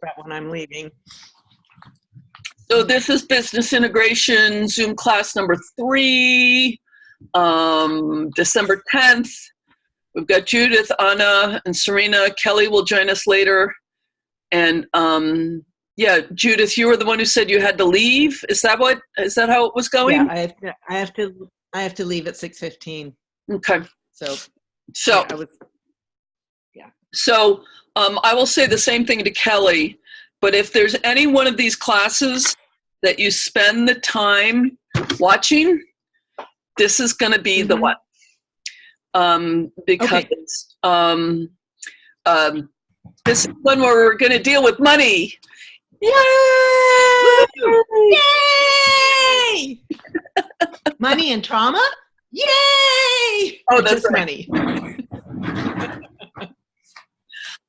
that when I'm leaving. So this is business integration Zoom class number 3, December 10th. We've got Judith, Anna, and Serena. Kelly will join us later. And yeah, Judith, you were the one who said you had to leave. Is that how it was going? Yeah, I have to leave at 6:15. Okay. So yeah. So I will say the same thing to Kelly, but if there's any one of these classes that you spend the time watching, this is going to be the one. Because this is one where we're going to deal with money. Yay! Yay! Money and trauma? Yay! Oh, that's just right. Money.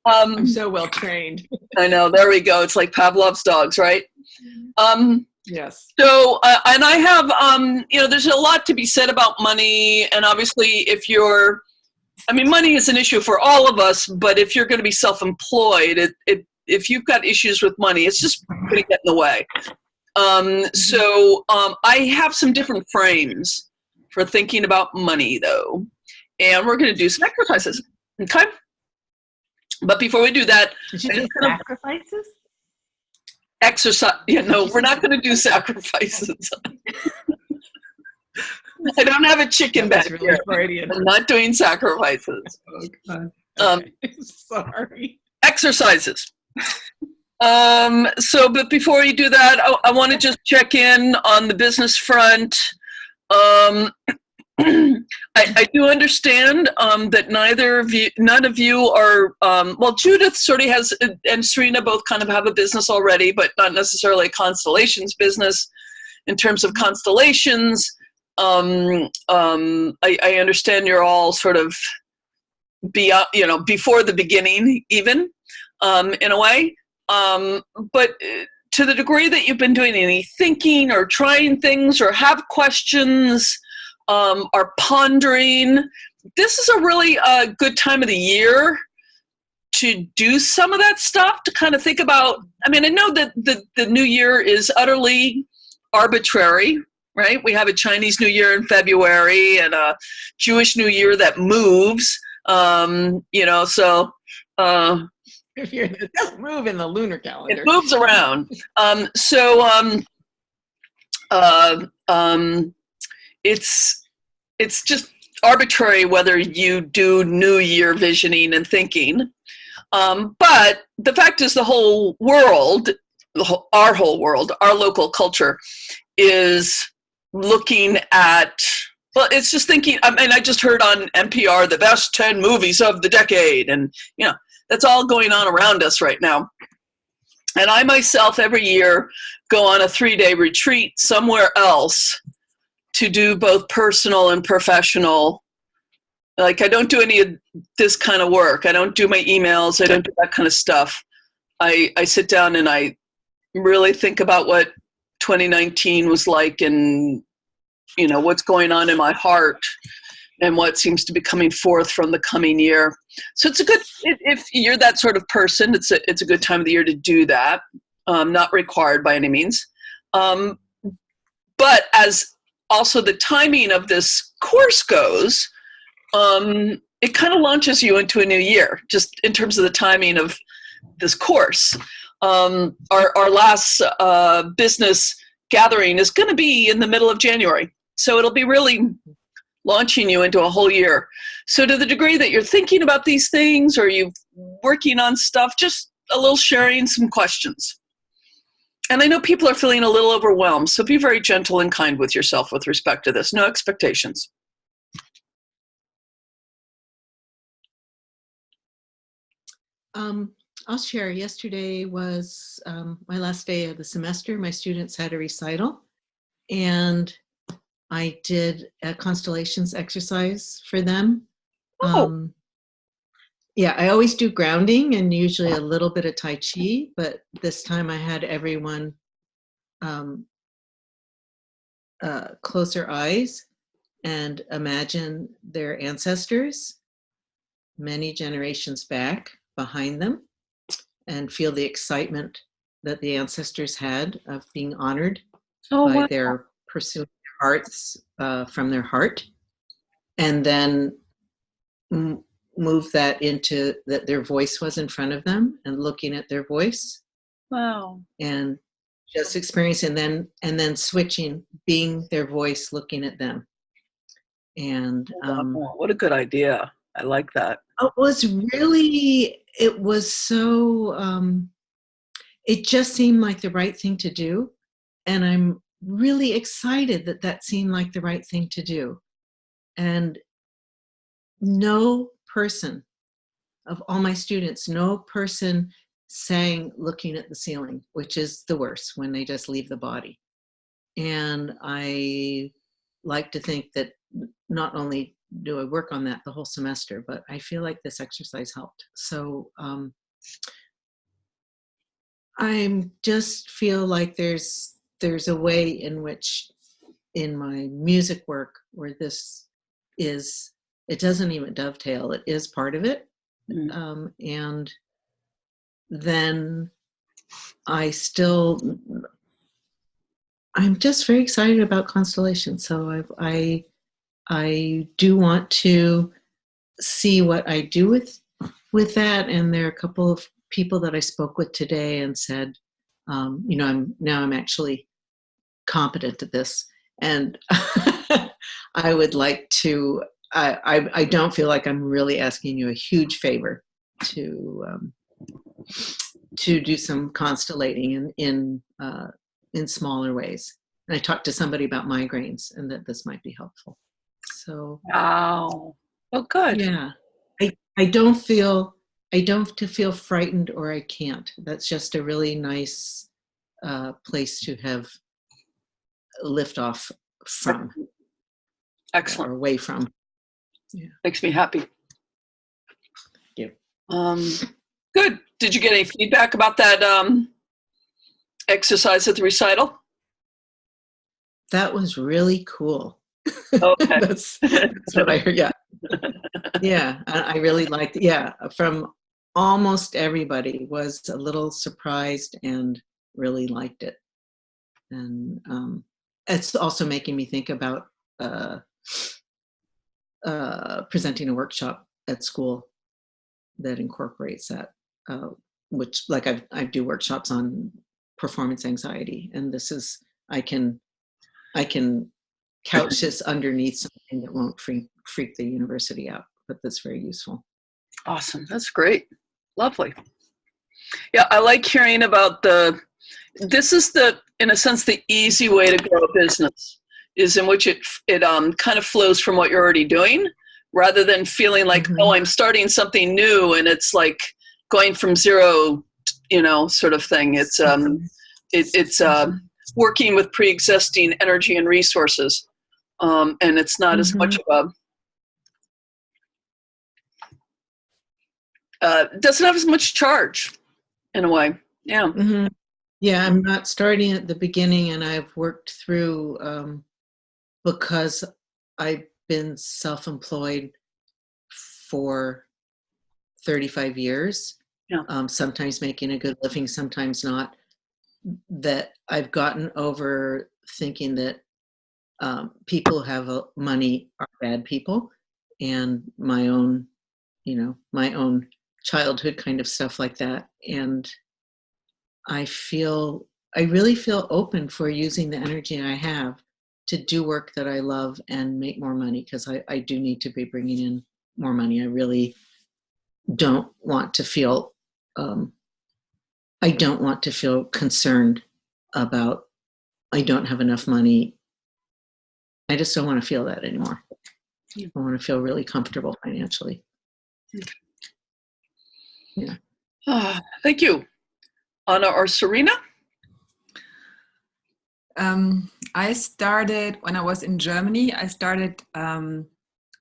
I'm so well trained. I know. There we go. It's like Pavlov's dogs, right? Yes. So, and I have, there's a lot to be said about money. And obviously, money is an issue for all of us, but if you're going to be self-employed, if you've got issues with money, it's just going to get in the way. So I have some different frames for thinking about money, though. And we're going to do some exercises, okay? But before we do that... Did you do sacrifices? Exercise. Yeah, no, we're not going to do sacrifices. I don't have a chicken back here. I'm not doing sacrifices. Okay. Sorry. Exercises. But before we do that, I want to just check in on the business front. I do understand that none of you are, Judith sort of has, and Serena both kind of have a business already, but not necessarily a Constellations business. In terms of Constellations, I understand you're all sort of before the beginning, even in a way. But to the degree that you've been doing any thinking or trying things or have questions, are pondering, this is a really good time of the year to do some of that stuff, to kind of think about. I know that the new year is utterly arbitrary, right? We have a Chinese New Year in February and a Jewish New Year that moves, It doesn't move in the lunar calendar. It moves around. It's just arbitrary whether you do New Year visioning and thinking. But the fact is, the whole world, our whole world, our local culture is looking at, it's just thinking, I just heard on NPR, the best 10 movies of the decade. And, that's all going on around us right now. And I myself, every year, go on a 3-day retreat somewhere else to do both personal and professional. Like, I don't do any of this kind of work. I don't do my emails. I don't do that kind of stuff. I sit down and I really think about what 2019 was like, and, what's going on in my heart and what seems to be coming forth from the coming year. So it's if you're that sort of person, it's a good time of the year to do that. Not required by any means. But as also the timing of this course goes, it kind of launches you into a new year, just in terms of the timing of this course. Our last business gathering is going to be in the middle of January. So it'll be really launching you into a whole year. So to the degree that you're thinking about these things or you're working on stuff, just a little sharing some questions. And I know people are feeling a little overwhelmed, so be very gentle and kind with yourself with respect to this. No expectations. I'll share. Yesterday was my last day of the semester. My students had a recital, and I did a Constellations exercise for them. Yeah, I always do grounding and usually a little bit of Tai Chi, but this time I had everyone close their eyes and imagine their ancestors many generations back behind them, and feel the excitement that the ancestors had of being honored Oh, by wow. their pursuing their hearts from their heart, and then move that into that their voice was in front of them and looking at their voice. Wow. And just experiencing, and then switching, being their voice, looking at them. And Wow. What a good idea. I like that. it was so, it just seemed like the right thing to do. And I'm really excited that that seemed like the right thing to do. And no person of all my students, no person sang looking at the ceiling, which is the worst when they just leave the body. And I like to think that not only do I work on that the whole semester, but I feel like this exercise helped. So I just feel like there's a way in which in my music work where this is, it doesn't even dovetail, it is part of it. And then I'm just very excited about Constellation. So I do want to see what I do with that. And there are a couple of people that I spoke with today and said, I'm actually competent at this, and I would like to. I don't feel like I'm really asking you a huge favor to do some constellating in smaller ways. And I talked to somebody about migraines and that this might be helpful. So Wow. Oh, good. yeah, I don't to feel frightened or I can't. That's just a really nice place to have lift off from. Excellent. Or away from. Yeah. Makes me happy. Thank you. Good. Did you get any feedback about that exercise at the recital? That was really cool. Okay. that's what I heard. Yeah. Yeah. I really liked it. Yeah. From almost everybody was a little surprised and really liked it. And it's also making me think about presenting a workshop at school that incorporates that, which like I do workshops on performance anxiety, and this is I can couch this underneath something that won't freak the university out, but that's very useful. Awesome. That's great. Lovely. Yeah, I like hearing about this is in a sense, the easy way to grow a business is in which it kind of flows from what you're already doing rather than feeling like, oh, I'm starting something new and it's like going from zero, sort of thing. It's working with pre-existing energy and resources. And it's not as much of doesn't have as much charge in a way. Yeah. Yeah, I'm not starting at the beginning, and I've worked through because I've been self-employed for 35 years, sometimes making a good living, sometimes not, that I've gotten over thinking that people who have money are bad people, and my own childhood kind of stuff like that. And I really feel open for using the energy I have to do work that I love and make more money, because I do need to be bringing in more money. I really don't want to feel concerned about I don't have enough money. I just don't want to feel that anymore. I want to feel really comfortable financially. Yeah. Thank you. Anna or Serena? I started when I was in Germany. I started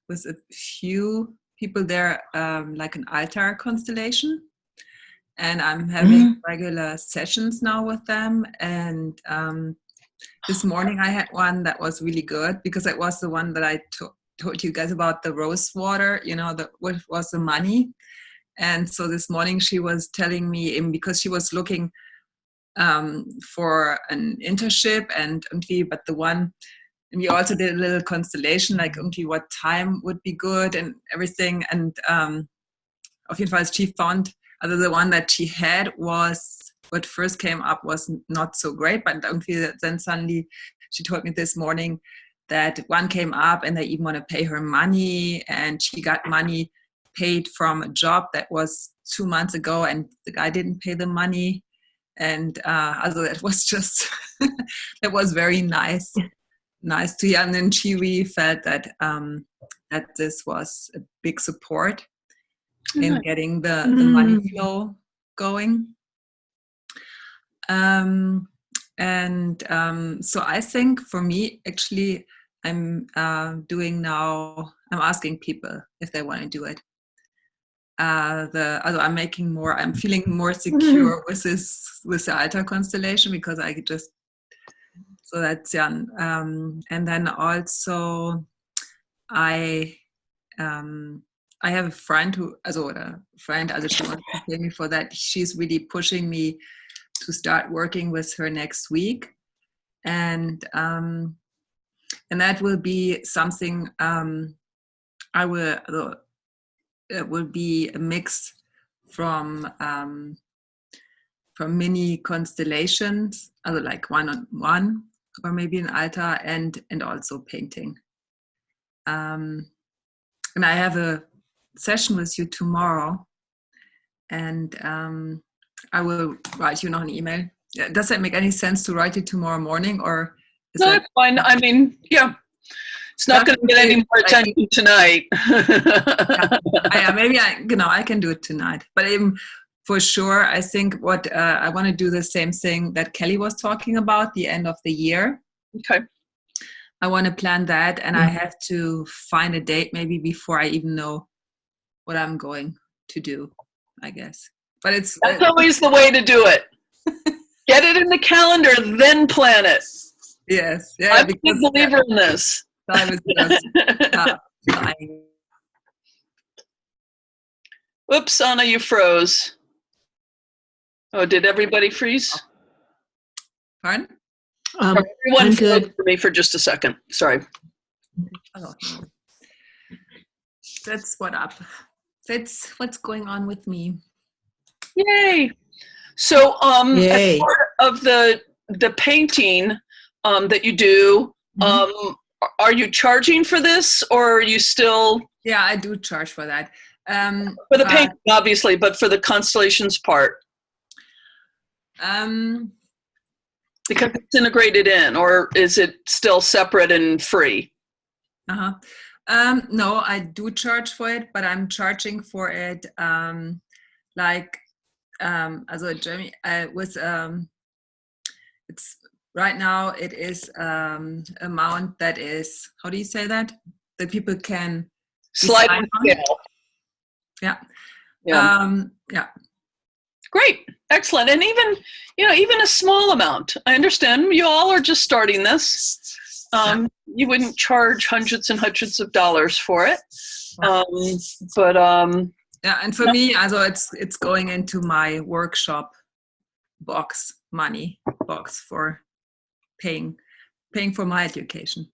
with a few people there, like an altar constellation. And I'm having regular sessions now with them. And this morning I had one that was really good, because it was the one that I told you guys about, the rose water, what was the money. And so this morning she was telling me, because she was looking for an internship, and but the one, and we also did a little constellation, like what time would be good and everything. And auf jeden Fall she found, the one that she had was, what first came up was not so great, but then suddenly she told me this morning that one came up and they even want to pay her money, and she got money paid from a job that was 2 months ago and the guy didn't pay the money. And also that was just, that was very nice to hear. And then she really felt that that this was a big support in getting the money flow going. So I think for me, actually, I'm asking people if they want to do it. I'm feeling more secure with the Altar constellation, because so that's young. And then also I have a friend she wants to pay me for that. She's really pushing me to start working with her next week. And that will be something it will be a mix from mini constellations, like one-on-one, or maybe an altar, and also painting. And I have a session with you tomorrow, and I will write you an email. Does that make any sense to write it tomorrow morning, or is no, it's fine. I mean, yeah. It's not going to get any more attention tonight. Maybe I can do it tonight. But for sure, I think what I want to do the same thing that Kelly was talking about, the end of the year. Okay. I want to plan that, and I have to find a date maybe before I even know what I'm going to do, I guess. But that's always the way to do it. Get it in the calendar, then plan it. Yes. Yeah, I'm a big believer in this. I was just Whoops, Anna, you froze. Oh, did everybody freeze? Pardon? Everyone froze for me for just a second. Sorry. Oh, that's that's what's going on with me. Yay! So, Yay. as part of the painting that you do, are you charging for this, or are you still? Yeah, I do charge for that. For the painting, obviously, but for the constellations part. Because it's integrated in, or is it still separate and free? No, I do charge for it, but I'm charging for it Germany with it's right now it is amount that is, how do you say that people can slide on scale. Yeah. Yeah. Great. Excellent. And even a small amount. I understand you all are just starting this. You wouldn't charge hundreds and hundreds of dollars for it. And for me, it's going into my workshop money box for paying for my education.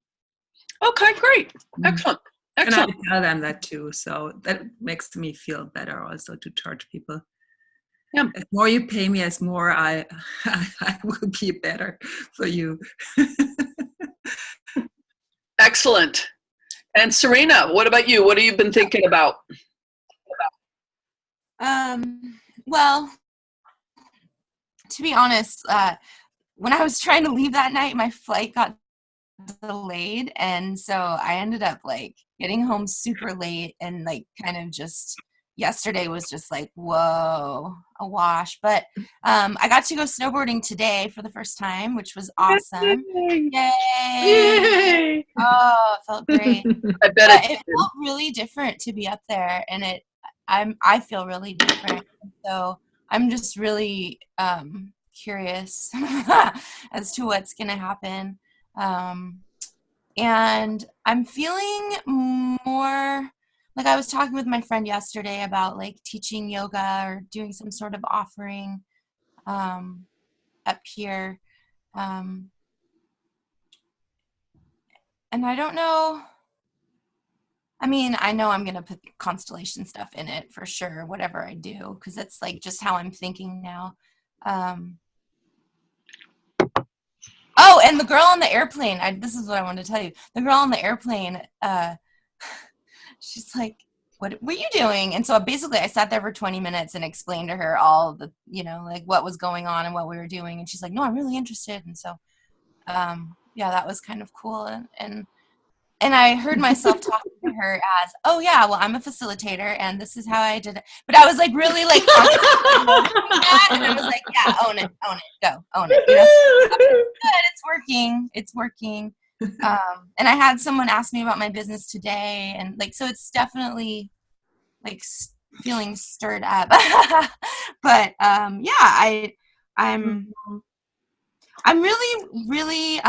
Okay, great. Excellent. And I tell them that too, so that makes me feel better also to charge people. Yeah. As more you pay me, as more I will be better for you. Excellent. And Serena, what about you? What have you been thinking about? Well, to be honest, when I was trying to leave that night, my flight got delayed, and so I ended up getting home super late, and kind of just yesterday was just whoa, a wash. But I got to go snowboarding today for the first time, which was awesome. Yay! Oh, it felt great. I bet it felt really different to be up there, and I feel really different. So I'm just really curious as to what's going to happen. And I'm feeling more like I was talking with my friend yesterday about like teaching yoga or doing some sort of offering up here. And I don't know. I mean, I know I'm going to put constellation stuff in it for sure, whatever I do, because that's like just how I'm thinking now. Oh, and the girl on the airplane, this is what I wanted to tell you. The girl on the airplane, she's like, what were you doing? And so basically I sat there for 20 minutes and explained to her all the, like what was going on and what we were doing. And she's like, no, I'm really interested. And so, yeah, that was kind of cool. And I heard myself talking to her as, oh yeah, well, I'm a facilitator and this is how I did it. But I was like really like that, and I was like, yeah, own it, go, own it. Good, it's working. And I had someone ask me about my business today, and like, so it's definitely like feeling stirred up. But yeah, I'm really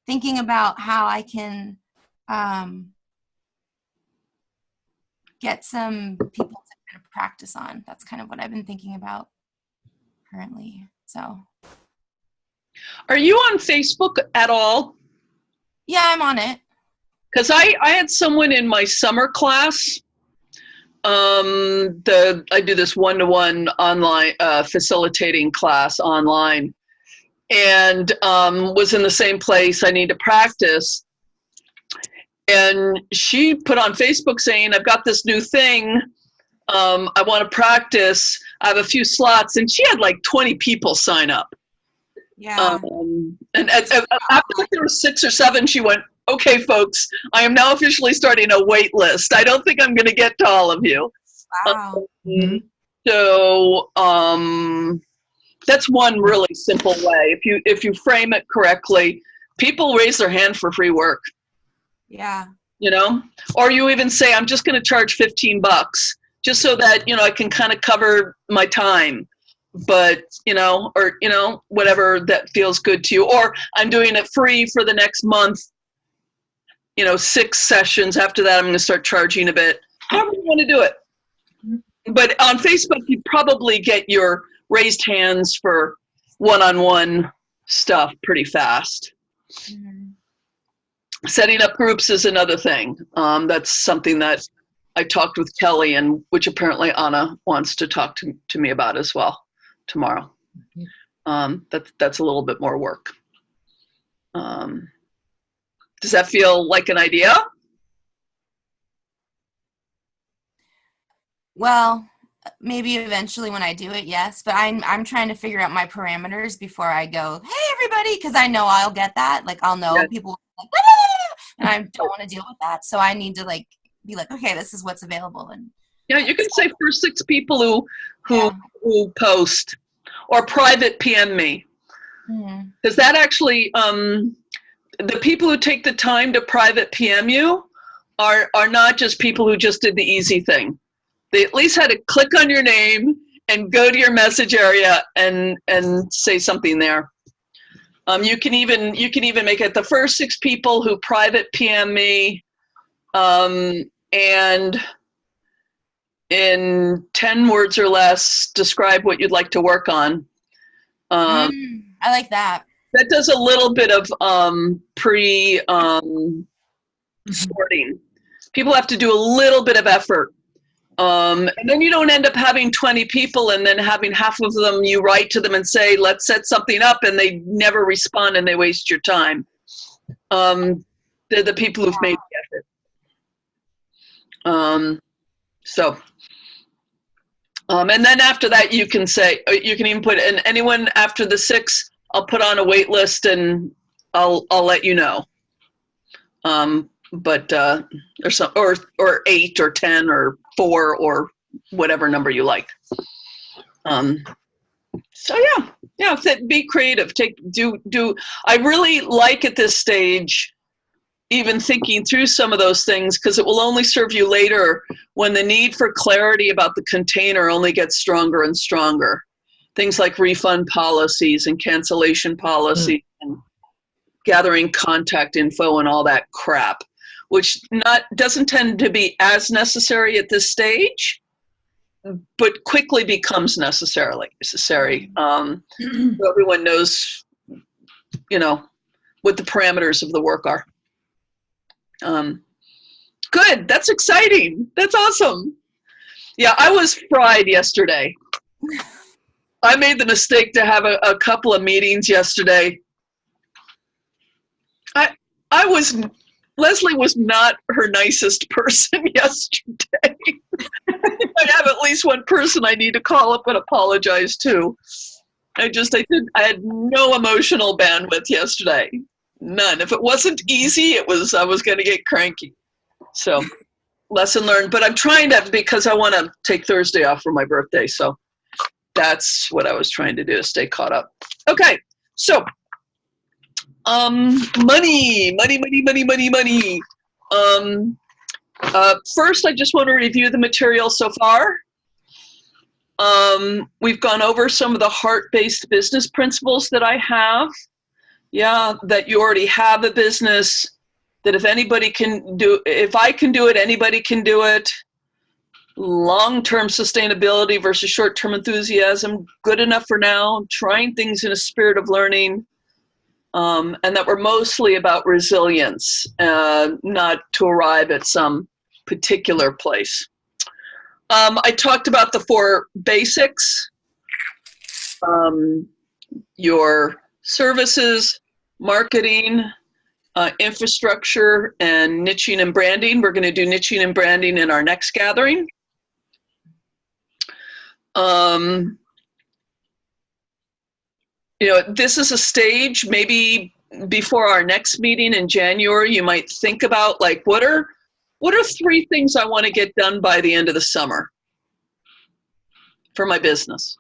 thinking about how I can get some people to kind of practice on. That's kind of what I've been thinking about currently. So, are you on Facebook at all? Yeah, I'm on it. Because I had someone in my summer class. I do this one-to-one online facilitating class online, and was in the same place. I need to practice. And she put on Facebook saying, I've got this new thing. I want to practice. I have a few slots. And she had like 20 people sign up. Yeah. And after there were 6 or 7, she went, okay, folks, I am now officially starting a wait list. I don't think I'm going to get to all of you. Wow. So that's one really simple way. If you frame it correctly, people raise their hand for free work. Yeah. Or you even say, I'm just going to charge $15 just so that, I can kind of cover my time, but, or, whatever that feels good to you, or I'm doing it free for the next month, 6 sessions. After that, I'm going to start charging a bit. However you want to do it. But on Facebook, you probably get your raised hands for one-on-one stuff pretty fast. Mm-hmm. Setting up groups is another thing. That's something that I talked with Kelly, and which apparently Anna wants to talk to me about as well tomorrow. That's a little bit more work. Does that feel like an idea? Well, maybe eventually when I do it, yes. But I'm trying to figure out my parameters before I go, hey, everybody, because I know I'll get that. Like, I'll know people like, and I don't want to deal with that. So I need to like be like, okay, this is what's available. And yeah, you can say for 6 people who post or private PM me. Because that actually, the people who take the time to private PM you are not just people who just did the easy thing. They at least had to click on your name and go to your message area and say something there. You can even make it the first 6 people who private PM me, and in 10 words or less, describe what you'd like to work on. I like that. That does a little bit of sorting. People have to do a little bit of effort. And then you don't end up having 20 people and then having half of them, you write to them and say, let's set something up, and they never respond and they waste your time. They're the people who've made the effort. And then after that, you can say, you can even put in anyone after the 6, I'll put on a wait list and I'll let you know. But or 8 or 10 or 4 or whatever number you like. So yeah, be creative. Do. I really like at this stage even thinking through some of those things, because it will only serve you later when the need for clarity about the container only gets stronger and stronger. Things like refund policies and cancellation policies and gathering contact info and all that crap. which doesn't tend to be as necessary at this stage, but quickly becomes necessary. So everyone knows, what the parameters of the work are. Good. That's exciting. That's awesome. Yeah, I was fried yesterday. I made the mistake to have a couple of meetings yesterday. Leslie was not her nicest person yesterday. I have at least one person I need to call up and apologize to. I had no emotional bandwidth yesterday. None. If it wasn't easy, I was going to get cranky. So, lesson learned. But I'm trying to, because I want to take Thursday off for my birthday. So that's what I was trying to do, to stay caught up. Okay. So, money. First, I just want to review the material so far. We've gone over some of the heart-based business principles that I have. Yeah, that you already have a business, that if I can do it, anybody can do it. Long-term sustainability versus short-term enthusiasm, good enough for now, trying things in a spirit of learning, and that we're mostly about resilience, not to arrive at some particular place. I talked about the 4 basics, your services, marketing, infrastructure, and niching and branding. We're going to do niching and branding in our next gathering. This is a stage, maybe before our next meeting in January, you might think about, like, what are 3 things I want to get done by the end of the summer for my business?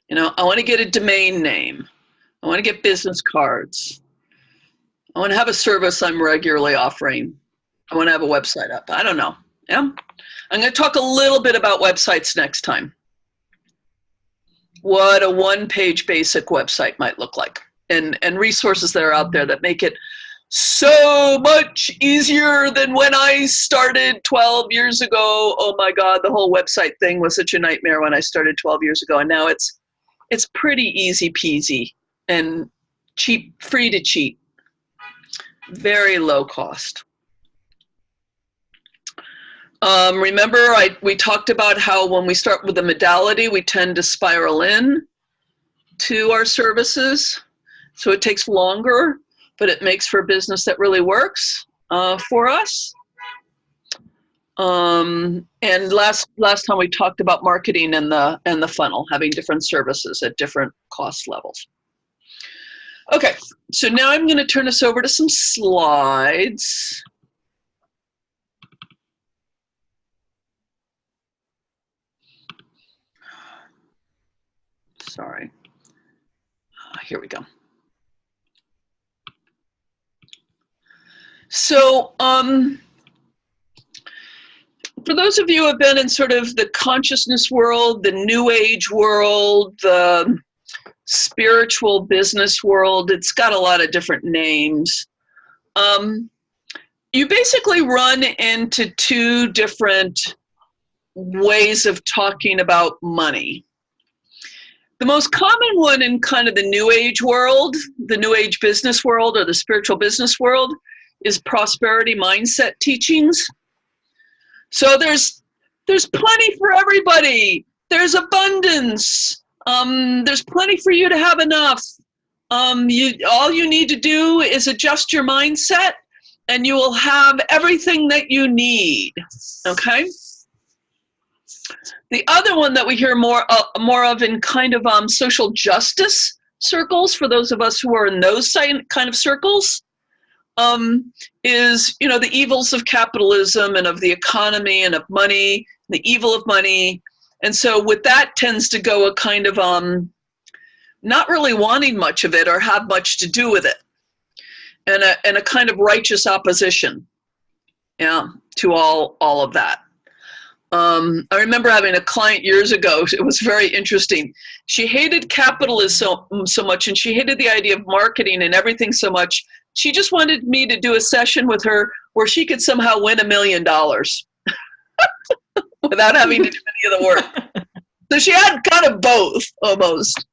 I want to get a domain name. I want to get business cards. I want to have a service I'm regularly offering. I want to have a website up. I don't know. Yeah. I'm going to talk a little bit about websites next time. What a 1-page basic website might look like, and resources that are out there that make it so much easier than when I started 12 years ago. Oh my God, the whole website thing was such a nightmare when I started 12 years ago, and now it's pretty easy peasy and cheap, free to cheat, very low cost. Remember, we talked about how when we start with a modality, we tend to spiral in to our services. So it takes longer, but it makes for a business that really works for us. And last time we talked about marketing and the funnel, having different services at different cost levels. Okay, so now I'm going to turn us over to some slides. Sorry. Here we go. So, for those of you who have been in sort of the consciousness world, the new age world, the spiritual business world, it's got a lot of different names. You basically run into 2 different ways of talking about money. The most common one in kind of the new age world, the new age business world, or the spiritual business world, is prosperity mindset teachings. So there's plenty for everybody. There's abundance. There's plenty for you to have enough. All you need to do is adjust your mindset, and you will have everything that you need. Okay. The other one that we hear more of in kind of social justice circles, for those of us who are in those kind of circles, is, the evils of capitalism and of the economy and of money, the evil of money. And so with that tends to go a kind of not really wanting much of it or have much to do with it, and a kind of righteous opposition, to all of that. I remember having a client years ago. It was very interesting. She hated capitalism so much, and she hated the idea of marketing and everything so much. She just wanted me to do a session with her where she could somehow win $1 million without having to do any of the work. So she had kind of both, almost.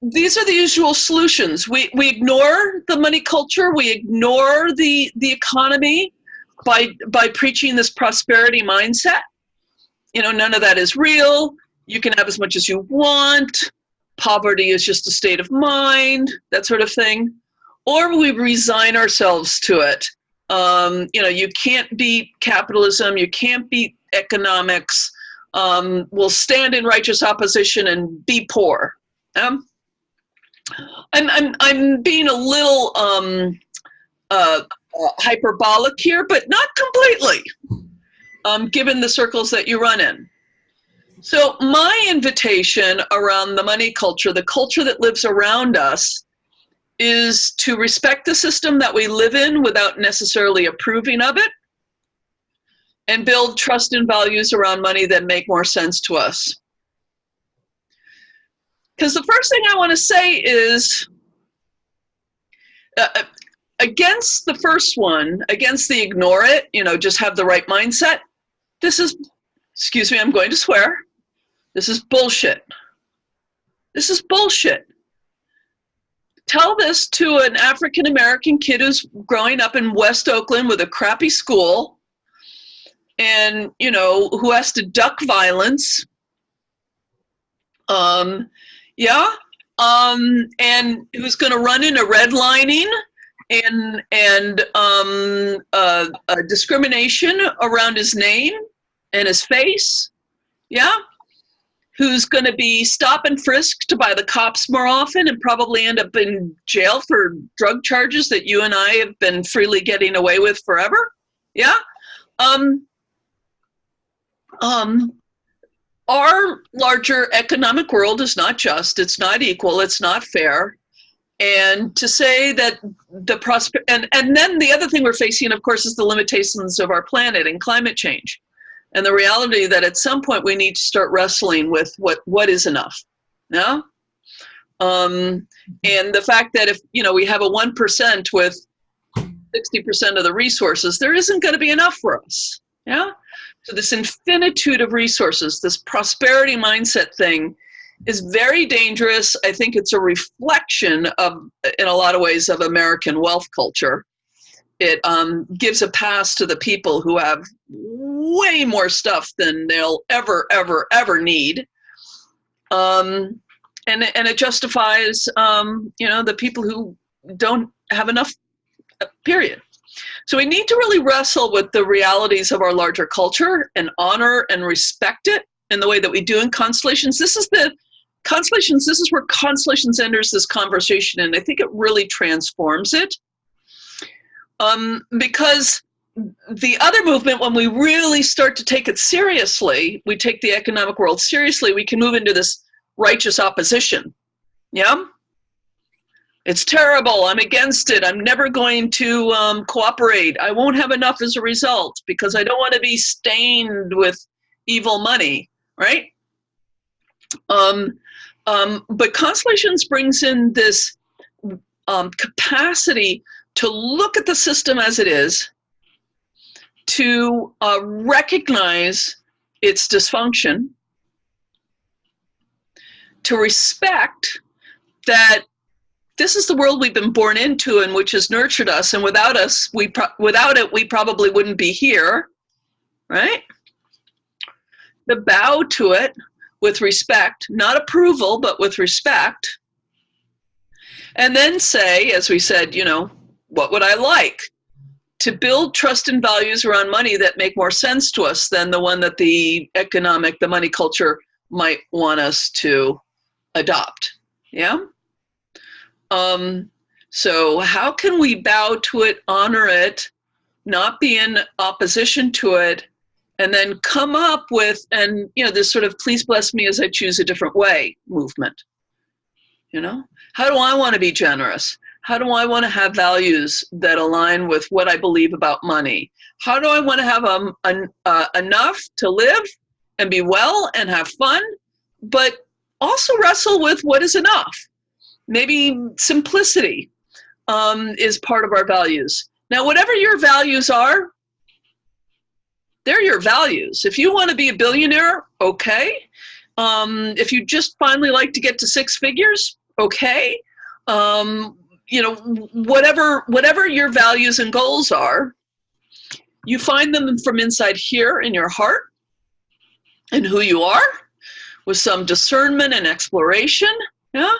These are the usual solutions. We ignore the money culture. We ignore the economy by preaching this prosperity mindset. You know, none of that is real. You can have as much as you want. Poverty is just a state of mind, that sort of thing. Or we resign ourselves to it. You know, you can't beat capitalism. You can't beat economics. We'll stand in righteous opposition and be poor. I'm being a little hyperbolic here, but not completely, given the circles that you run in. So my invitation around the money culture, the culture that lives around us, is to respect the system that we live in without necessarily approving of it, and build trust and values around money that make more sense to us. Because the first thing I want to say is, against the first one, against the ignore it, you know, just have the right mindset, this is, excuse me, I'm going to swear, this is bullshit. This is bullshit. Tell this to an African-American kid who's growing up in West Oakland with a crappy school and, you know, who has to duck violence. And who's going to run into redlining and discrimination around his name and his face. Yeah. Who's going to be stop and frisked by the cops more often and probably end up in jail for drug charges that you and I have been freely getting away with forever. Yeah. Our larger economic world is not just, it's not equal, it's not fair. And to say that the and then the other thing we're facing, of course, is the limitations of our planet and climate change. And the reality that at some point we need to start wrestling with what is enough. Yeah? And the fact that if, you know, we have a 1% with 60% of the resources, there isn't going to be enough for us. Yeah? So this infinitude of resources, this prosperity mindset thing is very dangerous. I think it's a reflection of, in a lot of ways, of American wealth culture. It gives a pass to the people who have way more stuff than they'll ever need. And it justifies, you know, the people who don't have enough, period. So we need to really wrestle with the realities of our larger culture and honor and respect it in the way that we do in Constellations. This is where Constellations enters this conversation, and I think it really transforms it. Because the other movement, when we really start to take it seriously, we take the economic world seriously, we can move into this righteous opposition. Yeah? It's terrible. I'm against it. I'm never going to cooperate. I won't have enough as a result because I don't want to be stained with evil money, right? But Constellations brings in this capacity to look at the system as it is, to recognize its dysfunction, to respect that this is the world we've been born into and which has nurtured us, and without us, without it, we probably wouldn't be here, right? To bow to it with respect, not approval, but with respect, and then say, as we said, you know, what would I like? To build trust and values around money that make more sense to us than the one that the money culture might want us to adopt. Yeah? So how can we bow to it, honor it, not be in opposition to it, and then come up with, and, you know, this sort of please bless me as I choose a different way movement. You know? How do I want to be generous? How do I want to have values that align with what I believe about money? How do I want to have enough to live and be well and have fun, but also wrestle with what is enough? Maybe simplicity is part of our values. Now, whatever your values are, they're your values. If you want to be a billionaire, okay. If you just finally like to get to six figures, okay. You know, whatever your values and goals are, you find them from inside here in your heart and who you are, with some discernment and exploration. Yeah.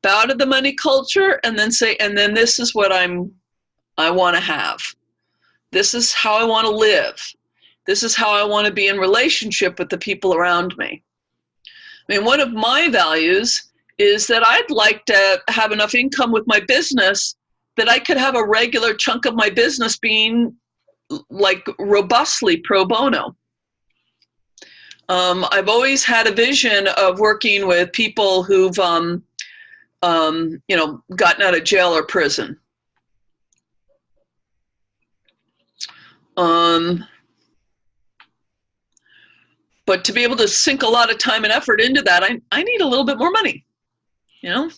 Bow to the money culture, and then say, and then this is what I want to have. This is how I want to live. This is how I want to be in relationship with the people around me. I mean, one of my values is that I'd like to have enough income with my business that I could have a regular chunk of my business being like robustly pro bono. I've always had a vision of working with people who've, you know, gotten out of jail or prison. But to be able to sink a lot of time and effort into that, I need a little bit more money, you know?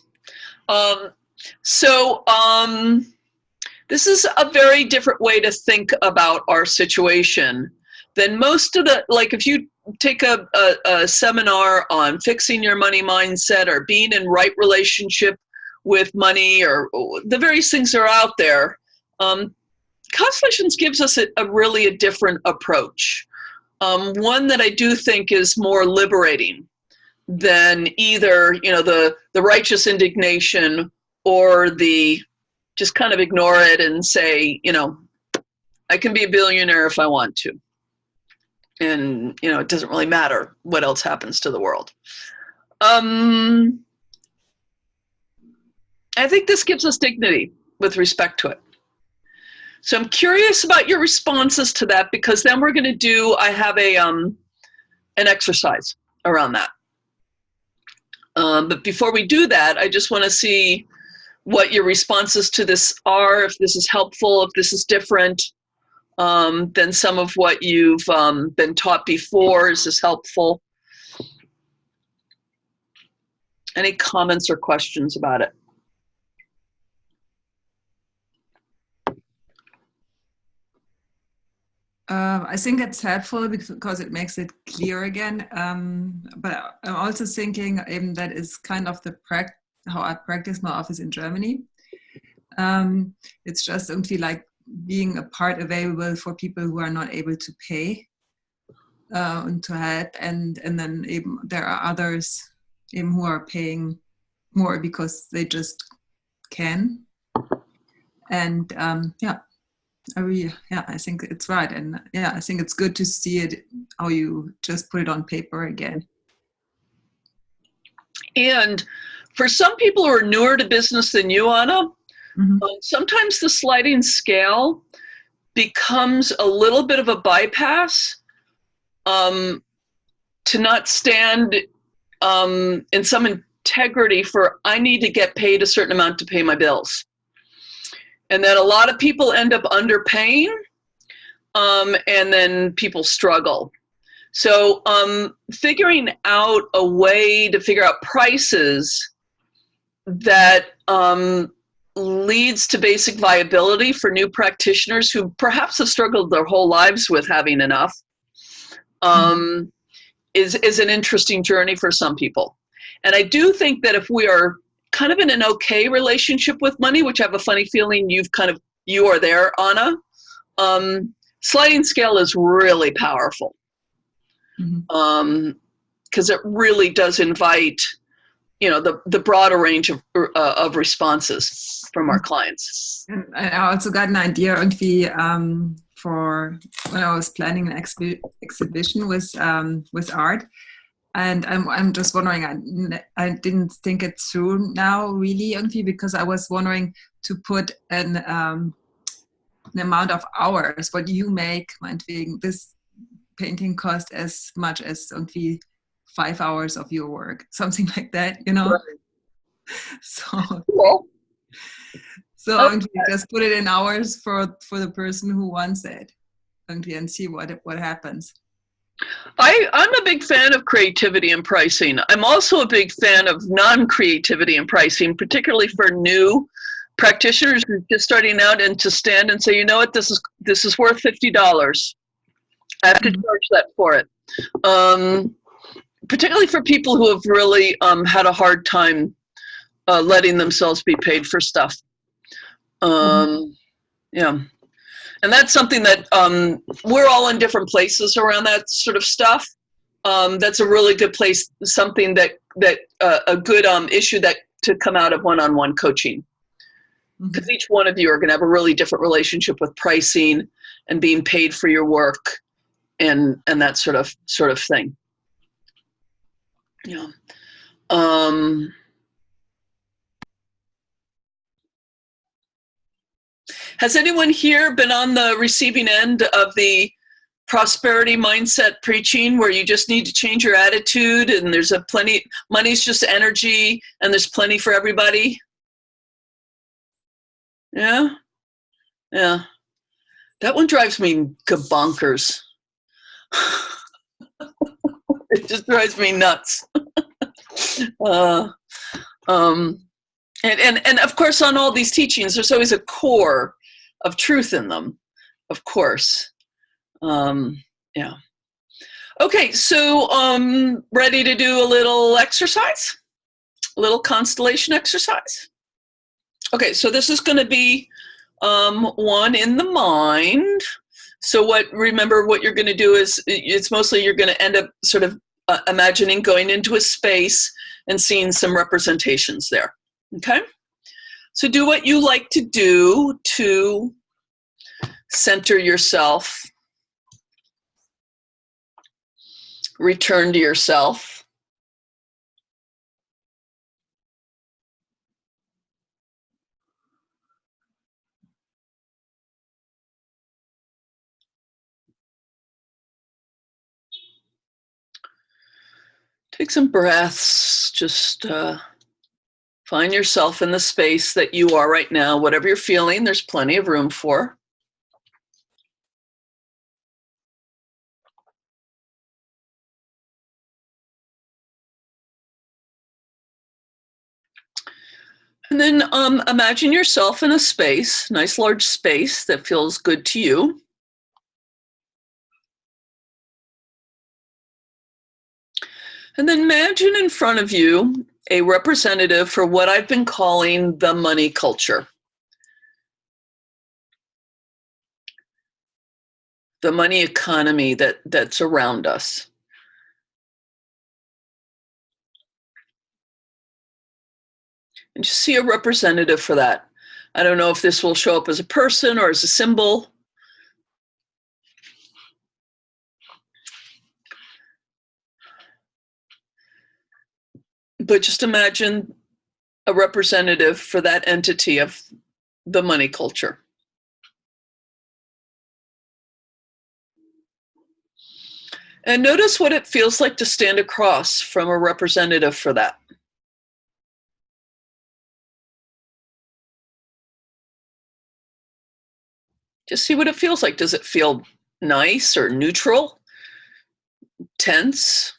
This is a very different way to think about our situation than most of the, like if you take a seminar on fixing your money mindset or being in right relationship with money or the various things that are out there, Constellations gives us a really different approach. One that I do think is more liberating than either, you know, the righteous indignation or the just kind of ignore it and say, you know, I can be a billionaire if I want to. And, you know, it doesn't really matter what else happens to the world. I think this gives us dignity with respect to it. So I'm curious about your responses to that, because then we're going to do, I have an exercise around that. But before we do that, I just want to see what your responses to this are, if this is helpful, if this is different than some of what you've been taught before. Is this helpful? Any comments or questions about it? I think it's helpful because it makes it clear again. But I'm also thinking that is kind of how I practice my office in Germany. It's just simply like being a part available for people who are not able to pay and to help, and then even there are others even who are paying more because they just can. And I think it's right, and I think it's good to see it how you just put it on paper again. And for some people who are newer to business than you, Anna, Mm-hmm. Sometimes the sliding scale becomes a little bit of a bypass to not stand in some integrity for, I need to get paid a certain amount to pay my bills. And then a lot of people end up underpaying, and then people struggle. So figuring out a way to figure out prices that leads to basic viability for new practitioners who perhaps have struggled their whole lives with having enough is an interesting journey for some people. And I do think that if we are kind of in an okay relationship with money, which I have a funny feeling you are there, Anna, sliding scale is really powerful. Because it really does invite, you know, the broader range of responses from our clients. And I also got an idea for when I was planning an exhibition with art, and I'm just wondering, I didn't think it through now really because I was wondering to put an amount of hours what you make. Meinetwegen, this painting cost as much as 5 hours of your work, something like that, you know. Right. So okay. just put it in hours for the person who wants it. and see what happens. I'm a big fan of creativity and pricing. I'm also a big fan of non-creativity and pricing, particularly for new practitioners who are just starting out, and to stand and say, you know what, this is worth $50. I have to charge that for it. Particularly for people who have really had a hard time letting themselves be paid for stuff. Yeah. And that's something that we're all in different places around that sort of stuff. That's a really good place, something that a good issue that to come out of one-on-one coaching. Because each one of you are going to have a really different relationship with pricing and being paid for your work and that sort of thing. Yeah. Has anyone here been on the receiving end of the prosperity mindset preaching, where you just need to change your attitude and there's money's just energy and there's plenty for everybody? Yeah? Yeah. That one drives me bonkers. It just drives me nuts. And of course, on all these teachings, there's always a core of truth in them, of course. Yeah. Okay, so ready to do a little exercise? A little constellation exercise? Okay, so this is going to be one in the mind. So remember what you're going to do is, it's mostly you're going to end up sort of imagining going into a space and seeing some representations there. Okay? So do what you like to do to center yourself, return to yourself. Take some breaths, just find yourself in the space that you are right now. Whatever you're feeling, there's plenty of room for. And then imagine yourself in a space, nice large space that feels good to you. And then imagine in front of you a representative for what I've been calling the money culture. The money economy that's around us. And just see a representative for that. I don't know if this will show up as a person or as a symbol. But just imagine a representative for that entity of the money culture. And notice what it feels like to stand across from a representative for that. Just see what it feels like. Does it feel nice or neutral? Tense?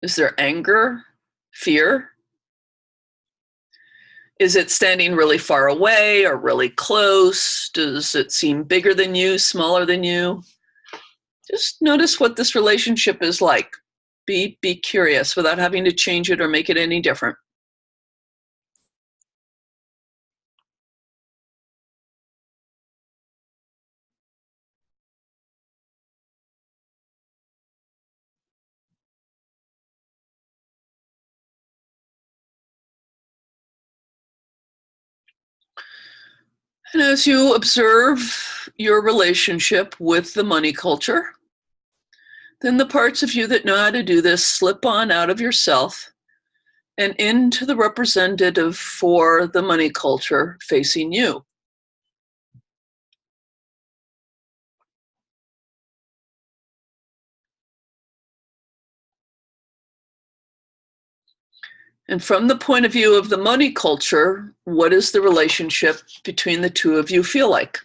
Is there anger? Fear? Is it standing really far away or really close? Does it seem bigger than you, smaller than you? Just notice what this relationship is like. Be curious without having to change it or make it any different. And as you observe your relationship with the money culture, then the parts of you that know how to do this slip on out of yourself and into the representative for the money culture facing you. And from the point of view of the money culture, what does the relationship between the two of you feel like?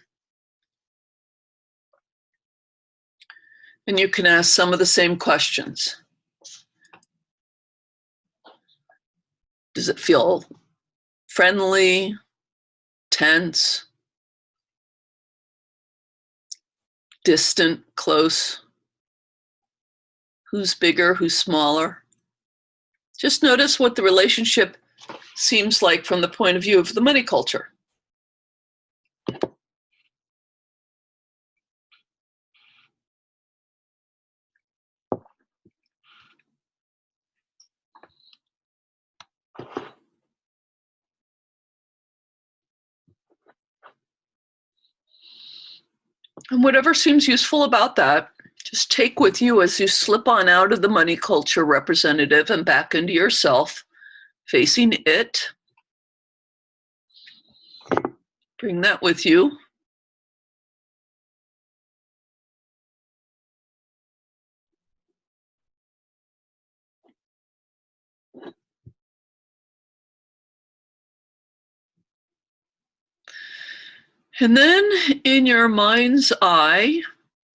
And you can ask some of the same questions. Does it feel friendly, tense, distant, close? Who's bigger, who's smaller? Just notice what the relationship seems like from the point of view of the money culture. And whatever seems useful about that, just take with you as you slip on out of the money culture representative and back into yourself, facing it. Bring that with you. And then in your mind's eye,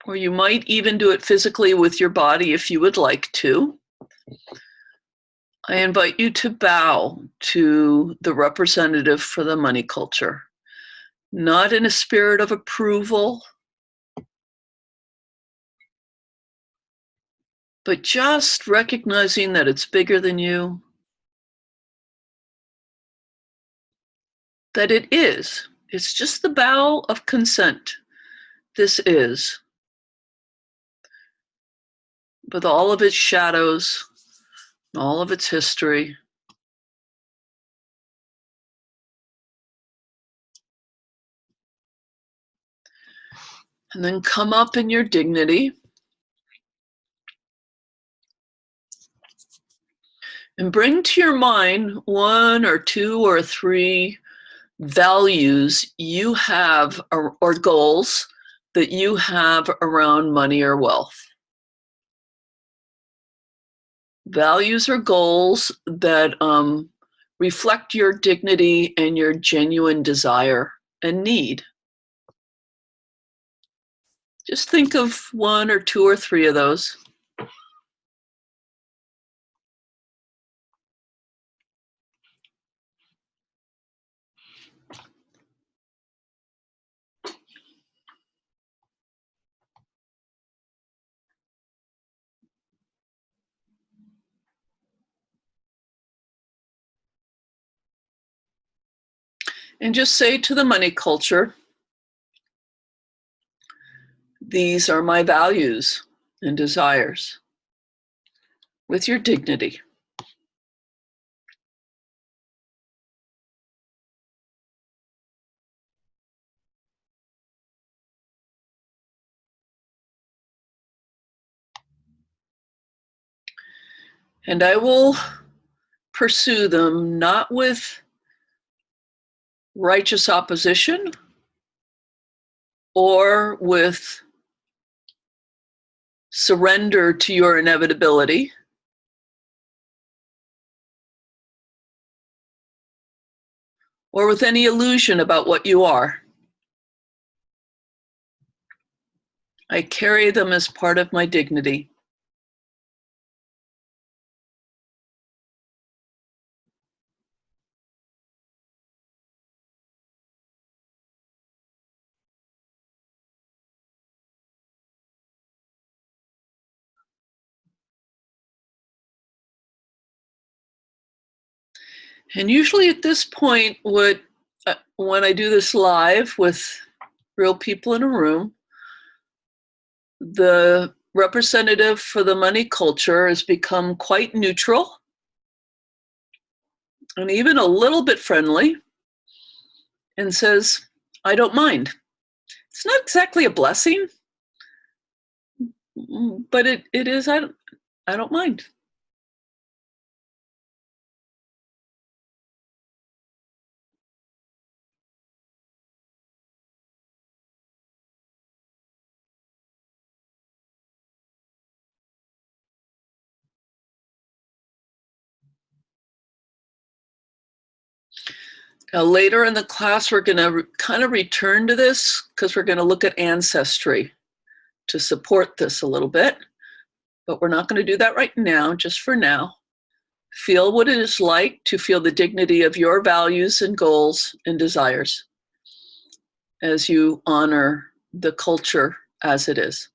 or you might even do it physically with your body if you would like to, I invite you to bow to the representative for the money culture, not in a spirit of approval, but just recognizing that it's bigger than you, that it is. It's just the bow of consent. This is, with all of its shadows, all of its history. And then come up in your dignity and bring to your mind one or two or three values you have or goals that you have around money or wealth. Values or goals that reflect your dignity and your genuine desire and need. Just think of one or two or three of those. And just say to the money culture, these are my values and desires, with your dignity. And I will pursue them not with righteous opposition or with surrender to your inevitability, or with any illusion about what you are. I carry them as part of my dignity. And usually at this point, when I do this live with real people in a room, the representative for the money culture has become quite neutral and even a little bit friendly and says, I don't mind. It's not exactly a blessing, but it is, I don't mind. Now, later in the class, we're going to kind of return to this because we're going to look at ancestry to support this a little bit, but we're not going to do that right now, just for now. Feel what it is like to feel the dignity of your values and goals and desires as you honor the culture as it is.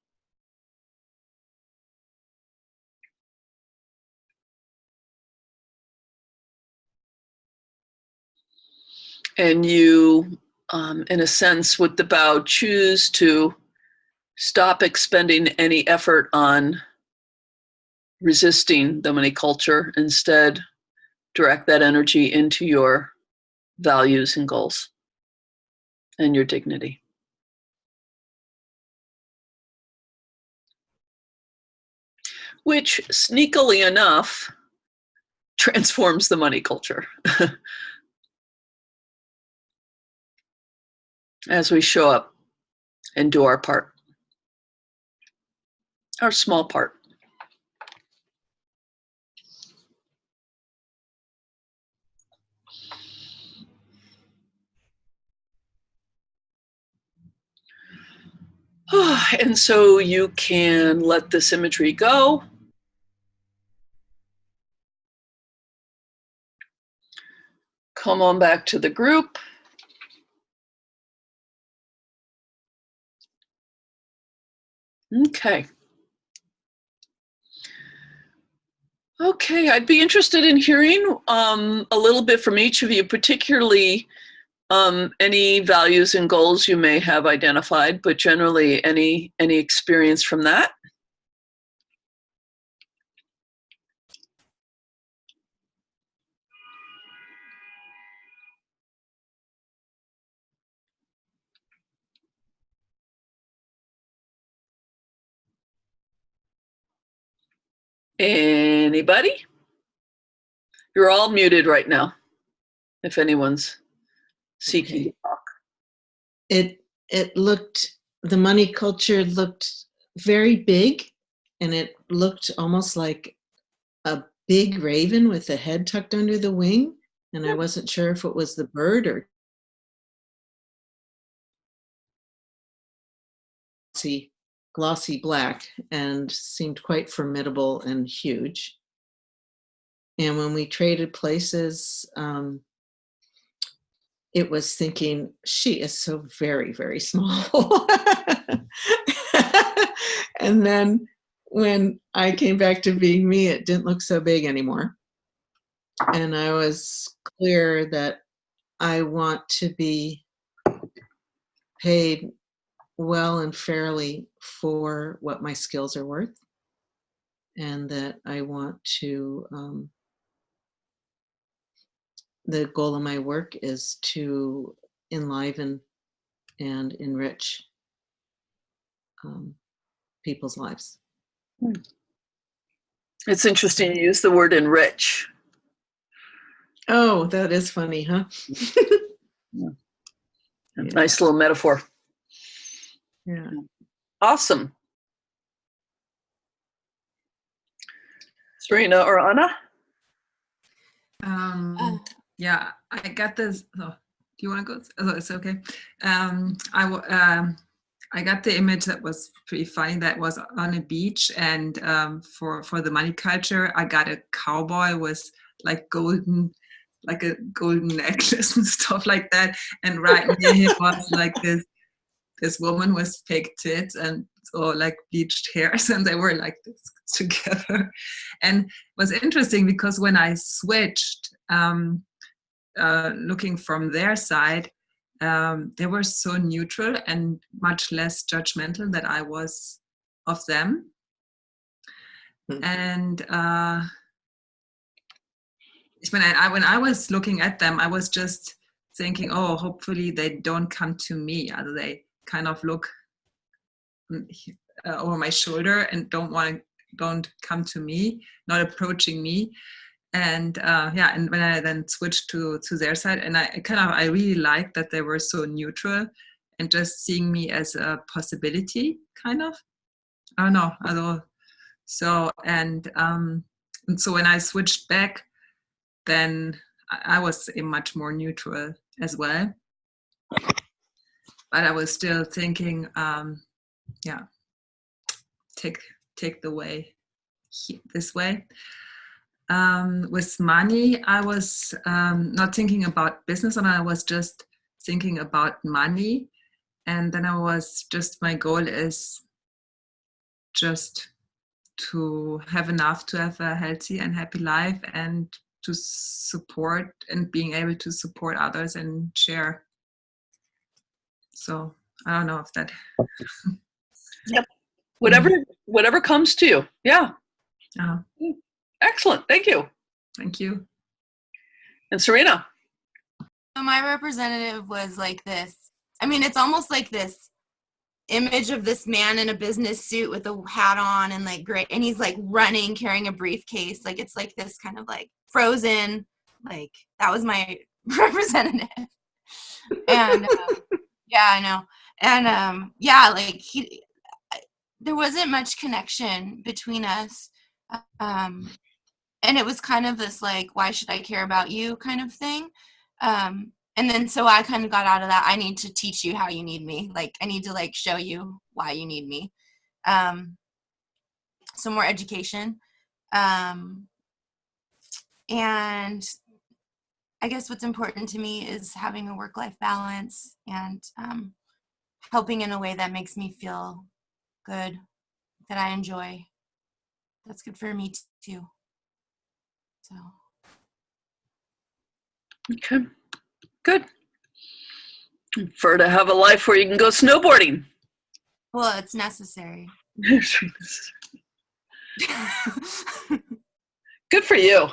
And you, in a sense, with the bow, choose to stop expending any effort on resisting the money culture. Instead, direct that energy into your values and goals and your dignity. Which, sneakily enough, transforms the money culture as we show up and do our part, our small part. And so you can let this imagery go. Come on back to the group. Okay. Okay, I'd be interested in hearing a little bit from each of you, particularly any values and goals you may have identified, but generally any experience from that. Anybody? You're all muted right now, if anyone's seeking to talk. It looked, the money culture looked very big, and it looked almost like a big raven with a head tucked under the wing, and I wasn't sure if it was the bird or glossy black, and seemed quite formidable and huge. And when we traded places, it was thinking, she is so very, very small. And then when I came back to being me, it didn't look so big anymore. And I was clear that I want to be paid well and fairly for what my skills are worth, and that I want to, the goal of my work is to enliven and enrich people's lives. It's interesting you use the word enrich. Oh, that is funny, huh? Yeah. Nice little metaphor. Yeah. Awesome. Serena or Anna? Yeah, I got this. Oh, do you want to go? Oh, it's okay. I got the image that was pretty funny. That was on a beach, and for the money culture, I got a cowboy with like a golden necklace and stuff like that. And right near him was like this woman with fake tits and so like bleached hairs, and they were like this together. And it was interesting because when I switched, looking from their side, they were so neutral and much less judgmental than I was of them. And when I was looking at them, I was just thinking, oh, hopefully they don't come to me. They kind of look over my shoulder and don't come to me, not approaching me. And and when I then switched to their side, and I really liked that they were so neutral and just seeing me as a possibility, kind of. I don't know. So and so when I switched back, then I was much more neutral as well. But I was still thinking, take the way this way. With money, I was not thinking about business, and I was just thinking about money. And then my goal is just to have enough to have a healthy and happy life, and to support and being able to support others and share. So I don't know if that. Yep. Whatever comes to you. Yeah. Oh, Excellent. Thank you. thank you. And Serena. So my representative was like this. I mean, it's almost like this image of this man in a business suit with a hat on and like great, and he's like running carrying a briefcase. Like it's like this kind of like Frozen. Like that was my representative. And yeah, I know. And yeah, like there wasn't much connection between us. And it was kind of this like, why should I care about you kind of thing. And then so I kind of got out of that. I need to teach you how you need me. Like I need to like show you why you need me. So more education. And I guess what's important to me is having a work-life balance and helping in a way that makes me feel good, that I enjoy. That's good for me too. So. Okay. Good. For to have a life where you can go snowboarding. Well, it's necessary. Good for you.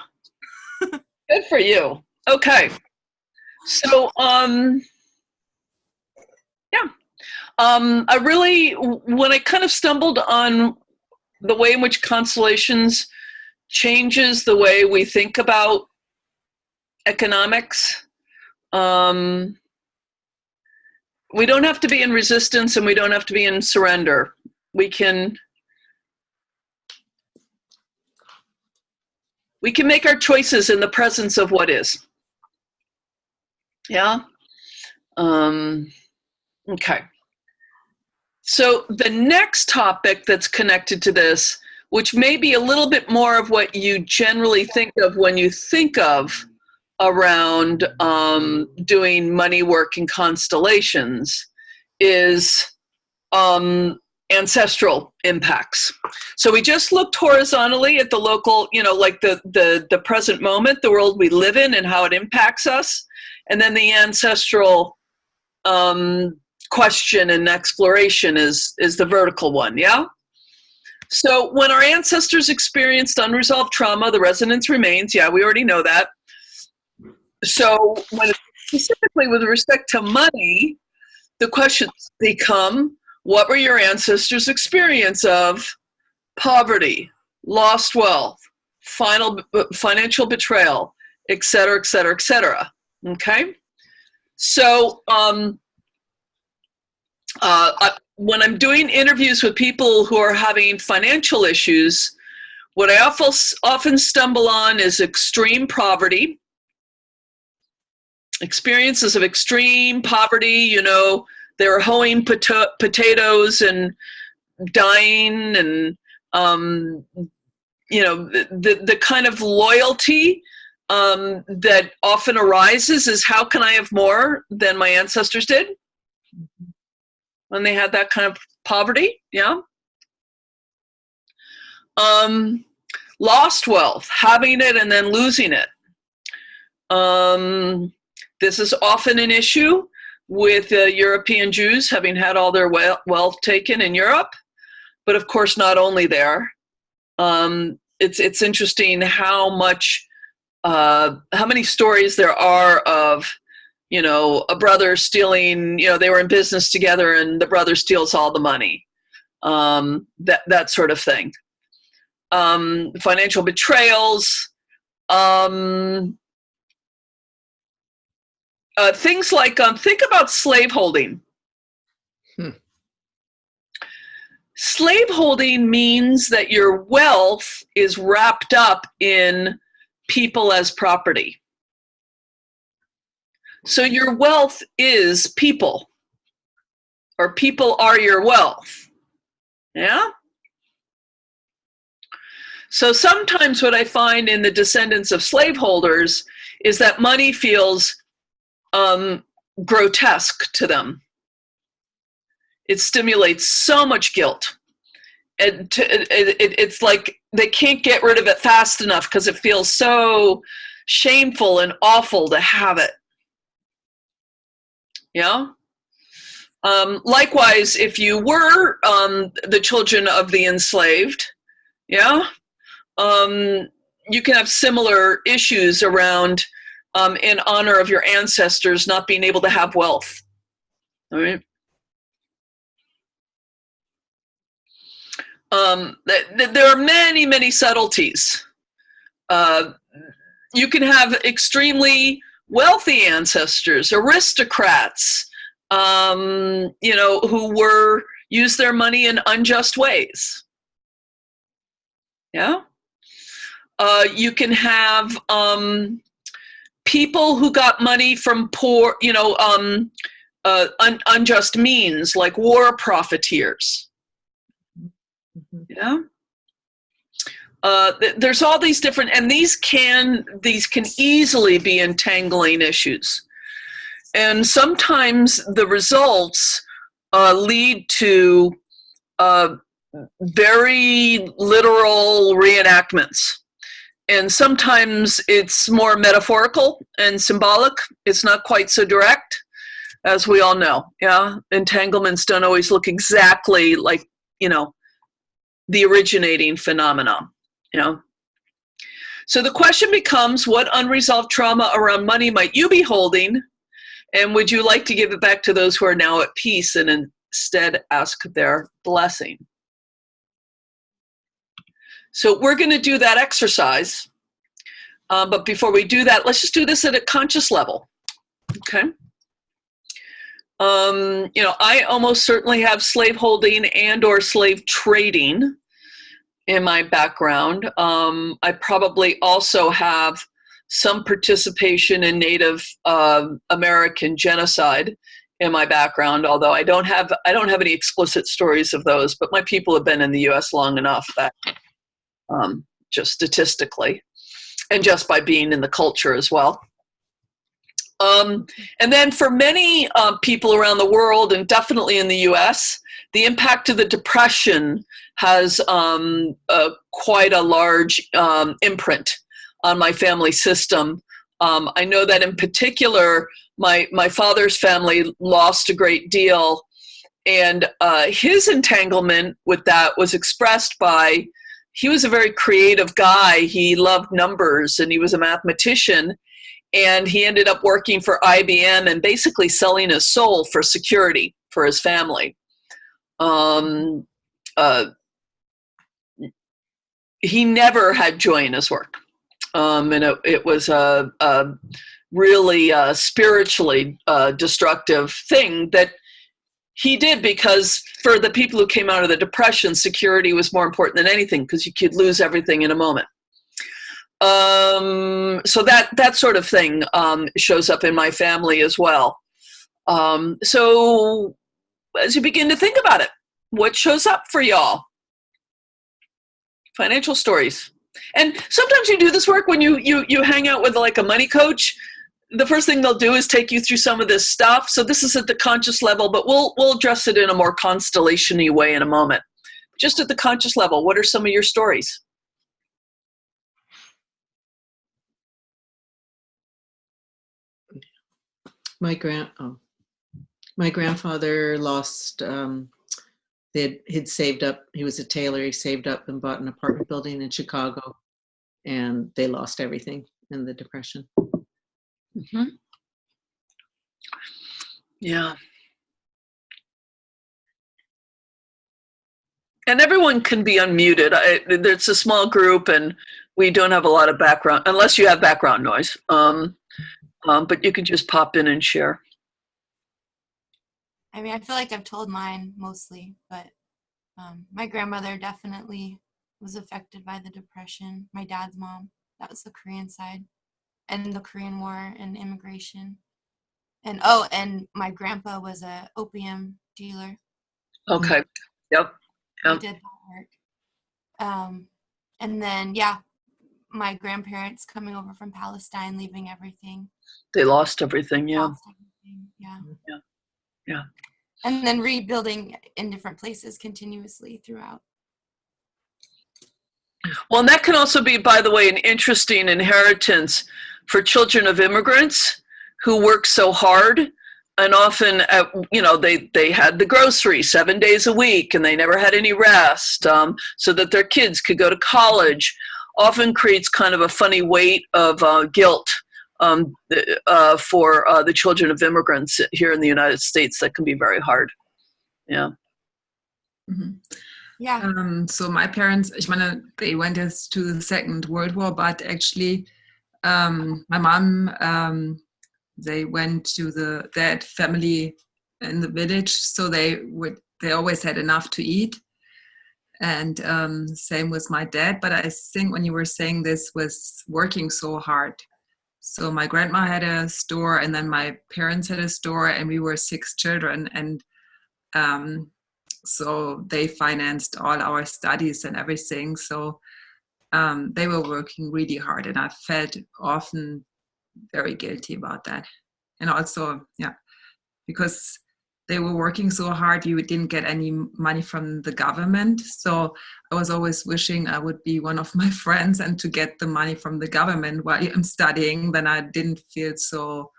Good for you. Okay. So, yeah. I really, when I kind of stumbled on the way in which constellations changes the way we think about economics, we don't have to be in resistance and we don't have to be in surrender. We can make our choices in the presence of what is. Yeah? Okay. So the next topic that's connected to this, which may be a little bit more of what you generally think of when you think of around doing money work in constellations, is ancestral impacts. So we just looked horizontally at the local, like the present moment, the world we live in and how it impacts us. And then the ancestral question and exploration is the vertical one, yeah? So when our ancestors experienced unresolved trauma, the resonance remains. Yeah, we already know that. So when specifically with respect to money, the questions become, what were your ancestors' experience of poverty, lost wealth, financial betrayal, et cetera, et cetera, et cetera? Okay? So when I'm doing interviews with people who are having financial issues, what I often stumble on is extreme poverty, experiences of extreme poverty. They were hoeing potatoes and dying, and the kind of loyalty that often arises is, how can I have more than my ancestors did when they had that kind of poverty? Yeah. Lost wealth, having it and then losing it. This is often an issue with European Jews having had all their wealth taken in Europe, but of course not only there. It's interesting how many stories there are of, a brother stealing, they were in business together and the brother steals all the money, that sort of thing. Financial betrayals, things like, think about slaveholding. Slaveholding means that your wealth is wrapped up in people as property. So your wealth is people, or people are your wealth. Yeah? So sometimes what I find in the descendants of slaveholders is that money feels grotesque to them. It stimulates so much guilt. It's like they can't get rid of it fast enough because it feels so shameful and awful to have it. Yeah. Likewise, if you were the children of the enslaved, yeah, you can have similar issues around in honor of your ancestors not being able to have wealth. All right. There are many, many subtleties. You can have extremely wealthy ancestors, aristocrats, who use their money in unjust ways. Yeah. You can have people who got money from poor, unjust means, like war profiteers. Yeah. There's all these different, and these can easily be entangling issues. And sometimes the results lead to very literal reenactments. And sometimes it's more metaphorical and symbolic. It's not quite so direct, as we all know. Yeah, entanglements don't always look exactly like, the originating phenomenon. So the question becomes, what unresolved trauma around money might you be holding? And would you like to give it back to those who are now at peace and instead ask their blessing? So we're going to do that exercise. But before we do that, let's just do this at a conscious level. Okay. I almost certainly have slaveholding and or slave trading in my background. I probably also have some participation in Native American genocide in my background, although I don't have any explicit stories of those, but my people have been in the US long enough that just statistically, and just by being in the culture as well. And then for many people around the world, and definitely in the US, the impact of the Depression has quite a large imprint on my family system. I know that in particular, my father's family lost a great deal, and his entanglement with that was expressed by, he was a very creative guy. He loved numbers and he was a mathematician, and he ended up working for IBM and basically selling his soul for security for his family. He never had joy in his work. And it was a really spiritually destructive thing that he did, because for the people who came out of the Depression, security was more important than anything, because you could lose everything in a moment. So that sort of thing shows up in my family as well. So as you begin to think about it, what shows up for y'all? Financial stories. And sometimes you do this work when you hang out with like a money coach. The first thing they'll do is take you through some of this stuff. So this is at the conscious level, but we'll address it in a more constellation-y way in a moment. Just at the conscious level, what are some of your stories? My grandfather lost, he'd saved up, he was a tailor, he saved up and bought an apartment building in Chicago, and they lost everything in the Depression. Mm-hmm. Yeah. And everyone can be unmuted. It's a small group and we don't have a lot of background, unless you have background noise. But you can just pop in and share. I mean, I feel like I've told mine mostly, but my grandmother definitely was affected by the Depression. My dad's mom, that was the Korean side, and the Korean War and immigration. And and my grandpa was a opium dealer. Okay. Yep. He did that work. And then, my grandparents coming over from Palestine, leaving everything. They lost everything, yeah. Lost everything, yeah. Yeah. Yeah. And then rebuilding in different places continuously throughout. Well, and that can also be, by the way, an interesting inheritance for children of immigrants who work so hard. And often, they had the grocery 7 days a week and they never had any rest, so that their kids could go to college. Often creates kind of a funny weight of guilt for the children of immigrants here in the United States that can be very hard. Yeah. Mm-hmm. Yeah. So my parents, they went to the Second World War, but actually my mom, they went to that family in the village, so they always had enough to eat. And same with my dad. But I think when you were saying this was working so hard. So my grandma had a store, and then my parents had a store, and we were 6 children. And so they financed all our studies and everything. So they were working really hard, and I felt often very guilty about that. And also, because they were working so hard, you didn't get any money from the government. So I was always wishing I would be one of my friends and to get the money from the government while I'm studying. Then I didn't feel so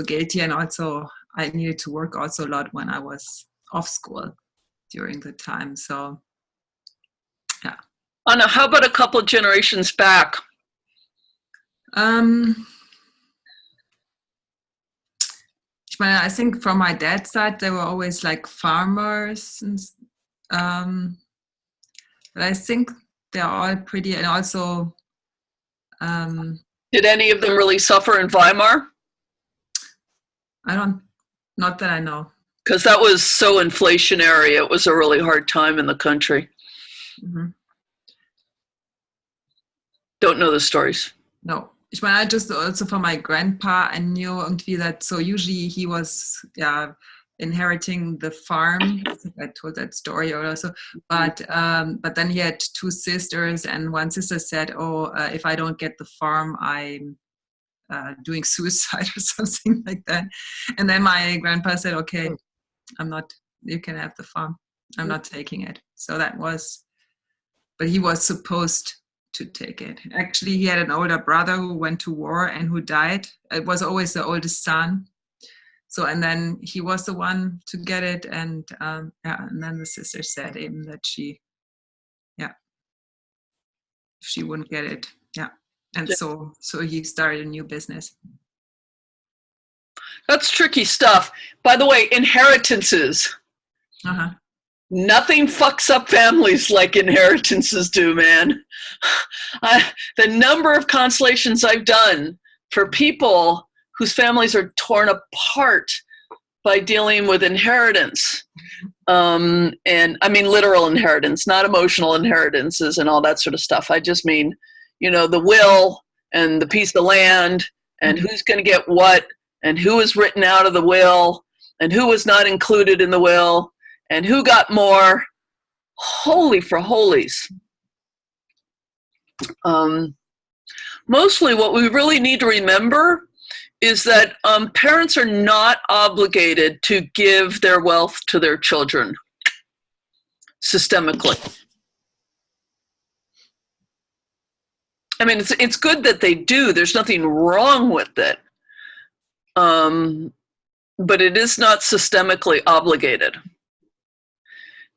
guilty. And also I needed to work also a lot when I was off school during the time. So, yeah. Anna, how about a couple of generations back? I think from my dad's side, they were always like farmers. And, but I think they're all pretty, and also... Did any of them really suffer in Weimar? Not that I know. Because that was so inflationary. It was a really hard time in the country. Mm-hmm. Don't know the stories. No. I just also from my grandpa, I knew irgendwie that, so usually he was inheriting the farm. I think I told that story also. But then he had 2 sisters, and one sister said, if I don't get the farm, I'm doing suicide or something like that. And then my grandpa said, okay, you can have the farm. I'm not taking it. So that was, but he was supposed to take it. Actually, he had an older brother who went to war and who died. It was always the oldest son. So, and then he was the one to get it. And and then the sister said him that she wouldn't get it. Yeah. And so he started a new business. That's tricky stuff. By the way, inheritances. Uh-huh. Nothing fucks up families like inheritances do, man. The number of constellations I've done for people whose families are torn apart by dealing with inheritance. And I mean literal inheritance, not emotional inheritances and all that sort of stuff. I just mean, the will and the piece of land and who's going to get what and who is written out of the will and who was not included in the will. And who got more? Holy for holies. Mostly what we really need to remember is that parents are not obligated to give their wealth to their children systemically. I mean, it's good that they do. There's nothing wrong with it. But it is not systemically obligated.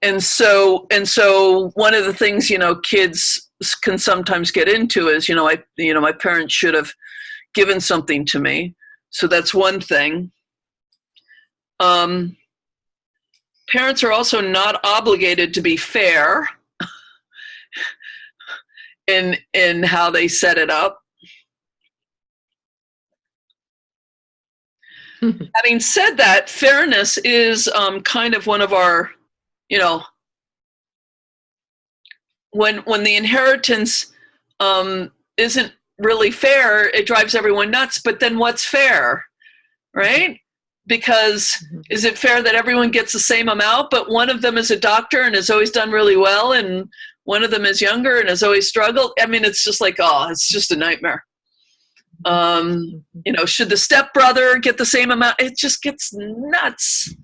And so one of the things, kids can sometimes get into is, my parents should have given something to me. So that's one thing. Parents are also not obligated to be fair in how they set it up. Having said that, fairness is kind of one of our, when the inheritance isn't really fair, it drives everyone nuts. But then what's fair, right? Because is it fair that everyone gets the same amount, but one of them is a doctor and has always done really well, and one of them is younger and has always struggled. I mean, it's just like, oh, it's just a nightmare. You know, should the stepbrother get the same amount? It just gets nuts.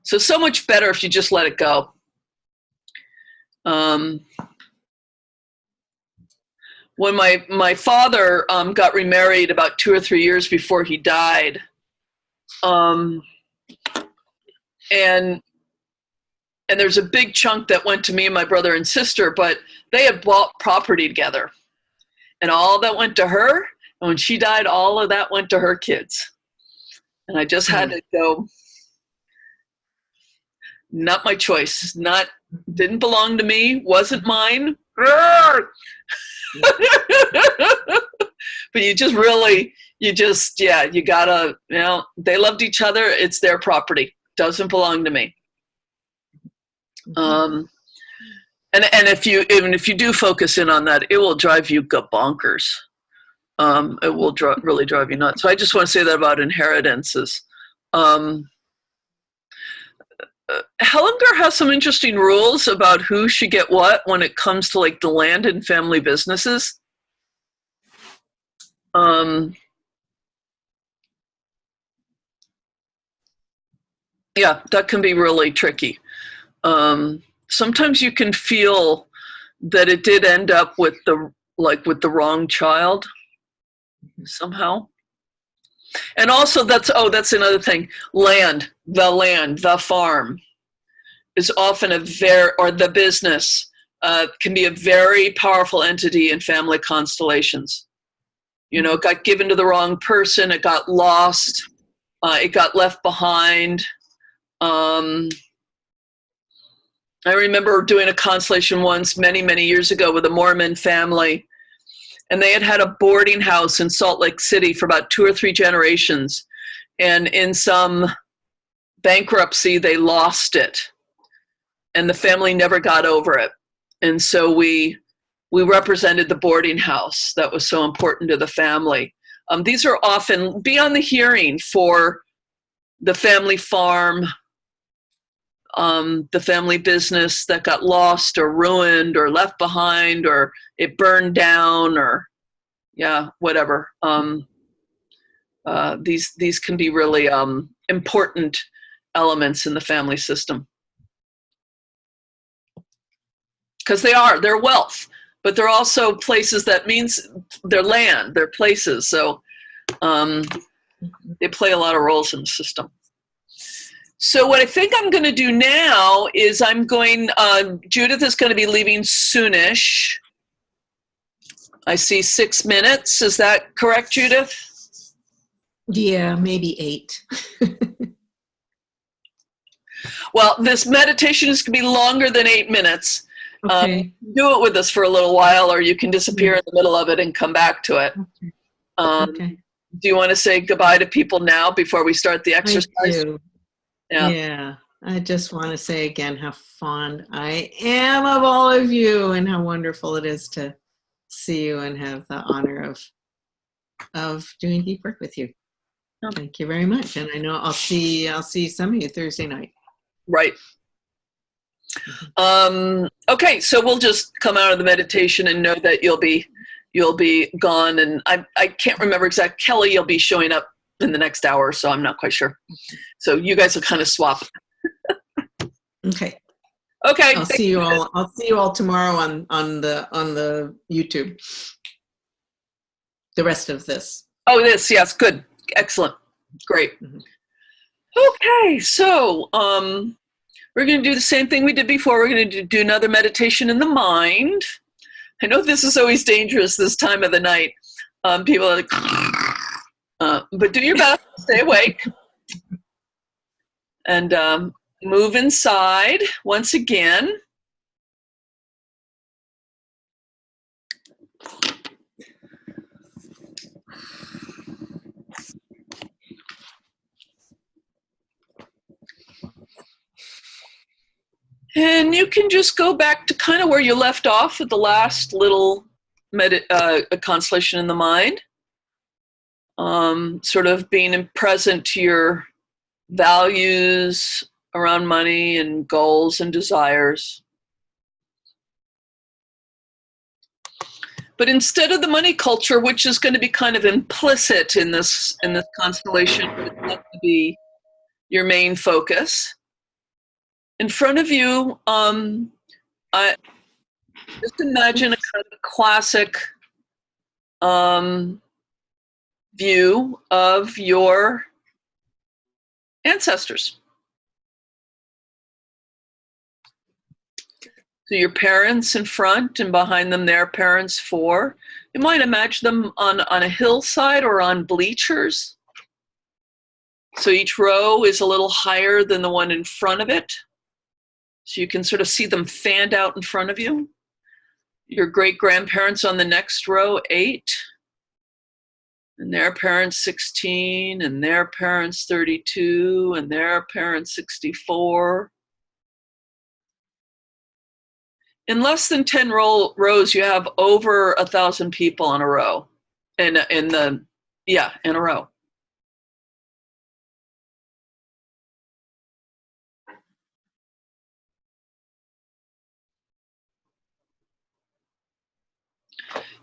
So much better if you just let it go. When my father got remarried about 2 or 3 years before he died, and there's a big chunk that went to me and my brother and sister, but they had bought property together, and all that went to her. And when she died, all of that went to her kids. And I just had to go, not my choice, didn't belong to me, wasn't mine. But you gotta, you know, they loved each other. It's their property. Doesn't belong to me. And if you do focus in on that, it will drive you bonkers. It will really drive you nuts. So I just want to say that about inheritances. Hellinger has some interesting rules about who should get what when it comes to like the land and family businesses. Yeah, that can be really tricky. Sometimes you can feel that it did end up with the wrong child somehow. And also that's another thing. The farm is often the business can be a very powerful entity in family constellations. You know, it got given to the wrong person, it got lost, it got left behind. I remember doing a constellation once many, many years ago with a Mormon family, and they had a boarding house in Salt Lake City for about 2 or 3 generations. And in some bankruptcy, they lost it. And the family never got over it. And so we represented the boarding house that was so important to the family. These are often, be on the hearing for the family farm, the family business that got lost or ruined or left behind, or it burned down, or whatever. These can be really important elements in the family system, because they're wealth, but they're also places. That means they're land, they're places. So they play a lot of roles in the system. So what I think I'm going to do now is Judith is going to be leaving soonish. I see 6 minutes. Is that correct, Judith? Yeah, maybe 8. Well, this meditation is going to be longer than 8 minutes. Okay. Do it with us for a little while, or you can disappear in the middle of it and come back to it. Okay. Do you want to say goodbye to people now before we start the exercise? I do. Yeah. I just want to say again how fond I am of all of you, and how wonderful it is to see you and have the honor of doing deep work with you. Thank you very much. And I know I'll see some of you Thursday night. Right. Okay, so we'll just come out of the meditation and know that you'll be gone. And I can't remember exact. Kelly, you'll be showing up in the next hour, so I'm not quite sure. So you guys will kind of swap. Okay. Okay. I'll see you all tomorrow on the YouTube. The rest of this. Oh, yes, good, excellent, great. Mm-hmm. Okay, so we're going to do the same thing we did before. We're going to do another meditation in the mind. I know this is always dangerous this time of the night. People are like, but do your best, stay awake, and move inside once again. And you can just go back to kind of where you left off at the last little constellation in the mind. Sort of being present to your values, around money and goals and desires. But instead of the money culture, which is going to be kind of implicit in this constellation, but it's not to be your main focus. In front of you, I just imagine a kind of classic view of your ancestors. So your parents in front, and behind them their parents four. You might imagine them on a hillside or on bleachers. So each row is a little higher than the one in front of it. So you can sort of see them fanned out in front of you. Your great-grandparents on the next row, 8. And their parents 16, and their parents 32, and their parents 64. In less than 10 rows, you have over 1,000 people in a row. In a row.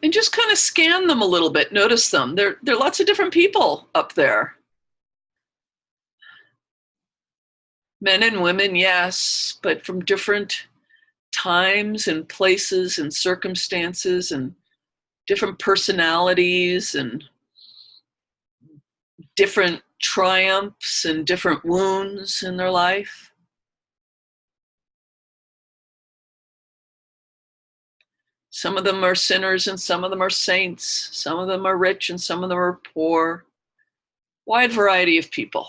And just kind of scan them a little bit. Notice them. There are lots of different people up there. Men and women, yes, but from different times and places and circumstances and different personalities and different triumphs and different wounds in their life. Some of them are sinners and some of them are saints. Some of them are rich and some of them are poor. Wide variety of people.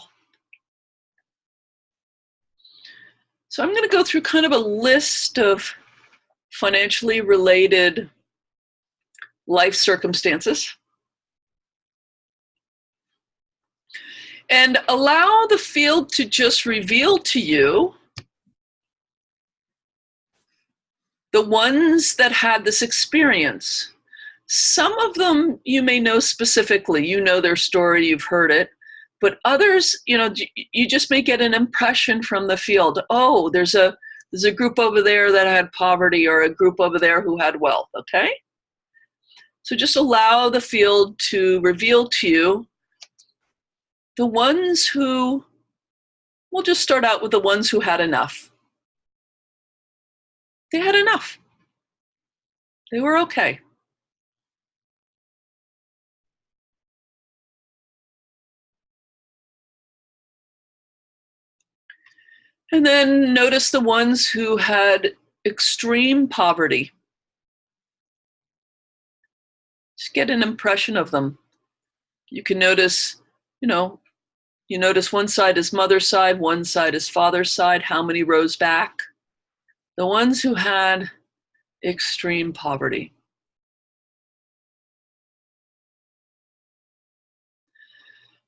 So I'm going to go through kind of a list of financially related life circumstances and allow the field to just reveal to you the ones that had this experience. Some of them you may know specifically. You know their story, you've heard it. But others, you just may get an impression from the field. Oh, there's a group over there that had poverty, or a group over there who had wealth, okay? So just allow the field to reveal to you the ones who, we'll just start out with the ones who had enough. They had enough. They were okay. And then notice the ones who had extreme poverty. Just get an impression of them. You can notice, you notice one side is mother's side, one side is father's side, how many rows back. The ones who had extreme poverty.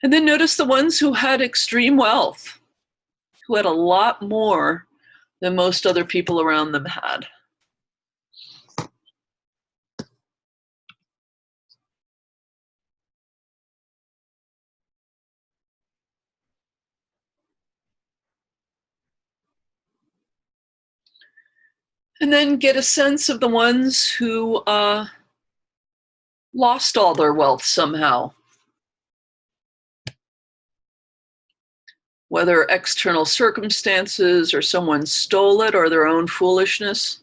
And then notice the ones who had extreme wealth, who had a lot more than most other people around them had. And then get a sense of the ones who lost all their wealth somehow. Whether external circumstances or someone stole it or their own foolishness.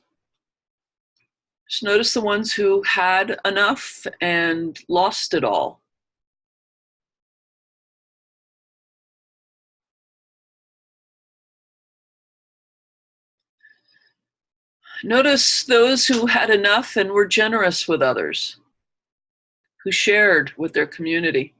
Just notice the ones who had enough and lost it all. Notice those who had enough and were generous with others, who shared with their community.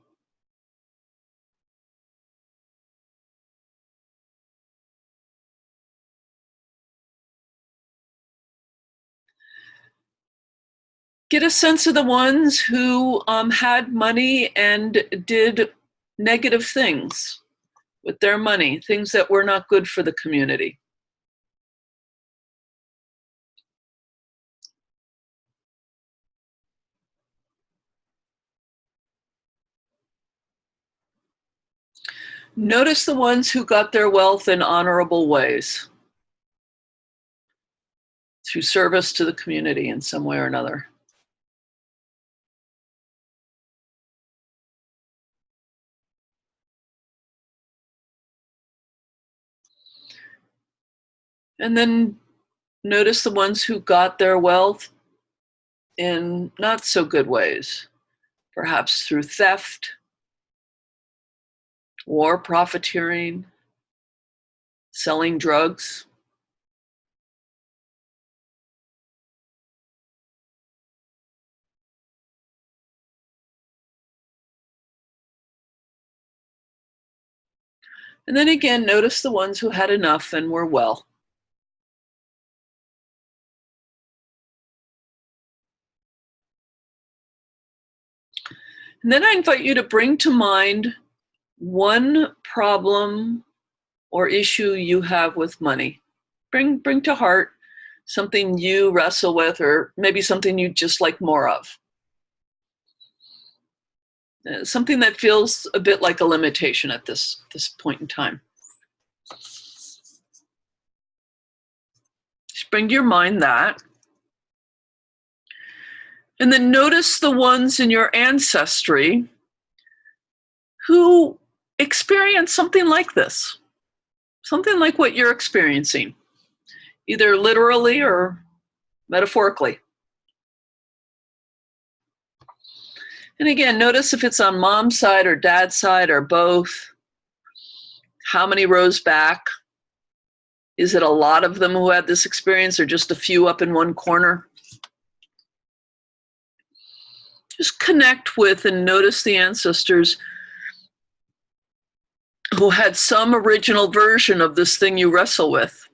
Get a sense of the ones who had money and did negative things with their money, things that were not good for the community. Notice the ones who got their wealth in honorable ways, through service to the community in some way or another. And then notice the ones who got their wealth in not so good ways, perhaps through theft, war profiteering, selling drugs. And then again, notice the ones who had enough and were well. And then I invite you to bring to mind one problem or issue you have with money. Bring to heart something you wrestle with, or maybe something you just like more of. Something that feels a bit like a limitation at this point in time. Just bring to your mind that. And then notice the ones in your ancestry who experienced something like this, something like what you're experiencing, either literally or metaphorically. And again, notice if it's on mom's side or dad's side or both. How many rows back? Is it a lot of them who had this experience or just a few up in one corner? Just connect with and notice the ancestors who had some original version of this thing you wrestle with.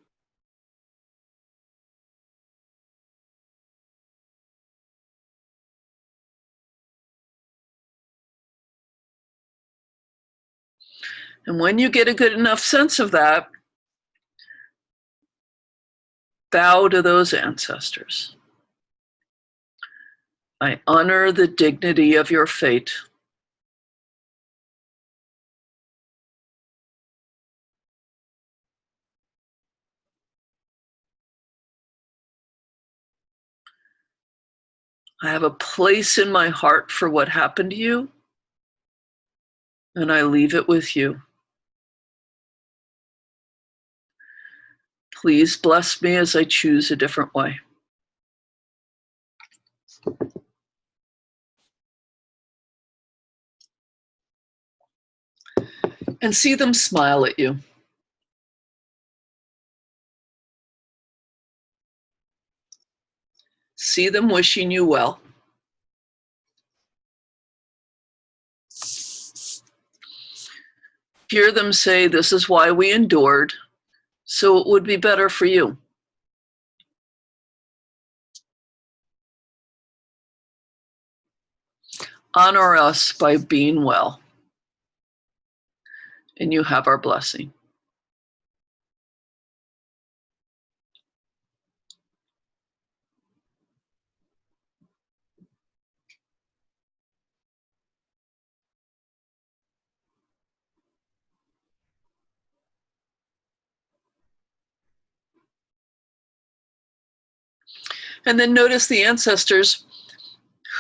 And when you get a good enough sense of that, bow to those ancestors. I honor the dignity of your fate. I have a place in my heart for what happened to you, and I leave it with you. Please bless me as I choose a different way. And see them smile at you. See them wishing you well. Hear them say, this is why we endured, so it would be better for you. Honor us by being well, and you have our blessing. And then notice the ancestors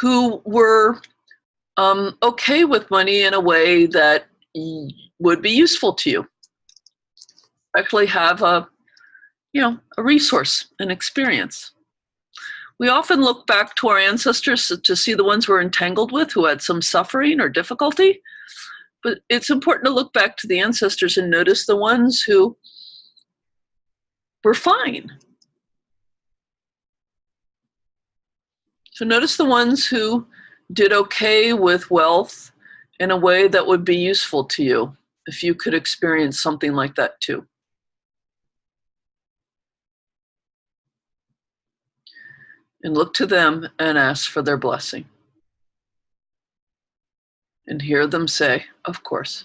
who were okay with money in a way that would be useful to you. Actually have a resource, an experience. We often look back to our ancestors to see the ones we're entangled with who had some suffering or difficulty, but it's important to look back to the ancestors and notice the ones who were fine. So notice the ones who did okay with wealth in a way that would be useful to you if you could experience something like that too. And look to them and ask for their blessing. And hear them say, of course.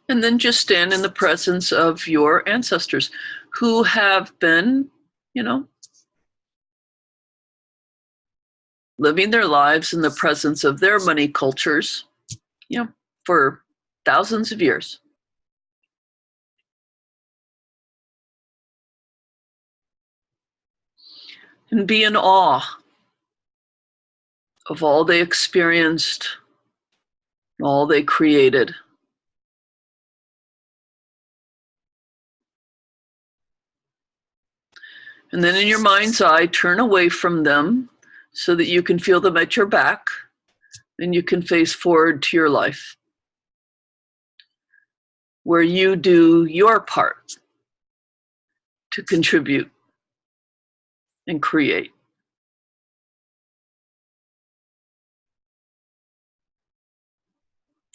And then just stand in the presence of your ancestors who have been, living their lives in the presence of their money cultures, for thousands of years. And be in awe of all they experienced, all they created. And then in your mind's eye, turn away from them so that you can feel them at your back and you can face forward to your life, where you do your part to contribute and create.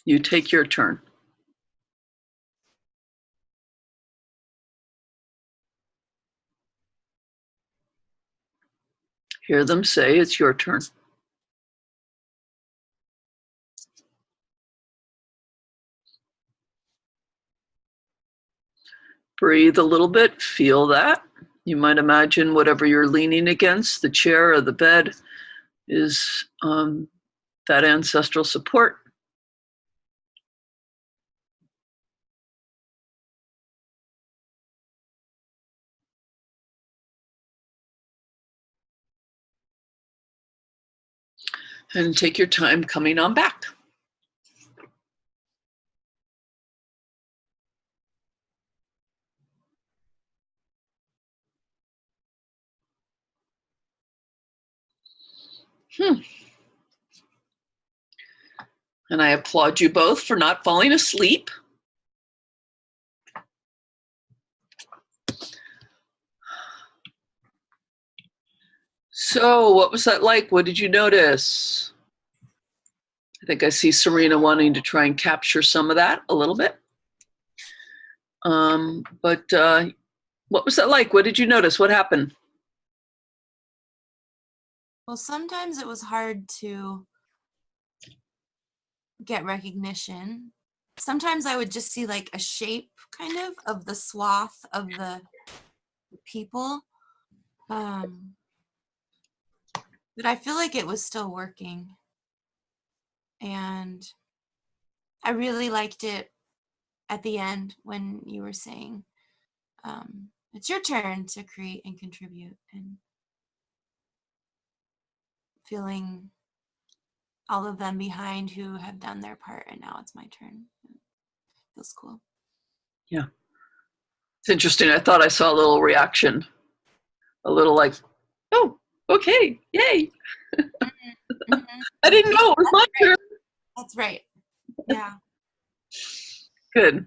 You take your turn. Hear them say, it's your turn. Breathe a little bit, feel that. You might imagine whatever you're leaning against, the chair or the bed, is that ancestral support. And take your time coming on back. And I applaud you both for not falling asleep. So what was that like? What did you notice? I think I see Serena wanting to try and capture some of that a little bit. But what was that like? What did you notice? What happened? Well, sometimes it was hard to get recognition. Sometimes I would just see like a shape kind of the swath of the people. But I feel like it was still working. And I really liked it at the end when you were saying, it's your turn to create and contribute, and feeling all of them behind who have done their part, and now it's my turn. It feels cool. Yeah. It's interesting. I thought I saw a little reaction, a little like, oh, okay, yay. Mm-hmm. I didn't know it was my turn. That's right. Yeah. Good.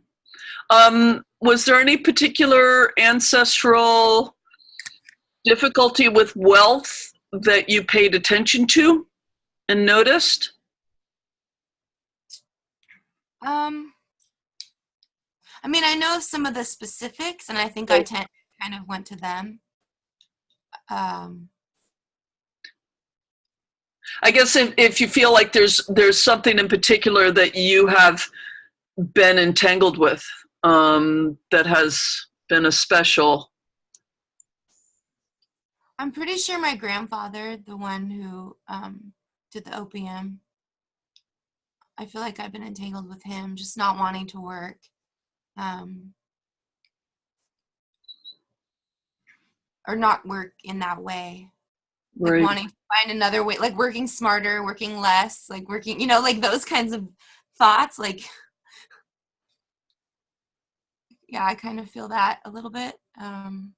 Was there any particular ancestral difficulty with wealth that you paid attention to and noticed? I mean, I know some of the specifics, and I think I kind of went to them. I guess if you feel like there's something in particular that you have been entangled with, that has been a special. I'm pretty sure my grandfather, the one who did the opium, I feel like I've been entangled with him, just not wanting to work. Or not work in that way. Like Right. wanting to find another way, like working smarter, working less, like working, like those kinds of thoughts. Like, yeah, I kind of feel that a little bit. And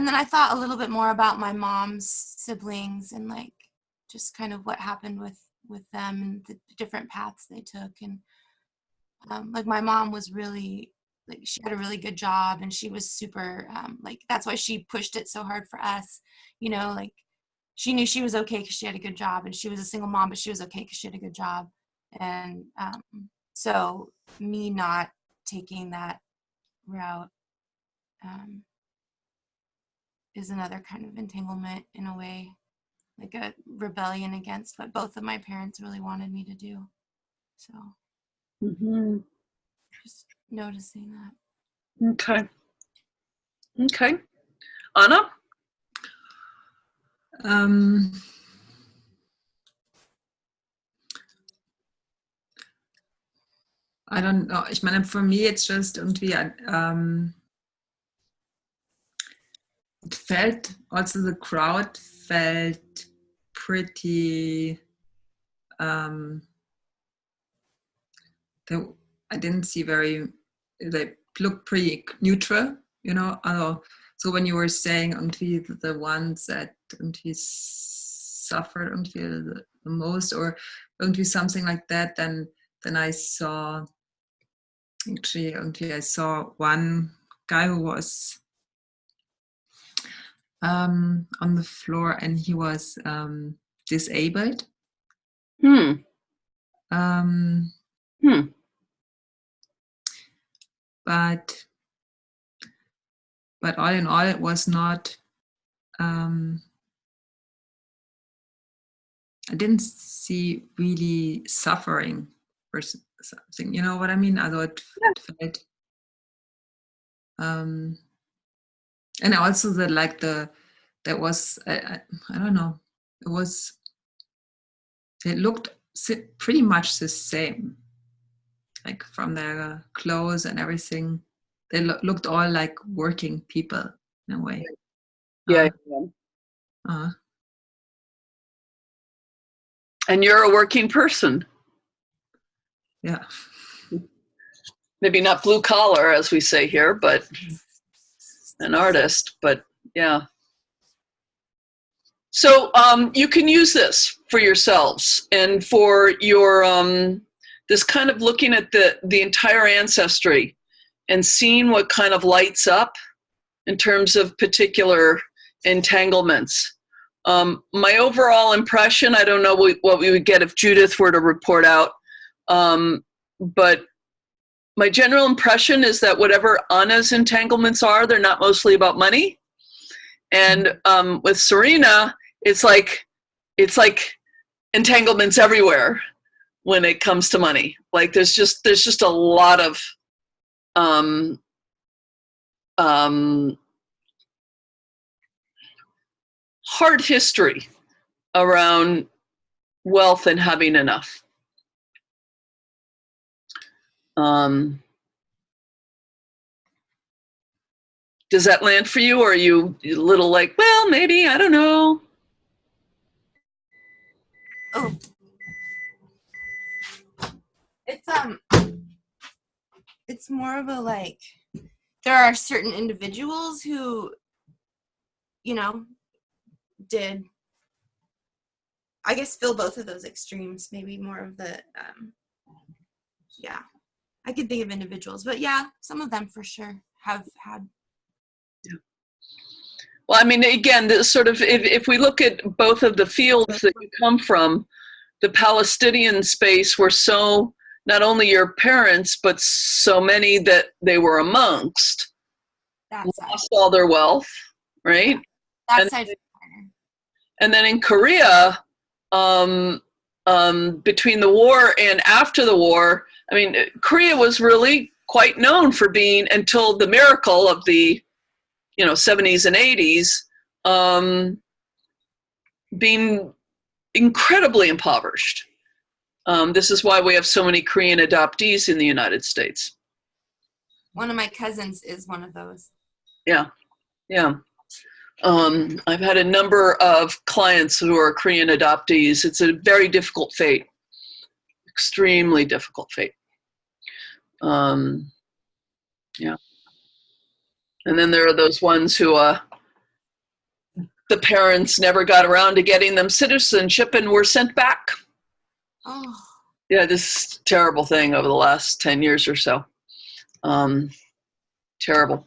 then I thought a little bit more about my mom's siblings and like just kind of what happened with them and the different paths they took. And like my mom was really, like, she had a really good job, and she was super like, that's why she pushed it so hard for us, like she knew she was okay because she had a good job, and she was a single mom, but she was okay because she had a good job. And so me not taking that route is another kind of entanglement in a way. like a rebellion against what both of my parents really wanted me to do. So Mm-hmm. just noticing that. Okay. Okay. Anna? I don't know. Ich meine, for me, it's just irgendwie, it felt, also the crowd felt pretty, I didn't see they looked pretty neutral, you know. So when you were saying irgendwie the ones that irgendwie suffered irgendwie the most, or irgendwie something like that, then I saw, actually, I saw one guy who was on the floor, and he was disabled. Hmm. But all in all, it was not. I didn't see really suffering or something. You know what I mean? I thought it felt. And also that was I don't know. It looked pretty much the same, like from their clothes and everything. They looked all like working people in a way. Yeah. And you're a working person. Yeah. Maybe not blue collar, as we say here, but an artist. But yeah. So you can use this for yourselves and for your this kind of looking at the entire ancestry and seeing what kind of lights up in terms of particular entanglements. My overall impression, I don't know what we would get if Judith were to report out, but my general impression is that whatever Anna's entanglements are, they're not mostly about money. And with Serena, it's like entanglements everywhere when it comes to money. Like there's just a lot of hard history around wealth and having enough. Does that land for you, or are you a little like, well, maybe, I don't know? Oh, it's more of a like, there are certain individuals who, you know, did, I guess, feel both of those extremes. Maybe more of the, yeah, I could think of individuals, but yeah, some of them for sure have had. Yeah. Well, I mean, again, this sort of, if we look at both of the fields that you come from, the Palestinian space were so, not only your parents, but so many that they were amongst, lost all their wealth, right? That side. And then in Korea, between the war and after the war, I mean, Korea was really quite known for being, until the miracle of the 70s and 80s, being incredibly impoverished. This is why we have so many Korean adoptees in the United States. One of my cousins is one of those. Yeah, yeah. I've had a number of clients who are Korean adoptees. It's a very difficult fate, extremely difficult fate. Yeah. And then there are those ones who the parents never got around to getting them citizenship and were sent back. Oh. Yeah, this terrible thing over the last 10 years or so. Terrible.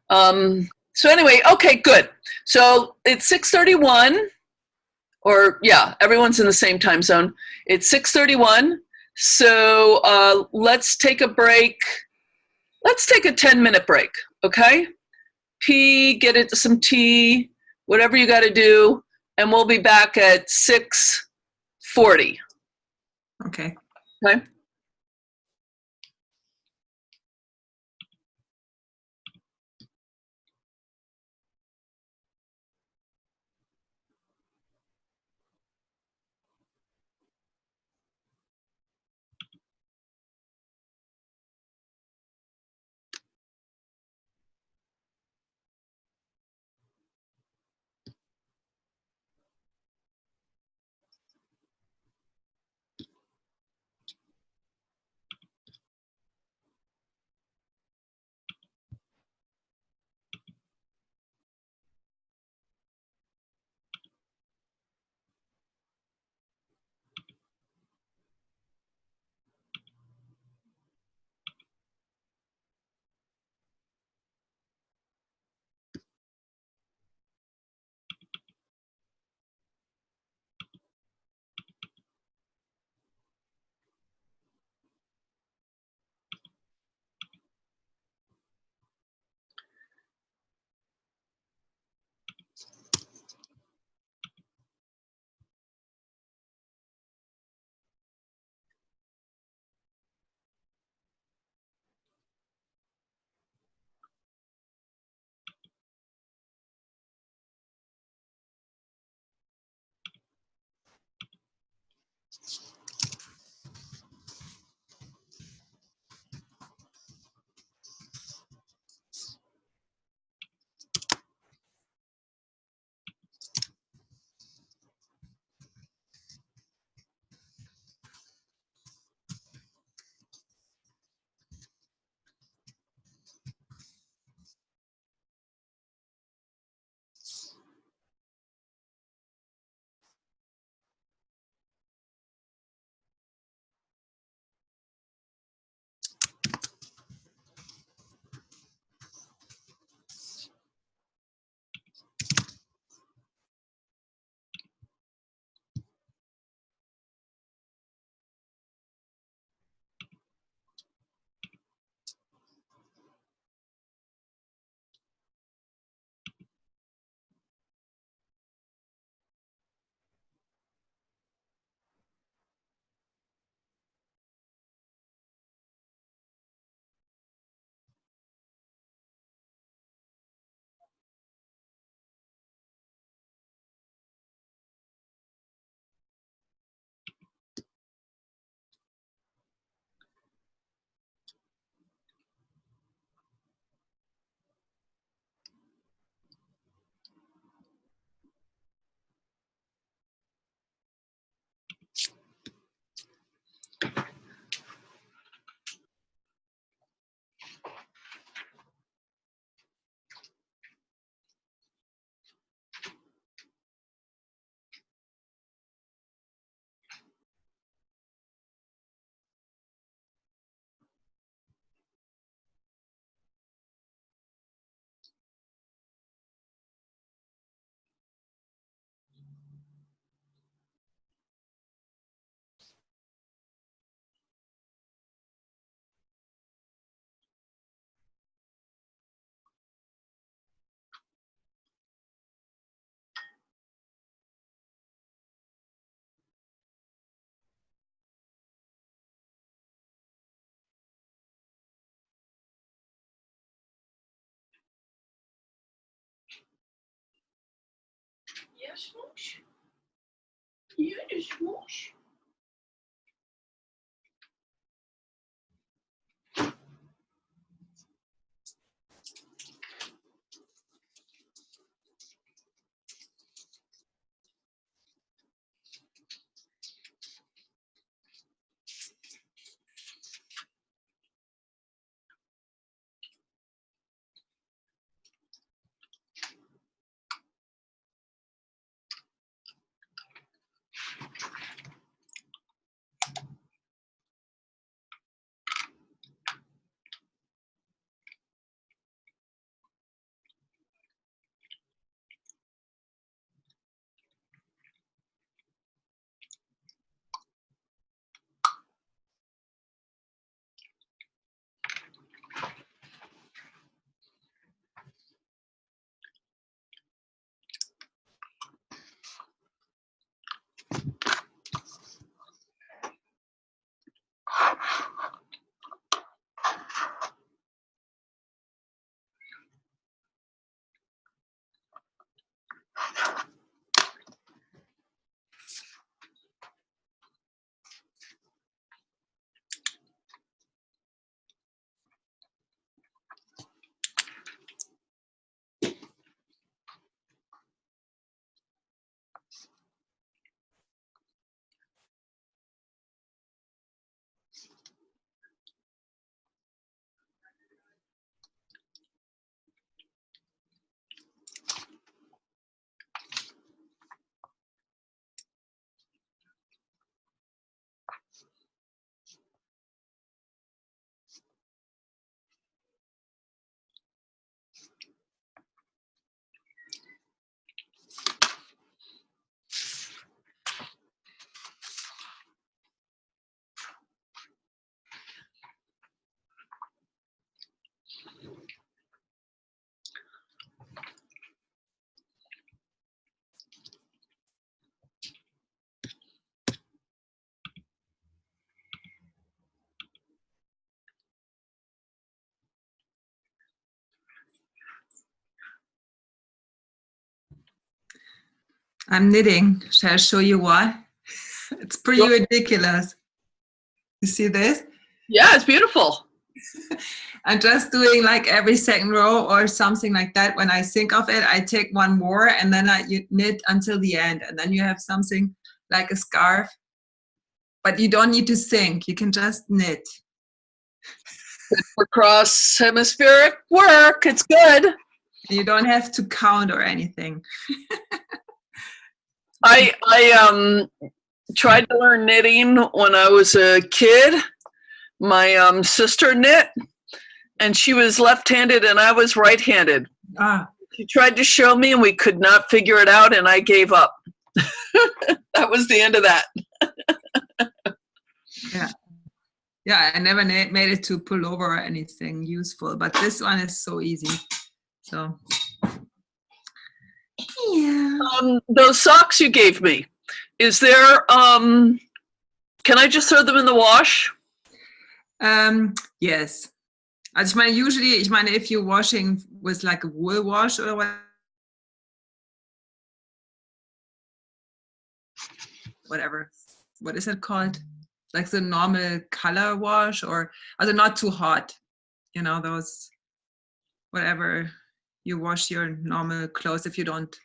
So anyway, okay, good. So it's 6:31, or yeah, everyone's in the same time zone. It's 6:31. So let's take a break. Let's take a 10-minute break, okay? Pee, get it some tea, whatever you got to do. and we'll be back at 6:40. Okay. Okay. Yes, Moosh. Yes, Moosh. I'm knitting. Shall I show you what? It's pretty Sure. ridiculous. You see this? Yeah, it's beautiful. I'm just doing like every second row or something like that. When I think of it, I take one more and then you knit until the end. And then you have something like a scarf. But you don't need to think. You can just knit. For cross hemispheric work, it's good. You don't have to count or anything. I tried to learn knitting when I was a kid. My sister knit, and she was left-handed and I was right-handed. She tried to show me and we could not figure it out, and I gave up. That was the end of that. Yeah, I never made it to pull over or anything useful, but this one is so easy. So, yeah. Those socks you gave me, is there, can I just throw them in the wash? Yes. Also ich meine, if you're washing with like a wool wash or whatever, what is it called? Like the normal color wash, or not too hot, you know, those, whatever you wash your normal clothes. If you don't,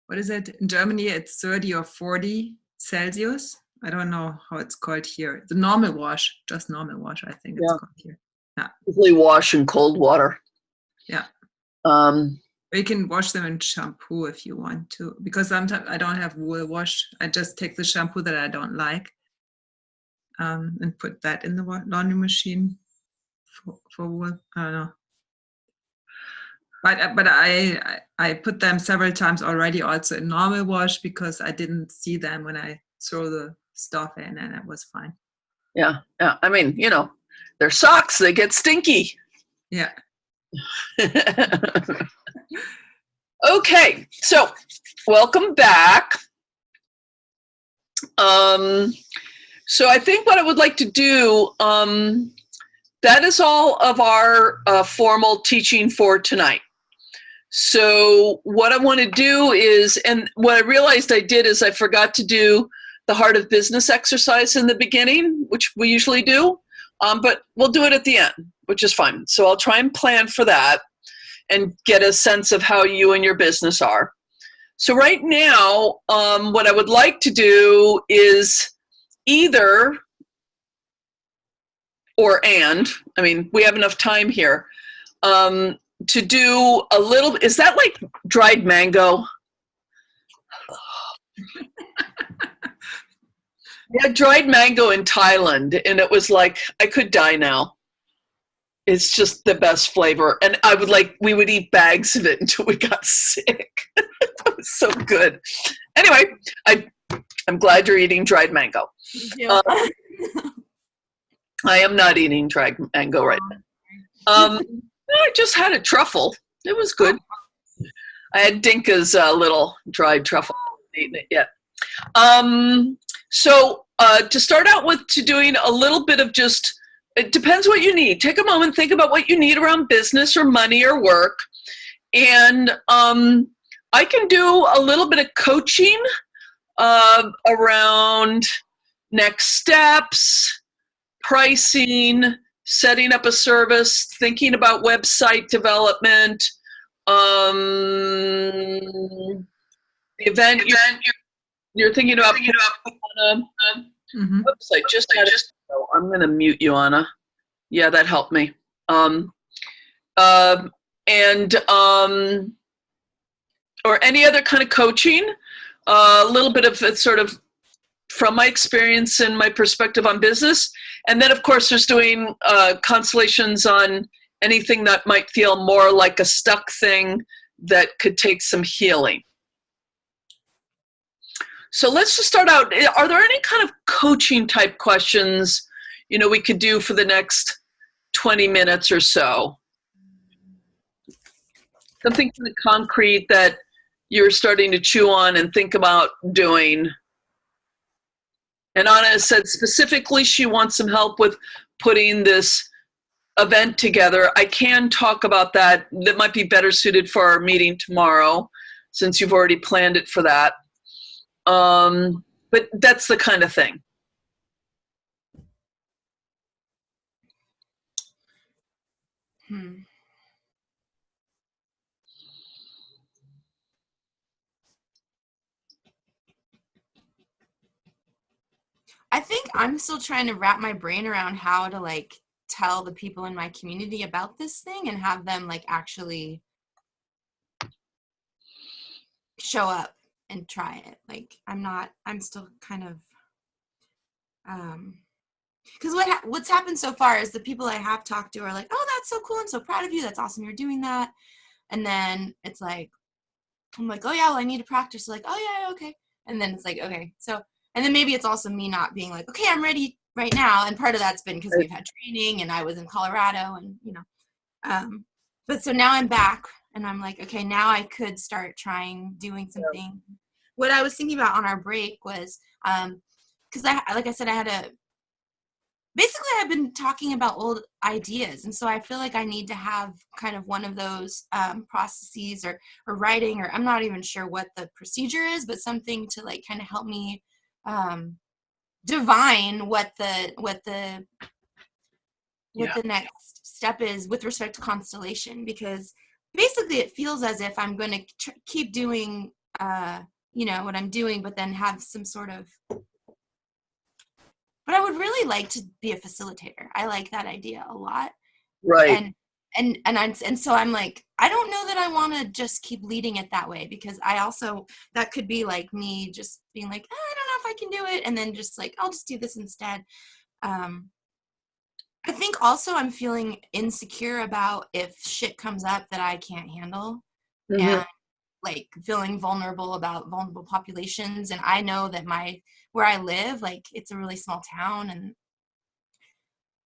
what is it? In Germany, it's 30 or 40 Celsius. I don't know how it's called here. The normal wash, just normal wash, I think it's called here. Yeah. Usually wash in cold water. Yeah. Or you can wash them in shampoo if you want to, because sometimes I don't have wool wash. I just take the shampoo that I don't like and put that in the laundry machine for wool. I don't know. But I put them several times already also in normal wash because I didn't see them when I throw the stuff in, and it was fine. Yeah. I mean, you know, they're socks, they get stinky. Yeah. Okay, so welcome back. So I think what I would like to do, that is all of our formal teaching for tonight. So what I want to do is, and what I realized I did is I forgot to do the Heart of Business exercise in the beginning, which we usually do, but we'll do it at the end, which is fine. So I'll try and plan for that and get a sense of how you and your business are. So right now, what I would like to do is either, I mean, we have enough time here, to do a little, is that like dried mango? We had dried mango in Thailand, and it was like, I could die now. It's just the best flavor. And we would eat bags of it until we got sick. It was so good. Anyway, I'm glad you're eating dried mango. I am not eating dried mango right now. I just had a truffle. It was good. I had Dinka's little dried truffle. I haven't eaten it yet. So to start out with, doing a little bit of just, it depends what you need. Take a moment, think about what you need around business or money or work. And I can do a little bit of coaching around next steps, pricing, setting up a service, thinking about website development, the event you're thinking about putting on a website. I'm going to mute you, Anna. Yeah, that helped me. Or any other kind of coaching, a little bit of it sort of from my experience and my perspective on business. And then, of course, there's doing constellations on anything that might feel more like a stuck thing that could take some healing. So let's just start out. Are there any kind of coaching type questions, we could do for the next 20 minutes or so? Something kind of concrete that you're starting to chew on and think about doing. And Anna said specifically she wants some help with putting this event together. I can talk about that. That might be better suited for our meeting tomorrow. since you've already planned it for that. But that's the kind of thing. I think I'm still trying to wrap my brain around how to like tell the people in my community about this thing and have them like actually show up and try it. Like I'm still kind of because what's happened so far is the people I have talked to are like, oh, that's so cool, I'm so proud of you, that's awesome you're doing that. And then it's like, I'm like, oh yeah, well I need to practice. Like, oh yeah, okay. And then it's like, okay, so, and then maybe it's also me not being like, okay, I'm ready right now. And part of that's been because we've had training and I was in Colorado and, you know, but so now I'm back and I'm like, okay, now I could start trying doing something. What I was thinking about on our break was, because like I said, basically I've been talking about old ideas. And so I feel like I need to have kind of one of those processes or writing, or I'm not even sure what the procedure is, but something to like kind of help me divine what the next step is with respect to Constellation, because basically it feels as if I'm going to keep doing, you know, what I'm doing, but then have some sort of, but I would really like to be a facilitator. I like that idea a lot. Right. And so I'm like, I don't know that I want to just keep leading it that way, because I also, that could be like me just being like, oh, I don't know if I can do it. And then just like, I'll just do this instead. I think also I'm feeling insecure about if shit comes up that I can't handle, and like feeling vulnerable about vulnerable populations. And I know that where I live, like it's a really small town. And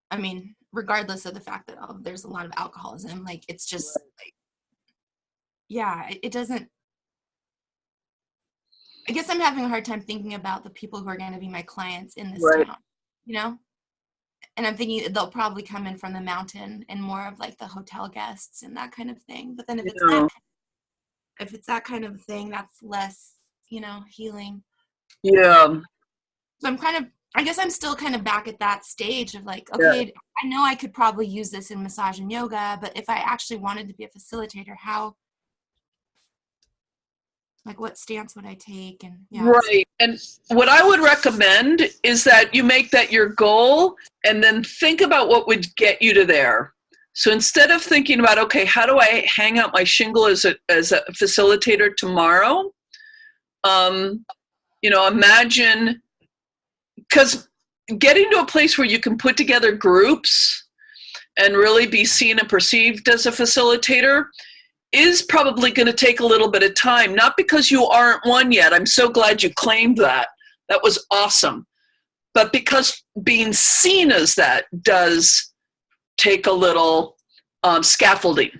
I mean, regardless of the fact that there's a lot of alcoholism, like it's just like, yeah, it doesn't, I guess I'm having a hard time thinking about the people who are going to be my clients in this town, you know? And I'm thinking they'll probably come in from the mountain and more of like the hotel guests and that kind of thing. But then if it's that kind of thing, that's less, you know, healing. Yeah. So I'm kind of, I guess I'm still kind of back at that stage of like, okay, I know I could probably use this in massage and yoga, but if I actually wanted to be a facilitator, how, like what stance would I take? And Right. And what I would recommend is that you make that your goal and then think about what would get you to there. So instead of thinking about, okay, how do I hang out my shingle as a facilitator tomorrow? You know, imagine, because getting to a place where you can put together groups and really be seen and perceived as a facilitator is probably going to take a little bit of time, not because you aren't one yet. I'm so glad you claimed that. That was awesome. But because being seen as that does take a little scaffolding.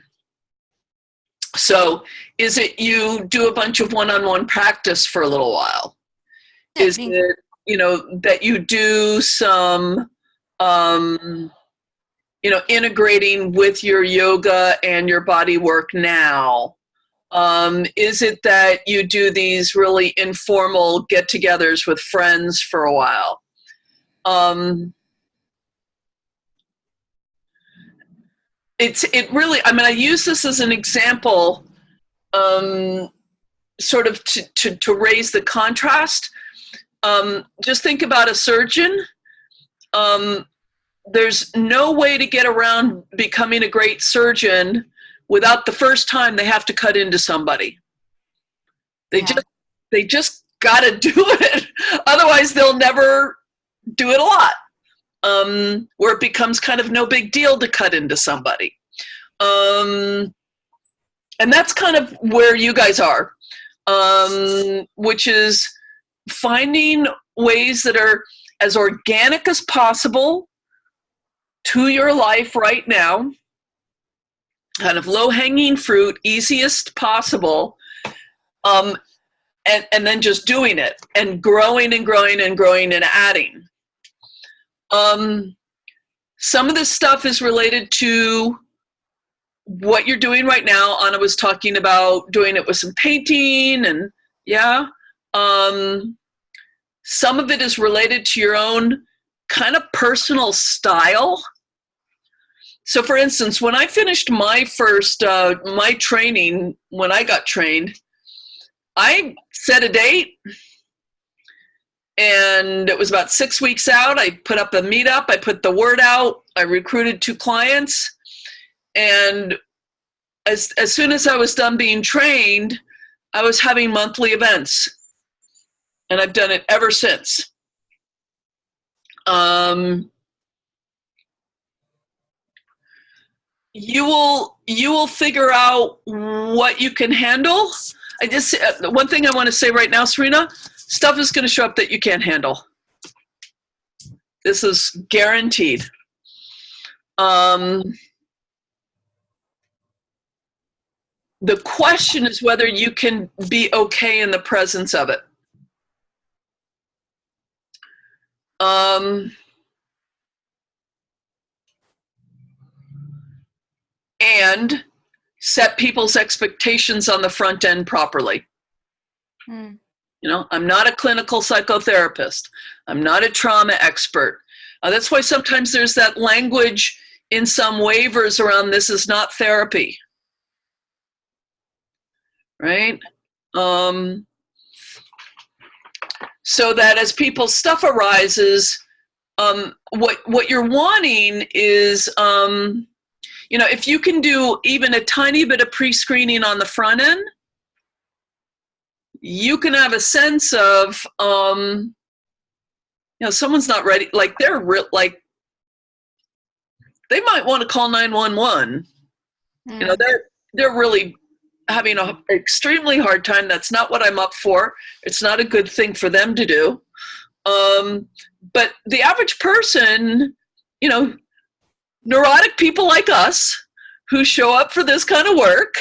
So is it you do a bunch of one-on-one practice for a little while? Is it, you know, that you do some you know, integrating with your yoga and your body work now? Is it that you do these really informal get-togethers with friends for a while? It really, I mean, I use this as an example, sort of to raise the contrast. Just think about a surgeon. There's no way to get around becoming a great surgeon without the first time they have to cut into somebody. They just got to do it. Otherwise, they'll never do it a lot, where it becomes kind of no big deal to cut into somebody. And that's kind of where you guys are, which is finding ways that are as organic as possible to your life right now, kind of low-hanging fruit, easiest possible, and then just doing it and growing and growing and growing and adding. Some of this stuff is related to what you're doing right now, Anna was talking about doing it with some painting and some of it is related to your own kind of personal style. So for instance, when I finished my first, my training, when I got trained, I set a date and it was about 6 weeks out. I put up a meetup, I put the word out, I recruited 2 clients. And as soon as I was done being trained, I was having monthly events. And I've done it ever since. You will figure out what you can handle. One thing I want to say right now, Serena, stuff is going to show up that you can't handle. This is guaranteed. The question is whether you can be okay in the presence of it. And set people's expectations on the front end properly. You know, I'm not a clinical psychotherapist. I'm not a trauma expert. That's why sometimes there's that language in some waivers around this is not therapy. Right? So that as people's stuff arises, what you're wanting is, you know, if you can do even a tiny bit of pre-screening on the front end, you can have a sense of, you know, someone's not ready, like they're like, they might want to call 911. You know, they're really having an extremely hard time. That's not what I'm up for. It's not a good thing for them to do. But the average person, you know, neurotic people like us who show up for this kind of work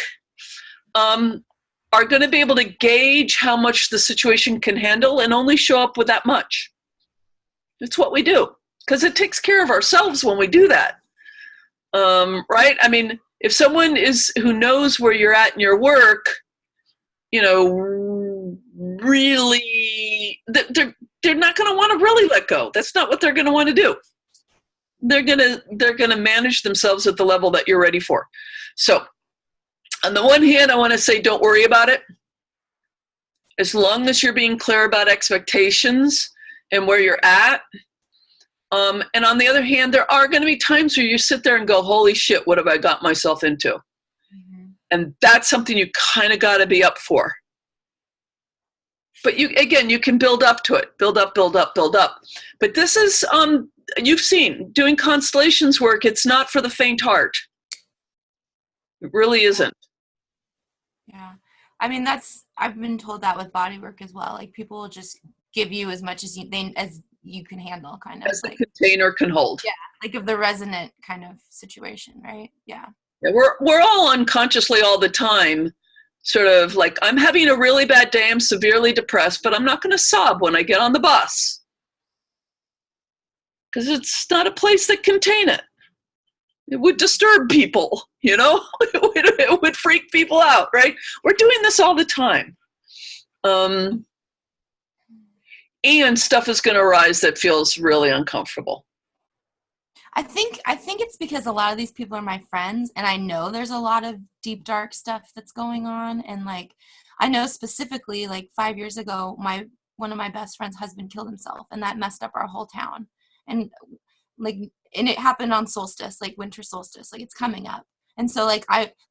are going to be able to gauge how much the situation can handle and only show up with that much. It's what we do because it takes care of ourselves when we do that. Right? I mean, if someone who knows where you're at in your work, you know, really, they're not going to want to really let go. That's not what they're going to want to do. They're gonna manage themselves at the level that you're ready for. So, on the one hand, I want to say, don't worry about it. As long as you're being clear about expectations and where you're at. And on the other hand, there are going to be times where you sit there and go, "Holy shit, what have I got myself into?" Mm-hmm. And that's something you kind of got to be up for. But you can build up to it, build up. But this is, you've seen, doing constellations work, it's not for the faint heart. It really isn't. Yeah. I mean, I've been told that with body work as well. Like people will just give you as much as you can handle, kind of. As the container can hold. Yeah. Like of the resonant kind of situation, right? Yeah. Yeah, we're all unconsciously all the time sort of like, I'm having a really bad day, I'm severely depressed, but I'm not going to sob when I get on the bus. Because it's not a place that contain it. It would disturb people, you know? It would freak people out, right? We're doing this all the time. And stuff is going to arise that feels really uncomfortable. I think it's because a lot of these people are my friends, and I know there's a lot of deep, dark stuff that's going on. And like, I know specifically, like 5 years ago, one of my best friend's husband killed himself, and that messed up our whole town. And it happened on solstice, like winter solstice, like it's coming up. And so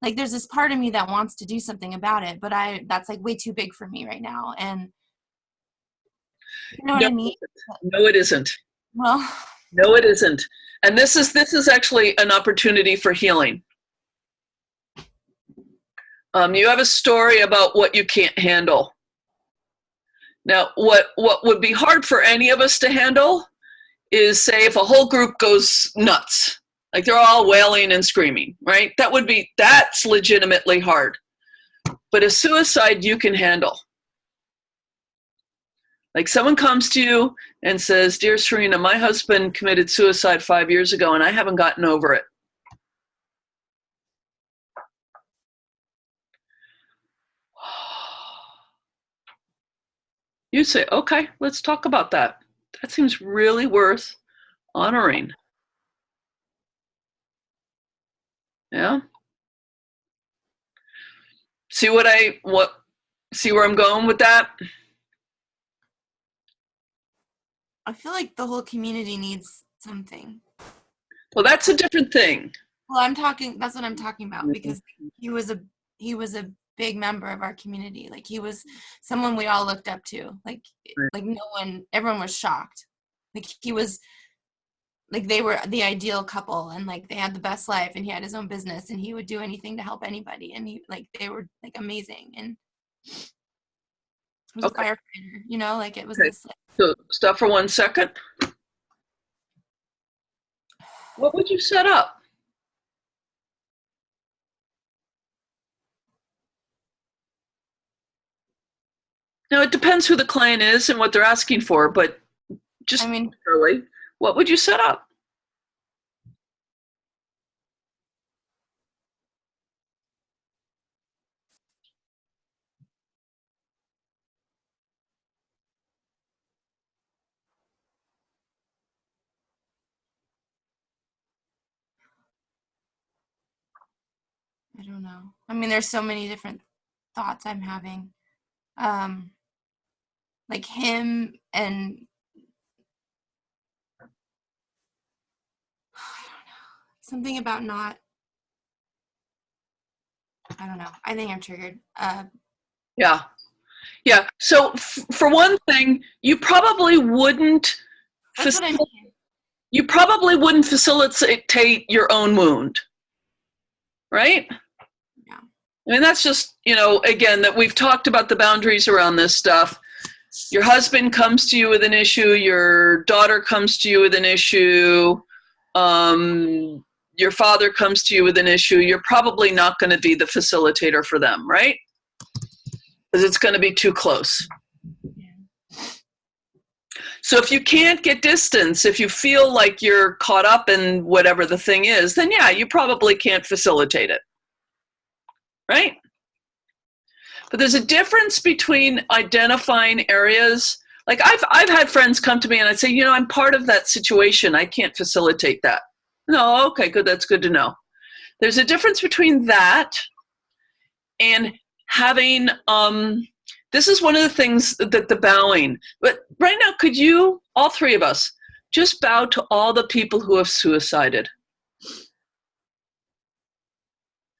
there's this part of me that wants to do something about it, but that's like way too big for me right now. And you know what I mean? No, it isn't. Well, no, it isn't. And this is actually an opportunity for healing. You have a story about what you can't handle. Now, what would be hard for any of us to handle is, say, if a whole group goes nuts, like they're all wailing and screaming, right? That's legitimately hard. But a suicide you can handle. Like someone comes to you and says, "Dear Serena, my husband committed suicide 5 years ago and I haven't gotten over it." You say, okay, let's talk about that. That seems really worth honoring. Yeah. See see where I'm going with that? I feel like the whole community needs something. Well, that's a different thing. Well, that's what I'm talking about, because he was a big member of our community. Like, he was someone we all looked up to. Like everyone was shocked. Like, he was, like, they were the ideal couple, and like they had the best life, and he had his own business, and he would do anything to help anybody, and they were like amazing. And he was a firefighter, like it was this. Like, so stop for 1 second. What would you set up? Now, it depends who the client is and what they're asking for, but just early, what would you set up? I don't know. There's so many different thoughts I'm having. Like him and I don't know. Something about not. I don't know. I think I'm triggered. Yeah. So for one thing, you probably wouldn't. That's what I mean. You probably wouldn't facilitate your own wound, right? Yeah. That's just, again, that we've talked about the boundaries around this stuff. Your husband comes to you with an issue. Your daughter comes to you with an issue. Your father comes to you with an issue. You're probably not going to be the facilitator for them, right? Because it's going to be too close. So if you can't get distance, if you feel like you're caught up in whatever the thing is, then yeah, you probably can't facilitate it, right? But there's a difference between identifying areas. Like I've had friends come to me and I'd say, I'm part of that situation. I can't facilitate that. No, okay, good. That's good to know. There's a difference between that and having, this is one of the things that the bowing, but right now, could you, all three of us, just bow to all the people who have suicided?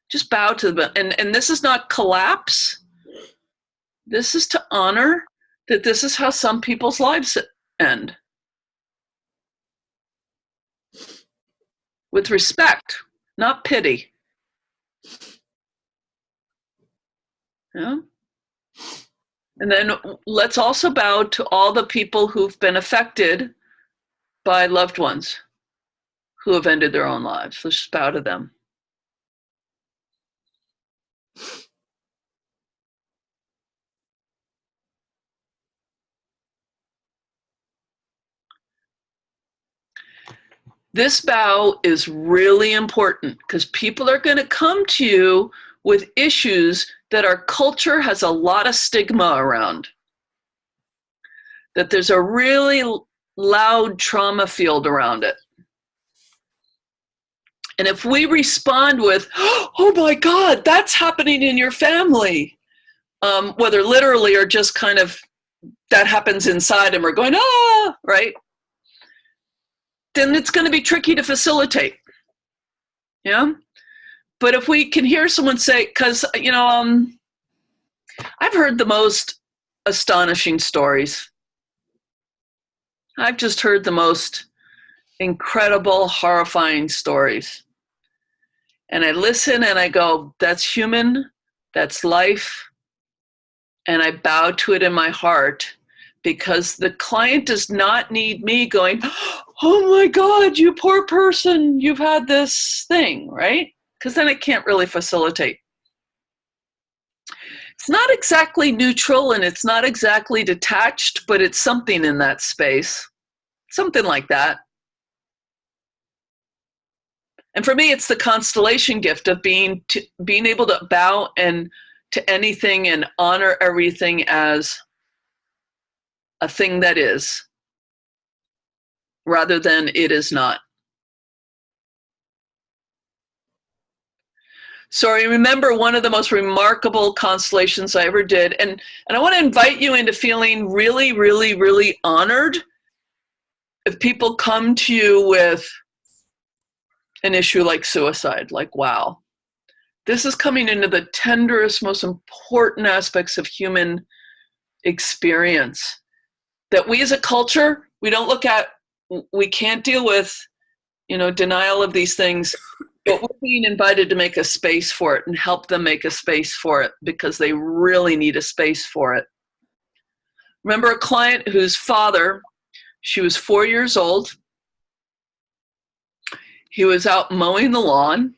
Just bow to them. And this is not collapse. This is to honor that this is how some people's lives end. With respect, not pity. Yeah. And then let's also bow to all the people who've been affected by loved ones who have ended their own lives. Let's just bow to them. This bow is really important because people are going to come to you with issues that our culture has a lot of stigma around. That there's a really loud trauma field around it. And if we respond with, oh my God, that's happening in your family, whether literally or just kind of that happens inside and we're going, right? Then it's going to be tricky to facilitate. Yeah. But if we can hear someone say, because, I've heard the most astonishing stories. I've just heard the most incredible, horrifying stories. And I listen and I go, that's human, that's life. And I bow to it in my heart because the client does not need me going, oh my God, you poor person, you've had this thing, right? Because then I can't really facilitate. It's not exactly neutral and it's not exactly detached, but it's something in that space. Something like that. And for me, it's the constellation gift of being able to bow and to anything and honor everything as a thing that is, rather than it is not. So I remember one of the most remarkable constellations I ever did. And I want to invite you into feeling really, really, really honored if people come to you with an issue like suicide, like, wow, this is coming into the tenderest, most important aspects of human experience that we as a culture, we don't look at, we can't deal with, denial of these things. But we're being invited to make a space for it and help them make a space for it because they really need a space for it. Remember a client whose father, she was 4 years old. He was out mowing the lawn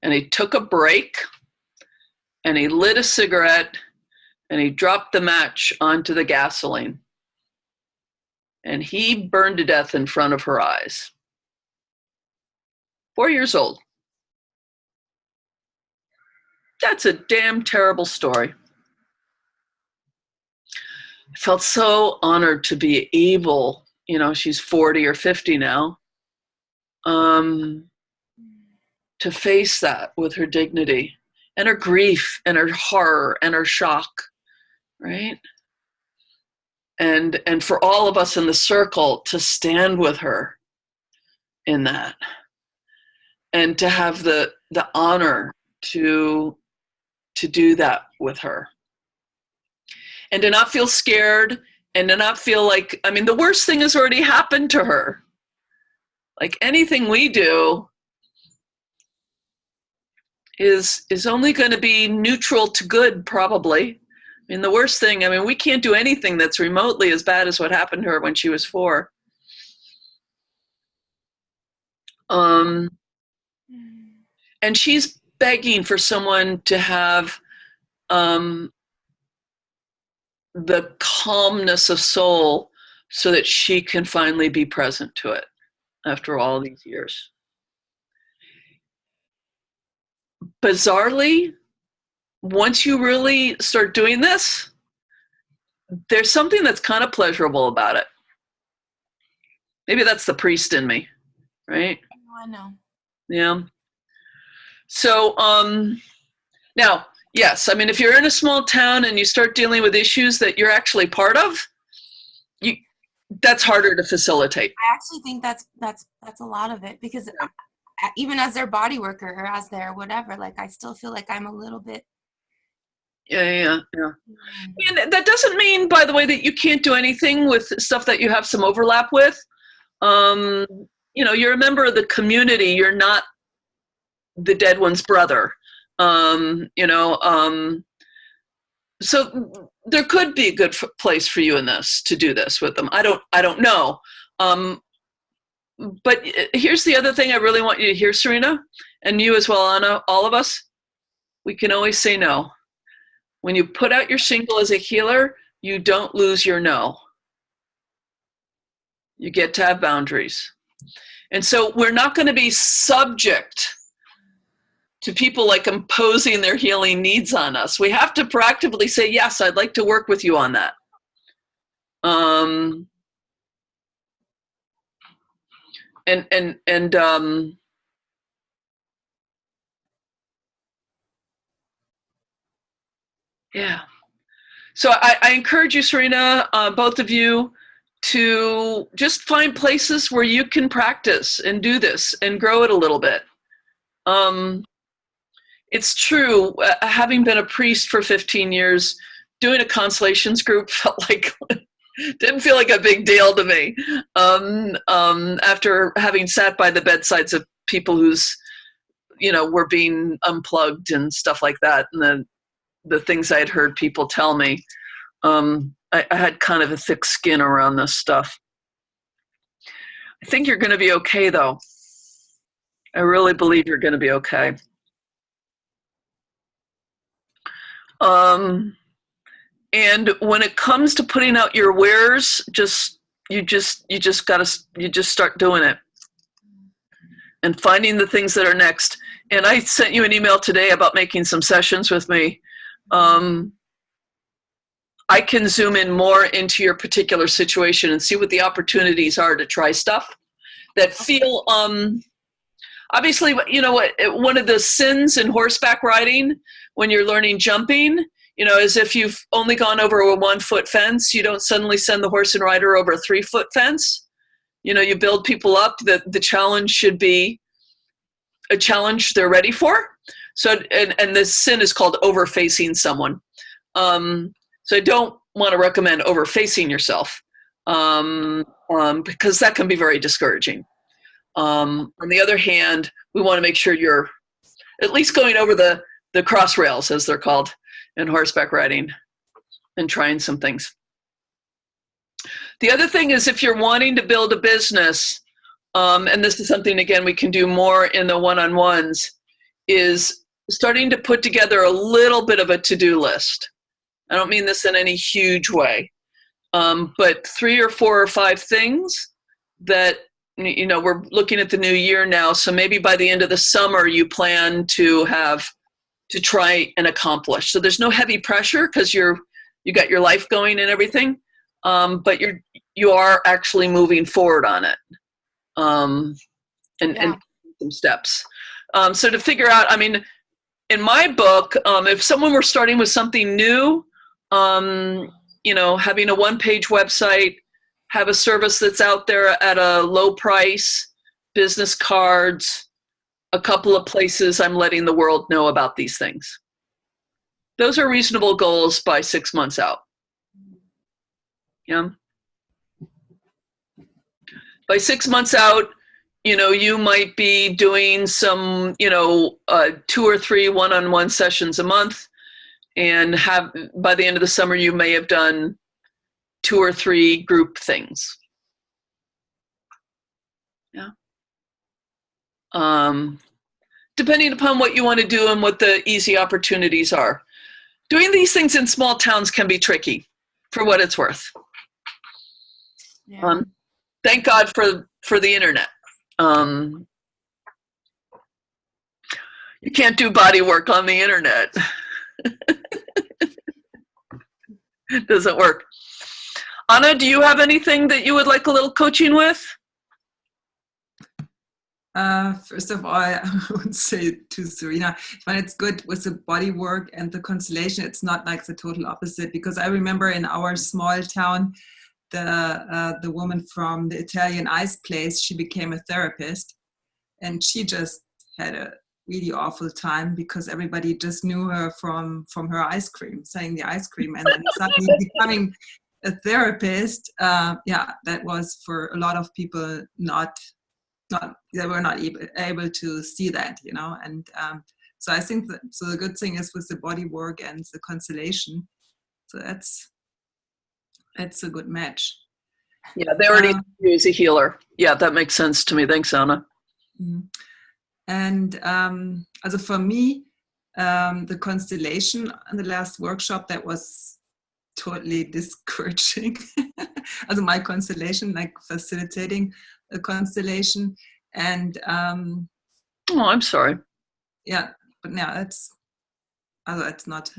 and he took a break and he lit a cigarette and he dropped the match onto the gasoline. And he burned to death in front of her eyes. 4 years old. That's a damn terrible story. I felt so honored to be able, she's 40 or 50 now, to face that with her dignity and her grief and her horror and her shock, right? And for all of us in the circle to stand with her in that. And to have the honor to do that with her. And to not feel scared and to not feel like, the worst thing has already happened to her. Like anything we do is only going to be neutral to good, probably. The worst thing, we can't do anything that's remotely as bad as what happened to her when she was 4. And she's begging for someone to have the calmness of soul so that she can finally be present to it after all these years. Bizarrely, once you really start doing this, there's something that's kind of pleasurable about it. Maybe that's the priest in me, right? I know. Yeah. So now, yes, if you're in a small town and you start dealing with issues that you're actually part of, that's harder to facilitate. I actually think that's a lot of it, because even as their body worker or as their whatever, like I still feel like I'm a little bit. Yeah. And that doesn't mean, by the way, that you can't do anything with stuff that you have some overlap with. You're a member of the community. You're not the dead one's brother. So there could be a good place for you in this to do this with them. I don't know. But here's the other thing I really want you to hear, Serena, and you as well, Anna, all of us. We can always say no. When you put out your shingle as a healer, you don't lose your no. You get to have boundaries. And so we're not going to be subject to people like imposing their healing needs on us. We have to proactively say, yes, I'd like to work with you on that. Yeah. So I encourage you, Serena, both of you, to just find places where you can practice and do this and grow it a little bit. It's true, having been a priest for 15 years, doing a constellations group didn't feel like a big deal to me. After having sat by the bedsides of people who's, were being unplugged and stuff like that, and the things I had heard people tell me, I had kind of a thick skin around this stuff. I think you're going to be okay, though. I really believe you're going to be okay. And when it comes to putting out your wares, you just start doing it and finding the things that are next. And I sent you an email today about making some sessions with me. I can zoom in more into your particular situation and see what the opportunities are to try stuff that feel, obviously, you know, one of the sins in horseback riding when you're learning jumping, you know, is if you've only gone over a 1 foot fence, you don't suddenly send the horse and rider over a 3 foot fence. You know, you build people up that the challenge should be a challenge they're ready for. So, and the sin is called over-facing someone. So I don't want to recommend over-facing yourself because that can be very discouraging. On the other hand, we want to make sure you're at least going over the cross rails, as they're called in horseback riding, and trying some things. The other thing is if you're wanting to build a business, and this is something, again, we can do more in the one-on-ones, is starting to put together a little bit of a to-do list. I don't mean this in any huge way, but 3 or 4 or 5 things that, you know, we're looking at the new year now, so maybe by the end of the summer you plan to have to try and accomplish. So there's no heavy pressure because you got your life going and everything, but you are actually moving forward on it, and some steps. So to figure out, I mean, in my book, if someone were starting with something new, you know, having a 1-page website, have a service that's out there at a low price, business cards, a couple of places I'm letting the world know about these things. Those are reasonable goals by 6 months out. Yeah. By 6 months out, you know, you might be doing some, you know, 2 or 3 one-on-one sessions a month, and by the end of the summer, you may have done 2 or 3 group things. Yeah. Depending upon what you want to do and what the easy opportunities are. Doing these things in small towns can be tricky, for what it's worth. Yeah. Thank God for the internet. You can't do body work on the internet. It doesn't work. Anna, do you have anything that you would like a little coaching with? First of all, I would say to Serena, when it's good with the body work and the Constellation, it's not like the total opposite, because I remember in our small town, the woman from the Italian ice place, she became a therapist, and she just had a really awful time because everybody just knew her from her ice cream, selling the ice cream, and then suddenly becoming a therapist. Yeah, that was for a lot of people they were not able to see that, you know. And so I think that, so the good thing is with the body work and the Constellation, so that's a good match. Yeah, they already use a healer. Yeah, that makes sense to me. Thanks, Anna. And also for me, the Constellation in the last workshop, that was totally discouraging. Also my Constellation, like facilitating a Constellation, and oh, I'm sorry. Yeah, but now it's not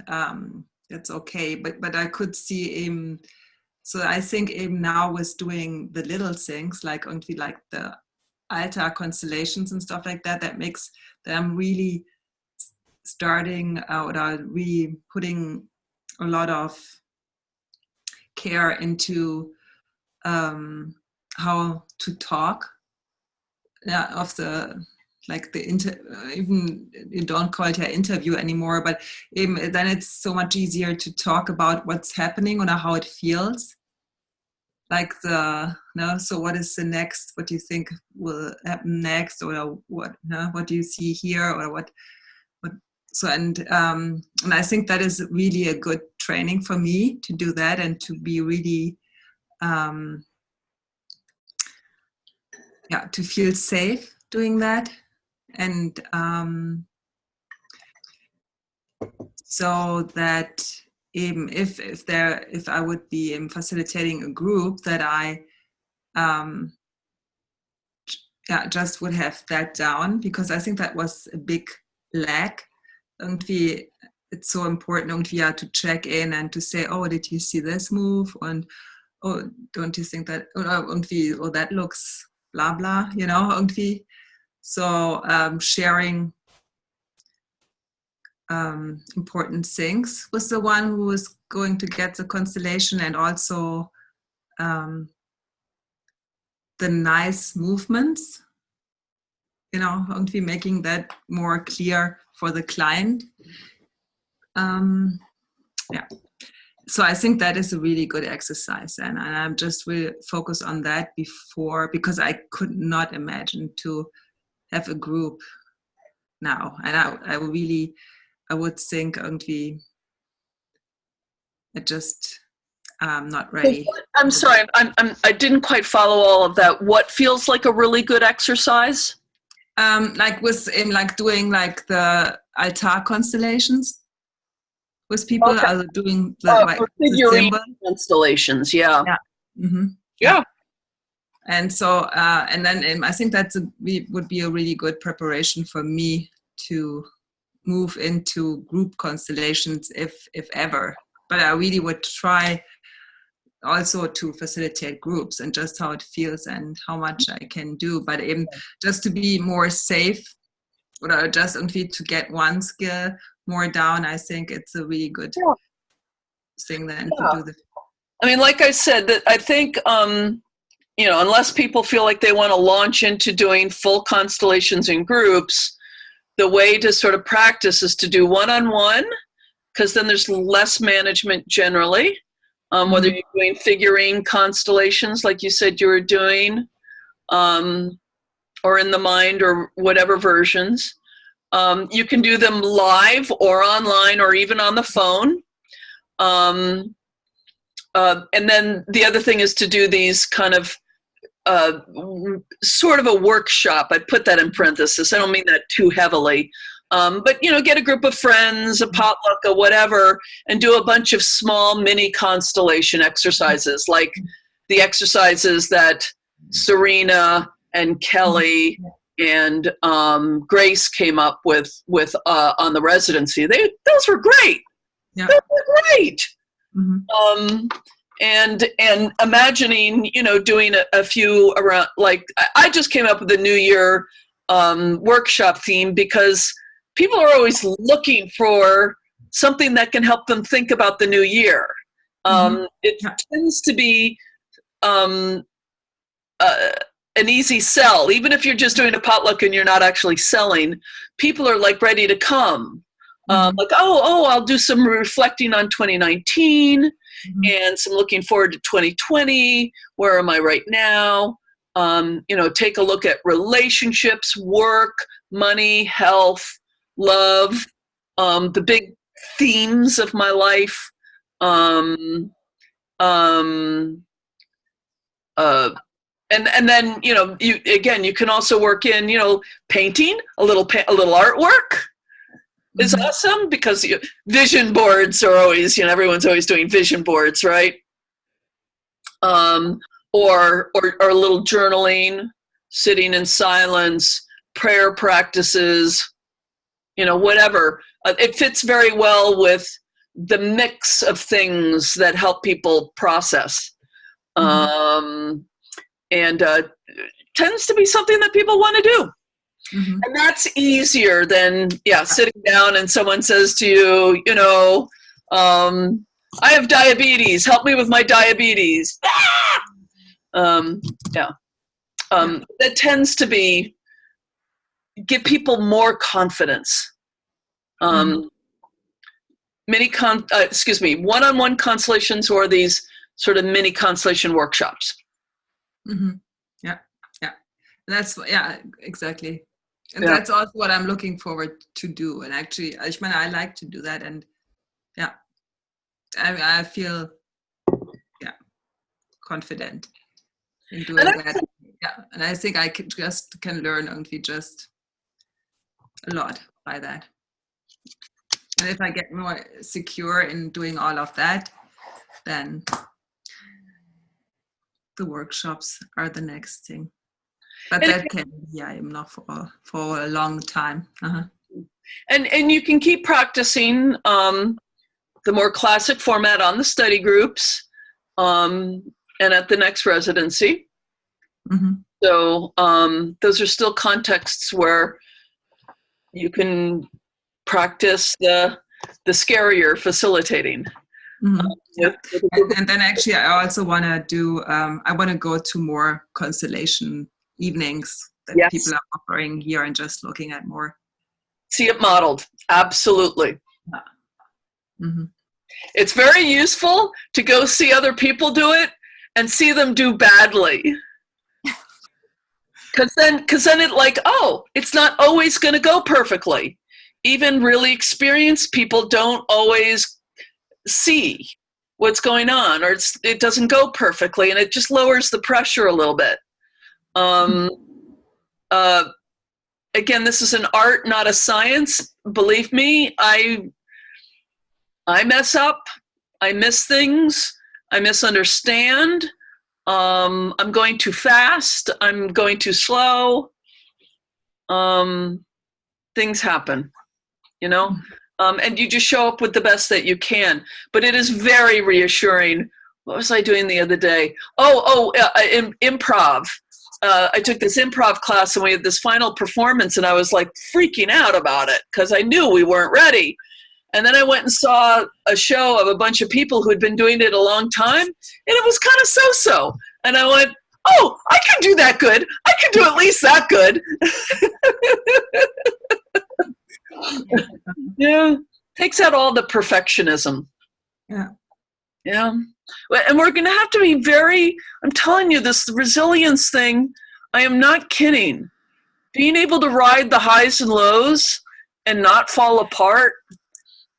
it's okay, but I could see him. So I think him now was doing the little things like the altar constellations and stuff like that, that makes them really starting out, or really putting a lot of care into how to talk, of the, like the even you don't call it an interview anymore, but then it's so much easier to talk about what's happening or how it feels. Like so what is the next? What do you think will happen next, or what do you see here, or what? So and I think that is really a good training for me to do that, and to be really to feel safe doing that. And so that if I would be facilitating a group, that I just would have that down, because I think that was a big lack. it's so important irgendwie to check in and to say, oh, did you see this move? And oh, don't you think that, irgendwie, oh, that looks blah, blah, irgendwie. So sharing important things with the one who is going to get the constellation, and also the nice movements, irgendwie making that more clear for the client. Yeah. So I think that is a really good exercise, and I'm just really focused on that before, because I could not imagine to have a group now, and I would think irgendwie I just not ready. I'm sorry, I didn't quite follow all of that. What feels like a really good exercise? Like doing like the altar constellations with people, Okay. doing the Figurine symbol constellations, yeah. Yeah. Mm-hmm. Yeah. And so, and then I think would be a really good preparation for me to move into group constellations, if ever. But I really would try also to facilitate groups, and just how it feels and how much I can do. But even just to be more safe, or just to get one skill more down, I think it's a really good thing then to do the. I mean, like I said, that I think, unless people feel like they want to launch into doing full constellations in groups, the way to sort of practice is to do one-on-one, because then there's less management generally. Whether you're doing figurine constellations, like you said you were doing, or in the mind, or whatever versions. You can do them live or online or even on the phone. And then the other thing is to do these kind of sort of a workshop. I put that in parenthesis. I don't mean that too heavily. But, get a group of friends, a potluck, or whatever, and do a bunch of small mini constellation exercises, like the exercises that Serena and Kelly and Grace came up with on the residency. Those were great. Yeah. Those were great. Mm-hmm. And imagining, doing a few around, like I just came up with a New Year workshop theme, because people are always looking for something that can help them think about the new year. It tends to be an easy sell. Even if you're just doing a potluck and you're not actually selling, people are like ready to come. Like, I'll do some reflecting on 2019 and some looking forward to 2020. Where am I right now? Take a look at relationships, work, money, health, love, the big themes of my life. And then, you can also work in, painting, a little artwork is awesome, because vision boards are always, everyone's always doing vision boards, right? Or a little journaling, sitting in silence, prayer practices, whatever. It fits very well with the mix of things that help people process. And tends to be something that people want to do. And that's easier than, sitting down and someone says to you, I have diabetes, help me with my diabetes. That tends to give people more confidence. One-on-one constellations, or these sort of mini constellation workshops. That's exactly. And that's also what I'm looking forward to do. And actually, I like to do that, and I feel confident in doing that. And I think I can learn just a lot by that. And if I get more secure in doing all of that, then the workshops are the next thing. But that can be, I'm not for a long time. And you can keep practicing the more classic format on the study groups and at the next residency. Mm-hmm. So those are still contexts where you can practice the scarier facilitating. Mm-hmm. Yeah. And then actually I also want to do, I want to go to more Constellation evenings that Yes. people are offering here and just looking at more. See it modeled. Absolutely. Yeah. Mm-hmm. It's very useful to go see other people do it and see them do badly. Because then it like, oh, it's not always going to go perfectly. Even really experienced people don't always see what's going on, or it doesn't go perfectly, and it just lowers the pressure a little bit. Again, this is an art, not a science. Believe me, I mess up. I miss things. I misunderstand. I'm going too fast. I'm going too slow. Things happen, you know? And you just show up with the best that you can. But it is very reassuring. What was I doing the other day? Improv. I took this improv class and we had this final performance and I was like freaking out about it because I knew we weren't ready. And then I went and saw a show of a bunch of people who had been doing it a long time, and it was kind of so-so. And I went, oh, I can do that good. I can do at least that good. Yeah, takes out all the perfectionism. Yeah. Yeah. And we're going to have to be I'm telling you, this resilience thing, I am not kidding. Being able to ride the highs and lows and not fall apart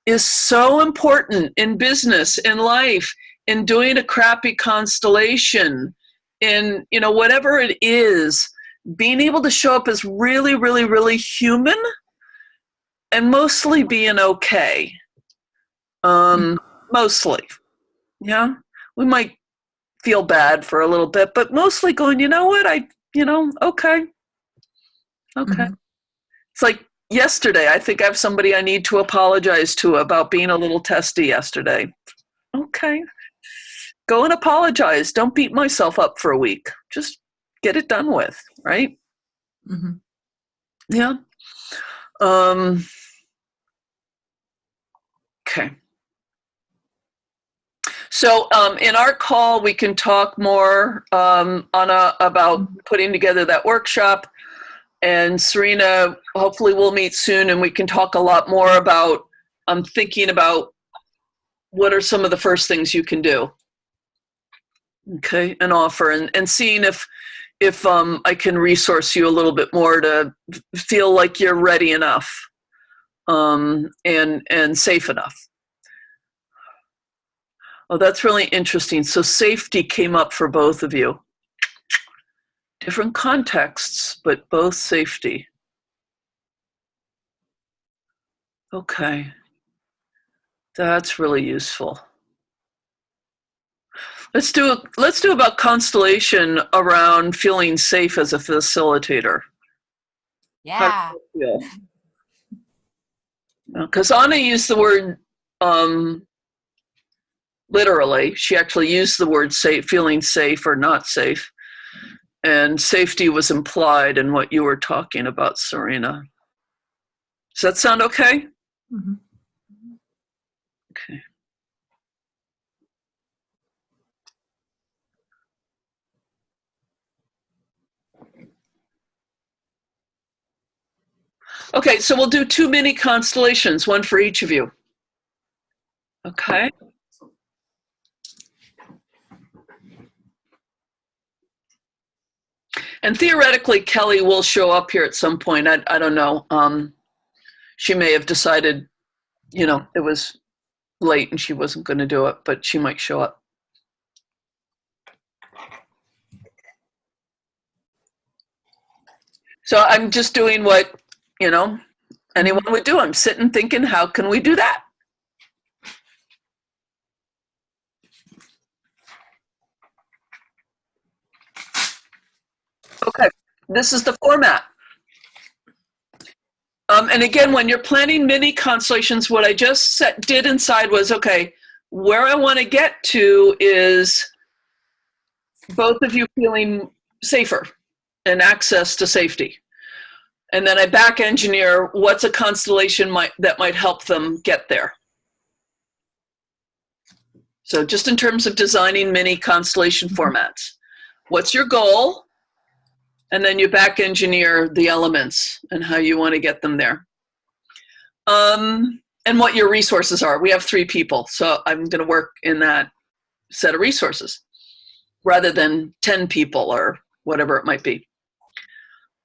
is so important in business, in life, in doing a crappy constellation, in, whatever it is, being able to show up as really, really, really human and mostly being okay. Mostly. Yeah. We might feel bad for a little bit, but mostly going, you know what? Okay. Mm-hmm. It's like yesterday, I think I have somebody I need to apologize to about being a little testy yesterday. Okay. Go and apologize. Don't beat myself up for a week. Just get it done with, right? Mm-hmm. Yeah. Okay. So in our call, we can talk more about putting together that workshop. And Serena, hopefully we'll meet soon and we can talk a lot more about thinking about what are some of the first things you can do. Okay, and offer and seeing if I can resource you a little bit more to feel like you're ready enough and safe enough. Oh, that's really interesting. So safety came up for both of you. Different contexts, but both safety. Okay. That's really useful. Let's do about Constellation around feeling safe as a facilitator. Yeah. Because Anna used the word literally. She actually used the word safe, feeling safe or not safe. And safety was implied in what you were talking about, Serena. Does that sound okay? Mm-hmm. Okay. Okay, so we'll do 2 mini constellations, one for each of you. Okay. And theoretically, Kelly will show up here at some point. I don't know. She may have decided, it was late and she wasn't going to do it, but she might show up. So I'm just doing what, anyone would do. I'm sitting thinking, how can we do that? Okay, this is the format. And again, when you're planning mini constellations, what I just did inside was, okay, where I want to get to is both of you feeling safer and access to safety. And then I back engineer what's a constellation that might help them get there. So just in terms of designing mini constellation formats, what's your goal? And then you back engineer the elements and how you want to get them there. And what your resources are. We have 3 people, so I'm going to work in that set of resources rather than 10 people or whatever it might be.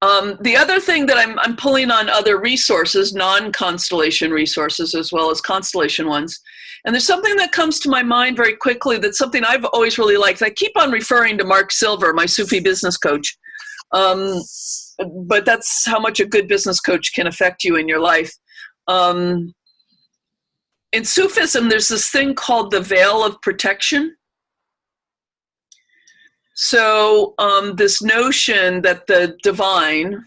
The other thing that I'm pulling on other resources, non-constellation resources as well as constellation ones. And there's something that comes to my mind very quickly that's something I've always really liked. I keep on referring to Mark Silver, my Sufi business coach. But that's how much a good business coach can affect you in your life. In Sufism, there's this thing called the veil of protection. So this notion that the divine,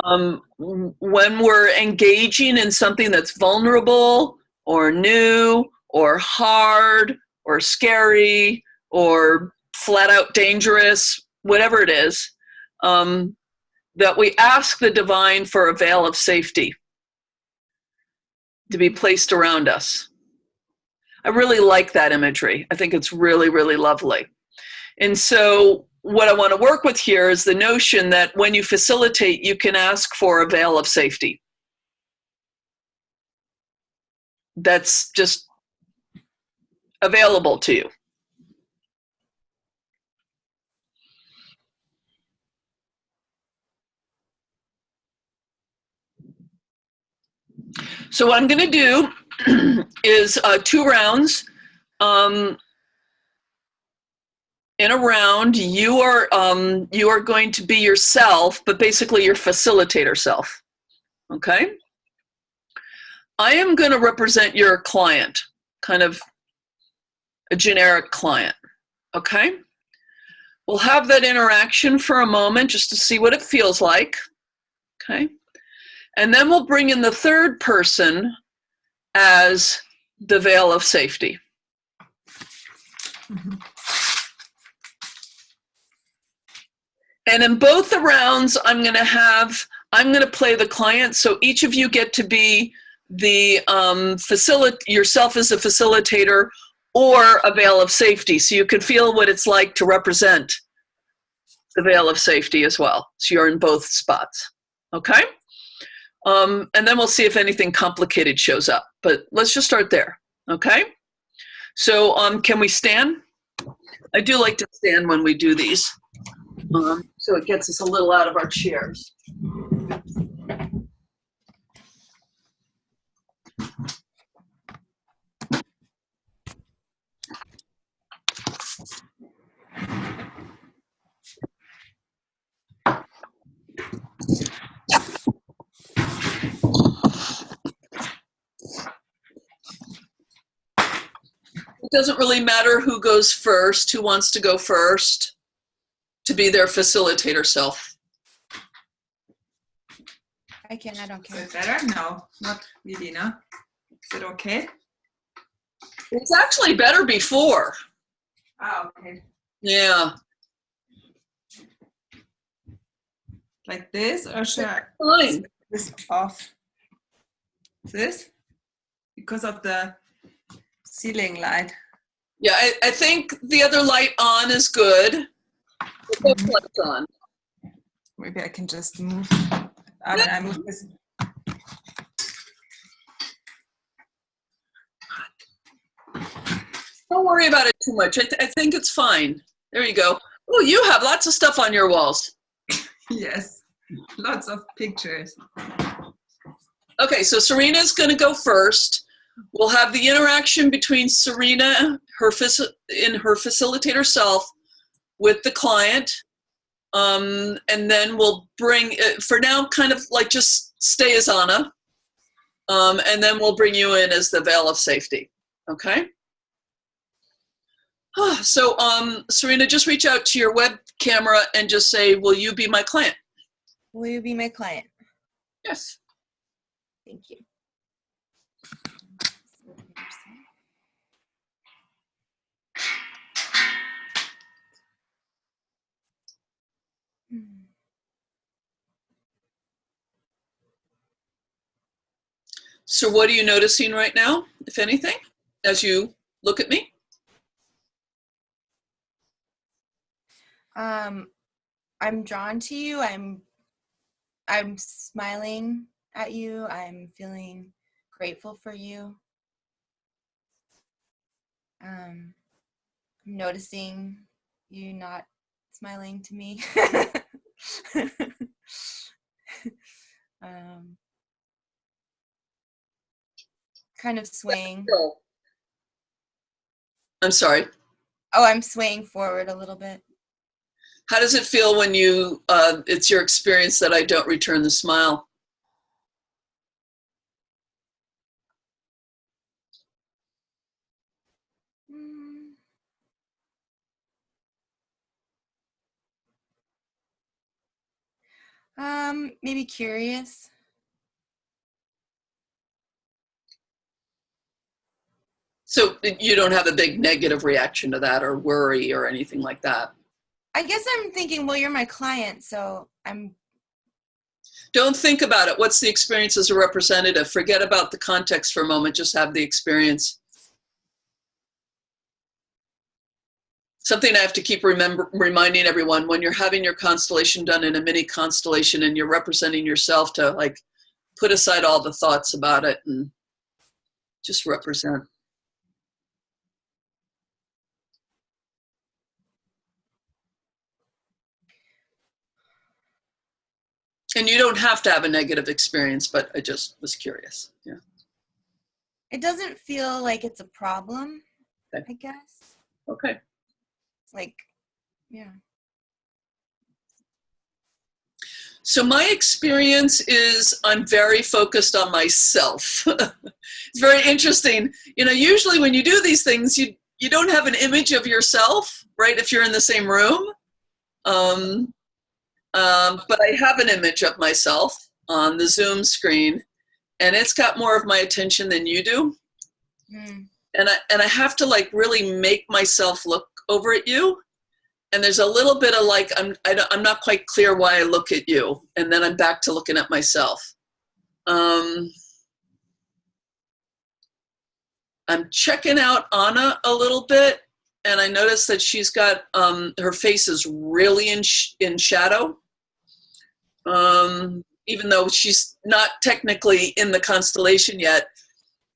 when we're engaging in something that's vulnerable or new or hard or scary or flat out dangerous, whatever it is, that we ask the divine for a veil of safety to be placed around us. I really like that imagery. I think it's really, really lovely. And so what I want to work with here is the notion that when you facilitate, you can ask for a veil of safety. That's just available to you. So what I'm going to do is 2 rounds. In a round, you are going to be yourself, but basically your facilitator self. Okay? I am going to represent your client, kind of a generic client. Okay? We'll have that interaction for a moment just to see what it feels like. Okay? And then we'll bring in the third person as the veil of safety. Mm-hmm. And in both the rounds, I'm going to play the client. So each of you get to be the yourself as a facilitator or a veil of safety. So you can feel what it's like to represent the veil of safety as well. So you're in both spots. Okay? And then we'll see if anything complicated shows up. But let's just start there. Okay? So can we stand? I do like to stand when we do these. So it gets us a little out of our chairs. It doesn't really matter who goes first, who wants to go first, to be their facilitator self. I don't care. Is it better? No, not really, no. Is it okay? It's actually better before. Oh, okay. Yeah. Like this, or should I Fine. this off? This? Because of the ceiling light. Yeah, I think the other light on is good. Both lights on. Maybe I can just move. I move this. Don't worry about it too much. I think it's fine. There you go. Oh, you have lots of stuff on your walls. Yes, lots of pictures. Okay, so Serena's going to go first. We'll have the interaction between Serena, in her facilitator self, with the client. And then we'll bring, for now, kind of like just stay as Anna. And then we'll bring you in as the veil of safety. Okay? So, Serena, just reach out to your web camera and just say, will you be my client? Will you be my client? Yes. Thank you. So what are you noticing right now, if anything, as you look at me? I'm drawn to you. I'm smiling at you. I'm feeling grateful for you. I'm noticing you not smiling to me. um, kind of swaying. I'm sorry. Oh, I'm swaying forward a little bit. How does it feel when you, it's your experience that I don't return the smile? Maybe curious. So you don't have a big negative reaction to that or worry or anything like that? I guess I'm thinking, well, you're my client, so I'm... Don't think about it. What's the experience as a representative? Forget about the context for a moment. Just have the experience. Something I have to keep reminding everyone, when you're having your constellation done in a mini constellation and you're representing yourself, to like put aside all the thoughts about it and just represent. And you don't have to have a negative experience, but I just was curious. Yeah. It doesn't feel like it's a problem, Okay. I guess. Okay. Like, yeah. So my experience is I'm very focused on myself. It's very interesting. You know, usually when you do these things, you don't have an image of yourself, right? If you're in the same room. But I have an image of myself on the Zoom screen, and it's got more of my attention than you do. Mm. And I have to like really make myself look over at you. And there's a little bit of like, I'm not quite clear why I look at you. And then I'm back to looking at myself. I'm checking out Anna a little bit. And I noticed that she's got, her face is really in shadow. Even though she's not technically in the constellation yet,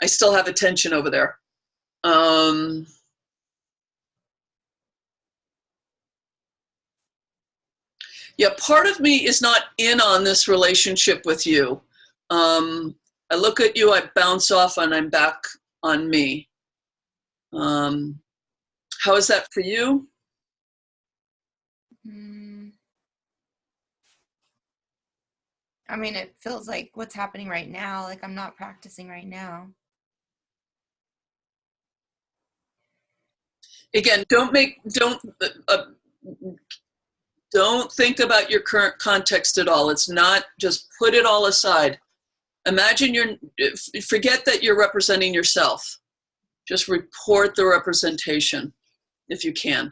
I still have attention over there. Yeah, part of me is not in on this relationship with you. I look at you, I bounce off, and I'm back on me. How is that for you? I mean, it feels like what's happening right now, like I'm not practicing right now. Again, don't think about your current context at all. It's not, just put it all aside. Imagine forget that you're representing yourself. Just report the representation if you can.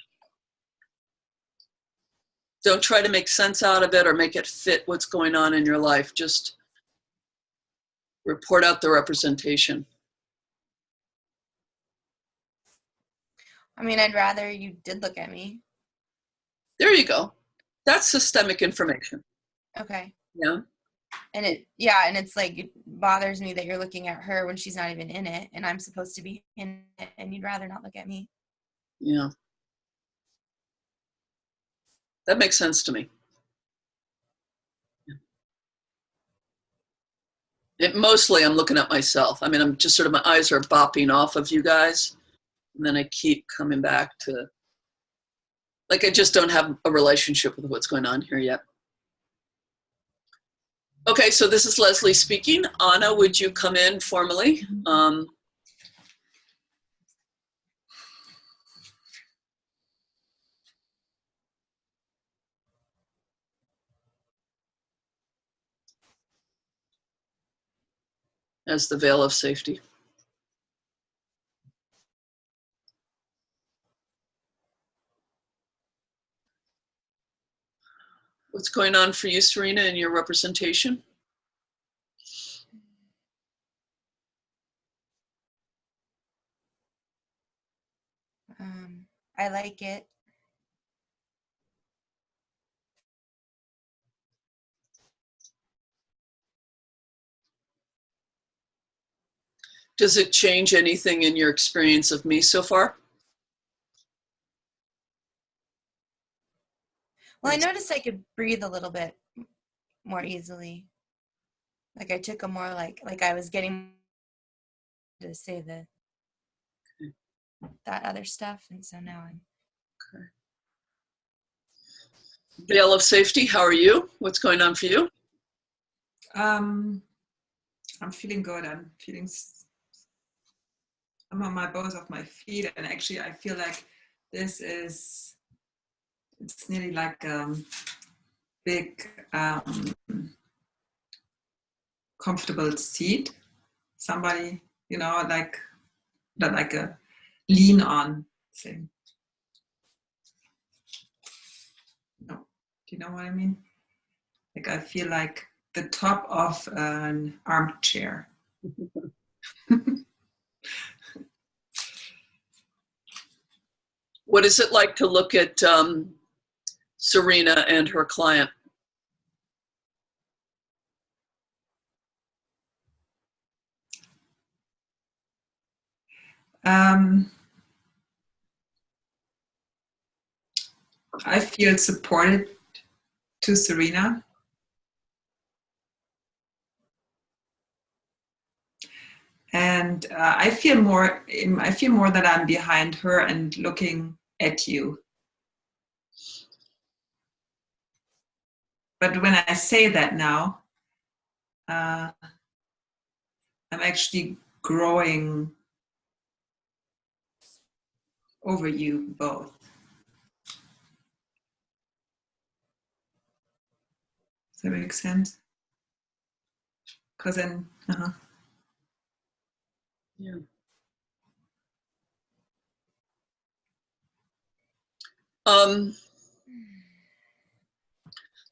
Don't try to make sense out of it or make it fit what's going on in your life. Just report out the representation. I mean, I'd rather you did look at me. There you go. That's systemic information. Okay. Yeah. And it's like, it bothers me that you're looking at her when she's not even in it, and I'm supposed to be in it, and you'd rather not look at me. Yeah. That makes sense to me. Mostly I'm looking at myself. I mean, I'm just sort of, my eyes are bopping off of you guys. And then I keep coming back to, like, I just don't have a relationship with what's going on here yet. Okay, so this is Leslie speaking. Anna, would you come in formally? as the veil of safety. What's going on for you, Serena, in your representation? I like it. Does it change anything in your experience of me so far? Well, I noticed I could breathe a little bit more easily. Like I took a more like I was getting to say that other stuff, and so now I'm. Okay. Veil of safety, how are you? What's going on for you? I'm feeling good. I'm on both of my feet, and actually I feel like it's nearly like big comfortable seat. Somebody, like that, like a lean on thing. No, do you know what I mean? Like I feel like the top of an armchair. What is it like to look at Serena and her client? I feel supported to Serena. And I feel more that I'm behind her and looking at you. But when I say that now, I'm actually growing over you both. Does that make sense? Because then, Yeah.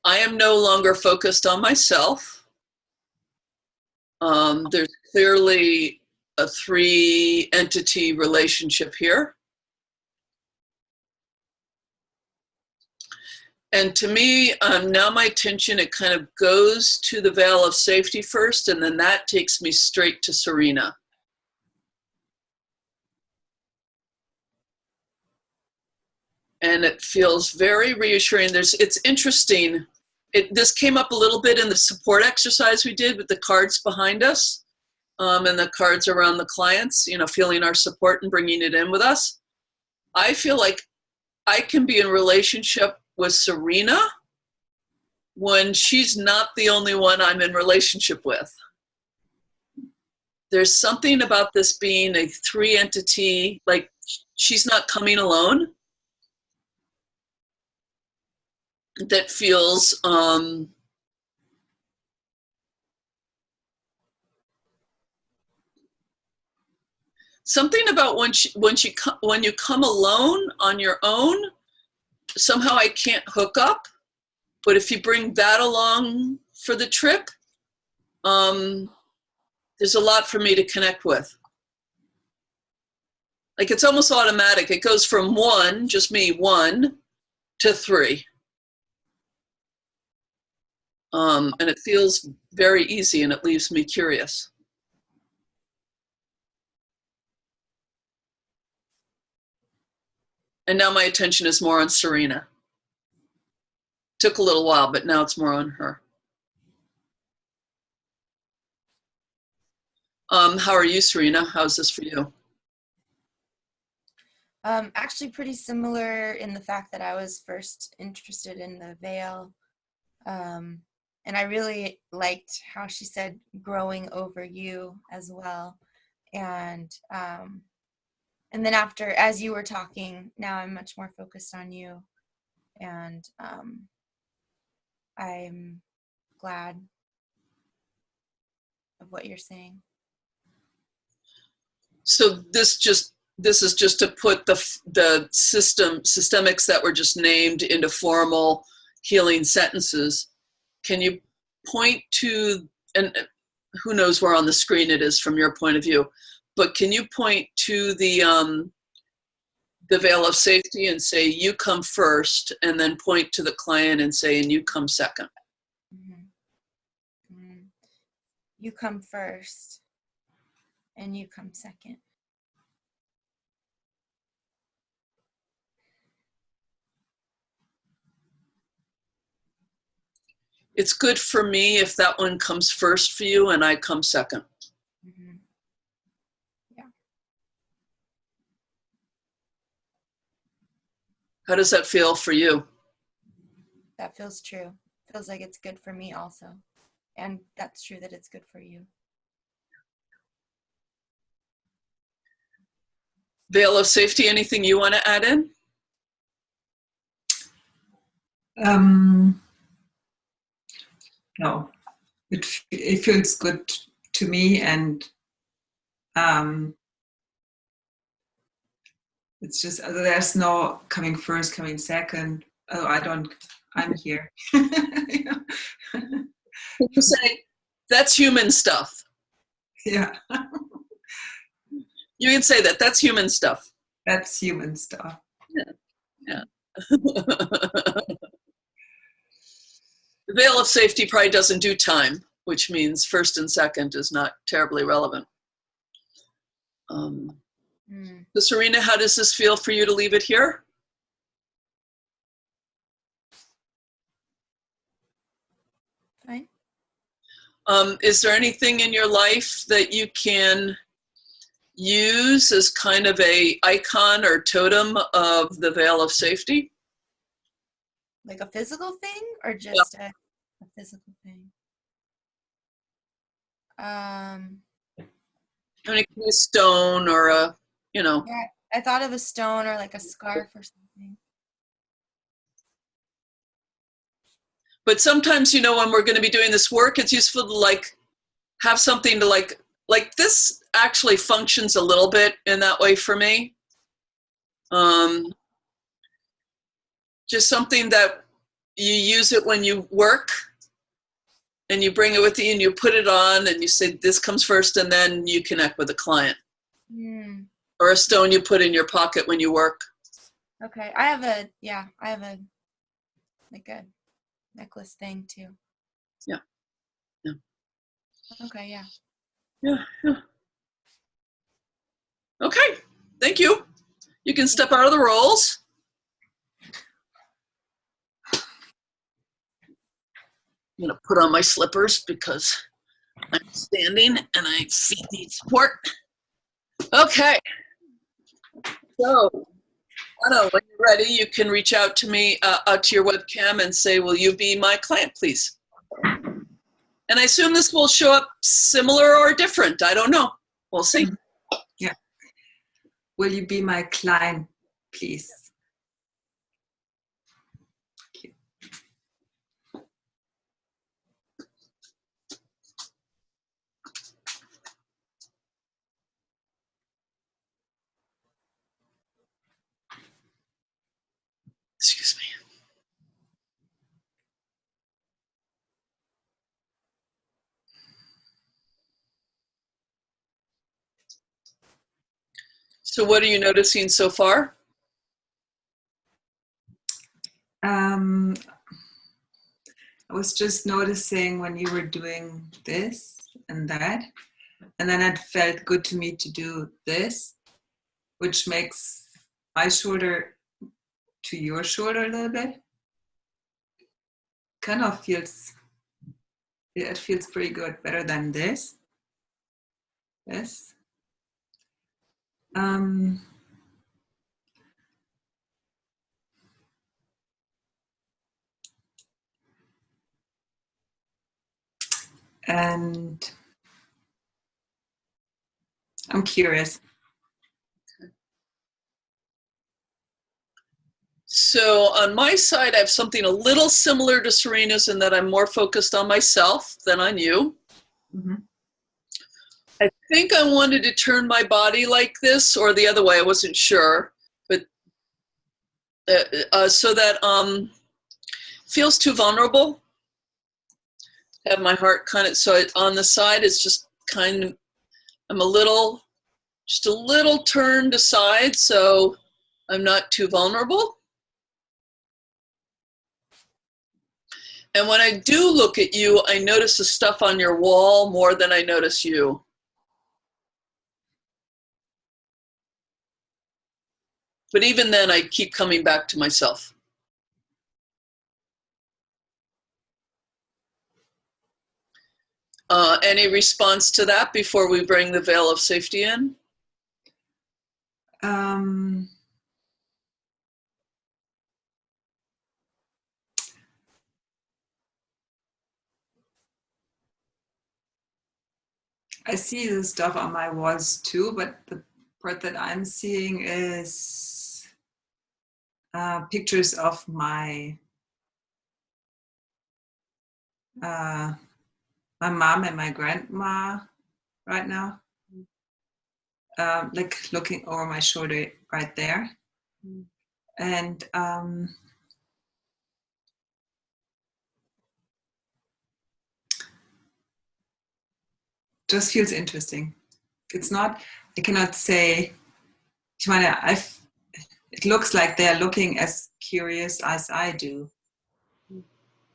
I am no longer focused on myself. There's clearly a 3-entity relationship here. And to me, now my attention, it kind of goes to the veil of safety first, and then that takes me straight to Serena. And it feels very reassuring. It's interesting. This came up a little bit in the support exercise we did with the cards behind us, and the cards around the clients, feeling our support and bringing it in with us. I feel like I can be in relationship with Serena when she's not the only one I'm in relationship with. There's something about this being a 3-entity, like she's not coming alone, that feels something about when you come alone on your own, somehow I can't hook up. But if you bring that along for the trip, there's a lot for me to connect with. Like it's almost automatic. It goes from 1, just me, 1, to 3. And it feels very easy, and it leaves me curious. And now my attention is more on Serena. Took a little while, but now it's more on her. How are you, Serena? How's this for you? Actually pretty similar in the fact that I was first interested in the veil. And I really liked how she said growing over you as well. And then after, as you were talking, now I'm much more focused on you. And I'm glad of what you're saying. So this is just to put the systemics that were just named into formal healing sentences. Can you point to, and who knows where on the screen it is from your point of view, but can you point to the veil of safety and say, you come first, and then point to the client and say, and you come second? Mm-hmm. Mm-hmm. You come first, and you come second. It's good for me if that one comes first for you and I come second. Mm-hmm. Yeah. How does that feel for you? That feels true. Feels like it's good for me also. And that's true that it's good for you. Veil of safety, anything you want to add in? No, it feels good to me, and it's just there's no coming first, coming second. Oh, I'm here. You say, that's human stuff. Yeah. You can say that. That's human stuff. That's human stuff. Yeah. The veil of safety probably doesn't do time, which means first and second is not terribly relevant. So Serena, how does this feel for you to leave it here? Fine. Is there anything in your life that you can use as kind of a icon or totem of the veil of safety? Like a physical thing, or just a physical thing? I mean, it can be a stone or a, Yeah, I thought of a stone or like a scarf or something. But sometimes, when we're going to be doing this work, it's useful to have something to like this actually functions a little bit in that way for me. Just something that you use it when you work and you bring it with you and you put it on and you say, this comes first, and then you connect with the client. Or a stone you put in your pocket when you work. Okay, I have a like a necklace thing too. Yeah. Okay, yeah. Yeah. Okay, thank you. You can step out of the rolls. I'm going to put on my slippers because I'm standing and my feet need support. Okay. So, Anna, when you're ready, you can reach out to me, to your webcam and say, will you be my client, please? And I assume this will show up similar or different. I don't know. We'll see. Yeah. Will you be my client, please? Excuse me. So what are you noticing so far? I was just noticing when you were doing this and that, and then it felt good to me to do this, which makes my shoulder to your shoulder a little bit. Kind of feels, it feels pretty good, better than this. This. And I'm curious. So on my side, I have something a little similar to Serena's in that I'm more focused on myself than on you. Mm-hmm. I think I wanted to turn my body like this or the other way. I wasn't sure, but so that feels too vulnerable. Have my heart kind of, so on the side it's just kind of, I'm just a little turned aside so I'm not too vulnerable. And when I do look at you, I notice the stuff on your wall more than I notice you. But even then, I keep coming back to myself. Any response to that before we bring the veil of safety in? I see the stuff on my walls too, but the part that I'm seeing is pictures of my mom and my grandma right now, like looking over my shoulder right there, and just feels interesting. It's not, I cannot say, it looks like they're looking as curious as I do.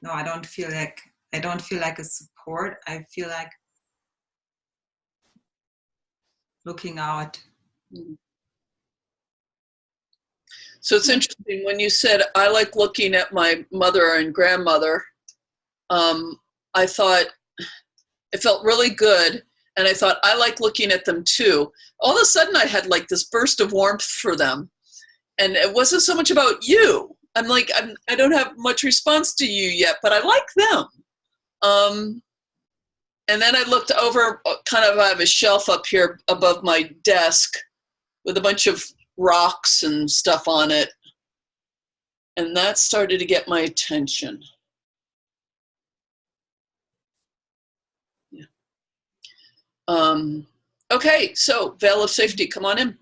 No, I don't feel like a support. I feel like looking out. So it's interesting when you said, I like looking at my mother and grandmother. I thought it felt really good. And I thought, I like looking at them too. All of a sudden I had like this burst of warmth for them. And it wasn't so much about you. I'm like, I don't have much response to you yet, but I like them. And then I looked over, kind of, I have a shelf up here above my desk with a bunch of rocks and stuff on it. And that started to get my attention. Yeah. Okay, so veil of safety, come on in.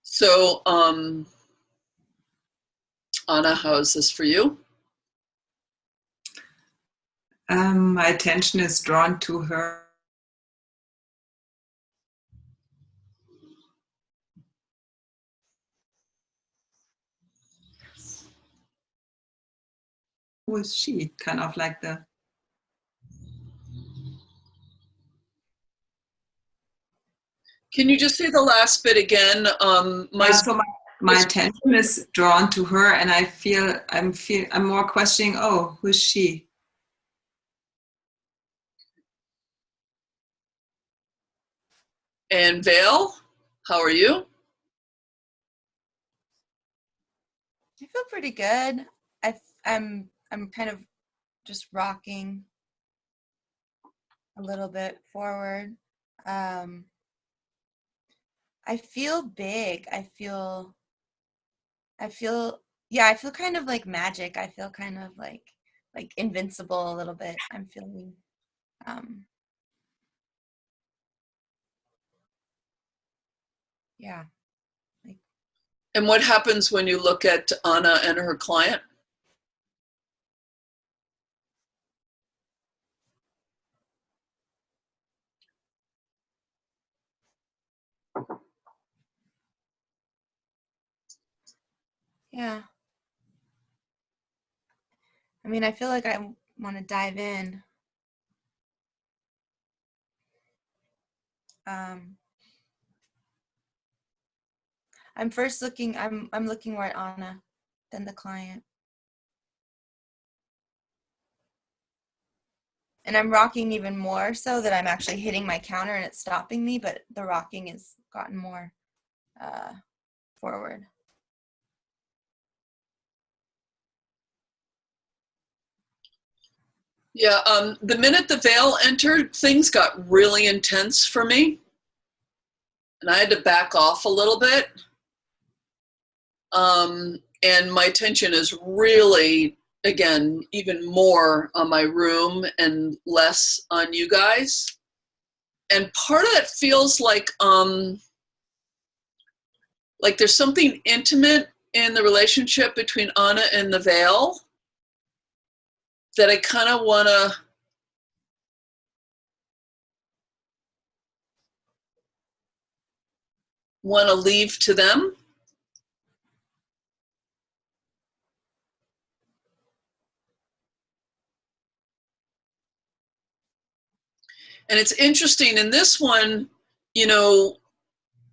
So, Anna, how is this for you? My attention is drawn to her. Who is she? Kind of like the. Can you just say the last bit again? So my attention is drawn to her, and I'm more questioning. Oh, who's she? And Vale, how are you? I feel pretty good. I'm kind of just rocking a little bit forward. I feel big. I feel kind of like magic. I feel kind of like invincible a little bit. I'm feeling yeah. And what happens when you look at Anna and her client? Yeah. I mean, I feel like I want to dive in. I'm first looking. I'm looking more at Anna than the client, and I'm rocking even more so that I'm actually hitting my counter and it's stopping me. But the rocking has gotten more forward. Yeah, the minute the veil entered, things got really intense for me, and I had to back off a little bit. And my attention is really, again, even more on my room and less on you guys. And part of it feels like there's something intimate in the relationship between Anna and the veil that I kind of want to leave to them. And it's interesting in this one, you know,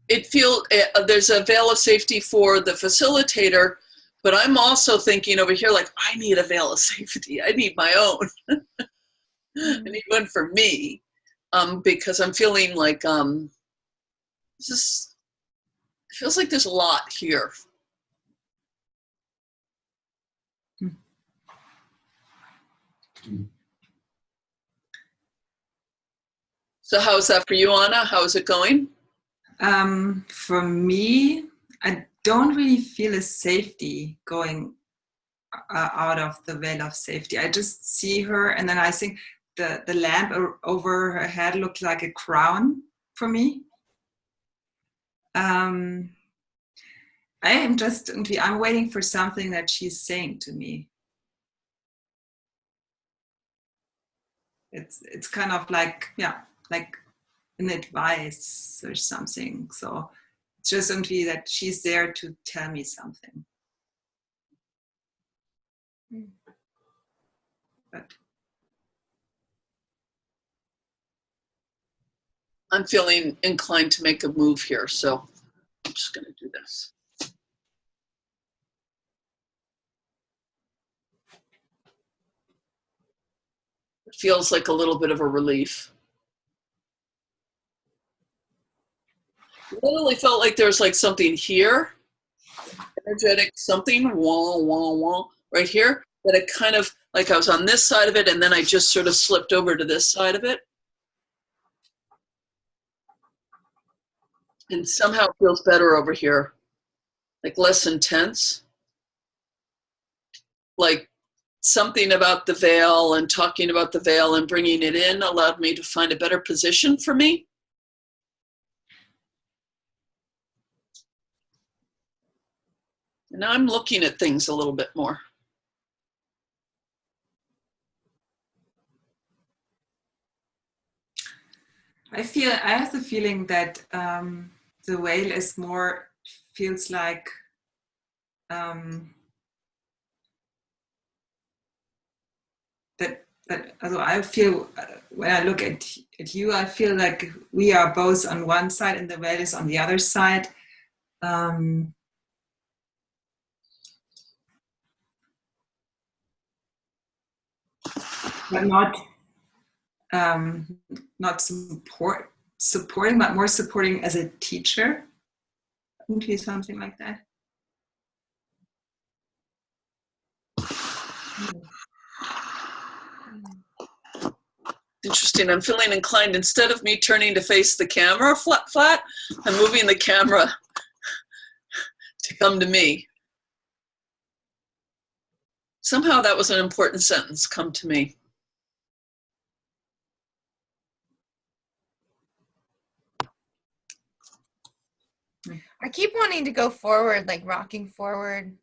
there's a veil of safety for the facilitator, but I'm also thinking over here, like, I need a veil of safety. I need my own. I need one for me, because I'm feeling like it feels like there's a lot here. So how is that for you, Anna? How is it going? For me, I don't really feel a safety going out of the veil of safety. I just see her, and then I think the lamp over her head looked like a crown for me. I am just, I'm waiting for something that she's saying to me. It's kind of like, yeah, like an advice or something. So it's just simply that she's there to tell me something. But I'm feeling inclined to make a move here, so I'm just going to do this. It feels like a little bit of a relief. Literally felt like there's like something here, energetic something, wah, wah, wah, right here, that it kind of, like I was on this side of it, and then I just sort of slipped over to this side of it. And somehow it feels better over here, like less intense. Like something about the veil and talking about the veil and bringing it in allowed me to find a better position for me. And now I'm looking at things a little bit more. I have the feeling that the veil is more, feels like that also I feel when I look at you, I feel like we are both on one side and the veil is on the other side. But not supporting, but more supporting as a teacher. Maybe something like that. Interesting. I'm feeling inclined, instead of me turning to face the camera flat, I'm moving the camera to come to me. Somehow that was an important sentence, come to me. I keep wanting to go forward, like rocking forward.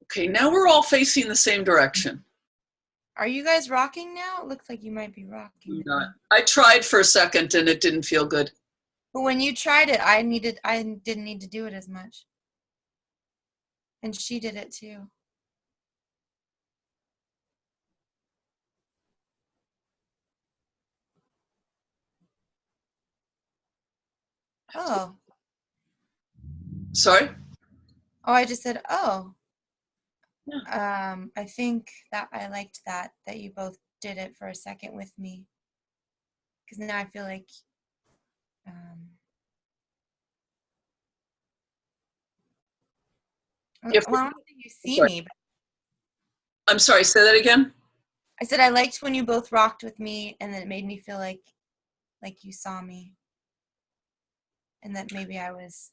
Okay, now we're all facing the same direction. Are you guys rocking now? It looks like you might be rocking. I tried for a second and it didn't feel good. But when you tried it, I didn't need to do it as much. And she did it too. Oh. Sorry? Oh, I just said, oh. Yeah. I think that I liked that you both did it for a second with me, because now I feel like If, well, I don't think you see sorry. me, but I'm sorry, say that again. I said I liked when you both rocked with me, and then it made me feel like you saw me, and that maybe I was.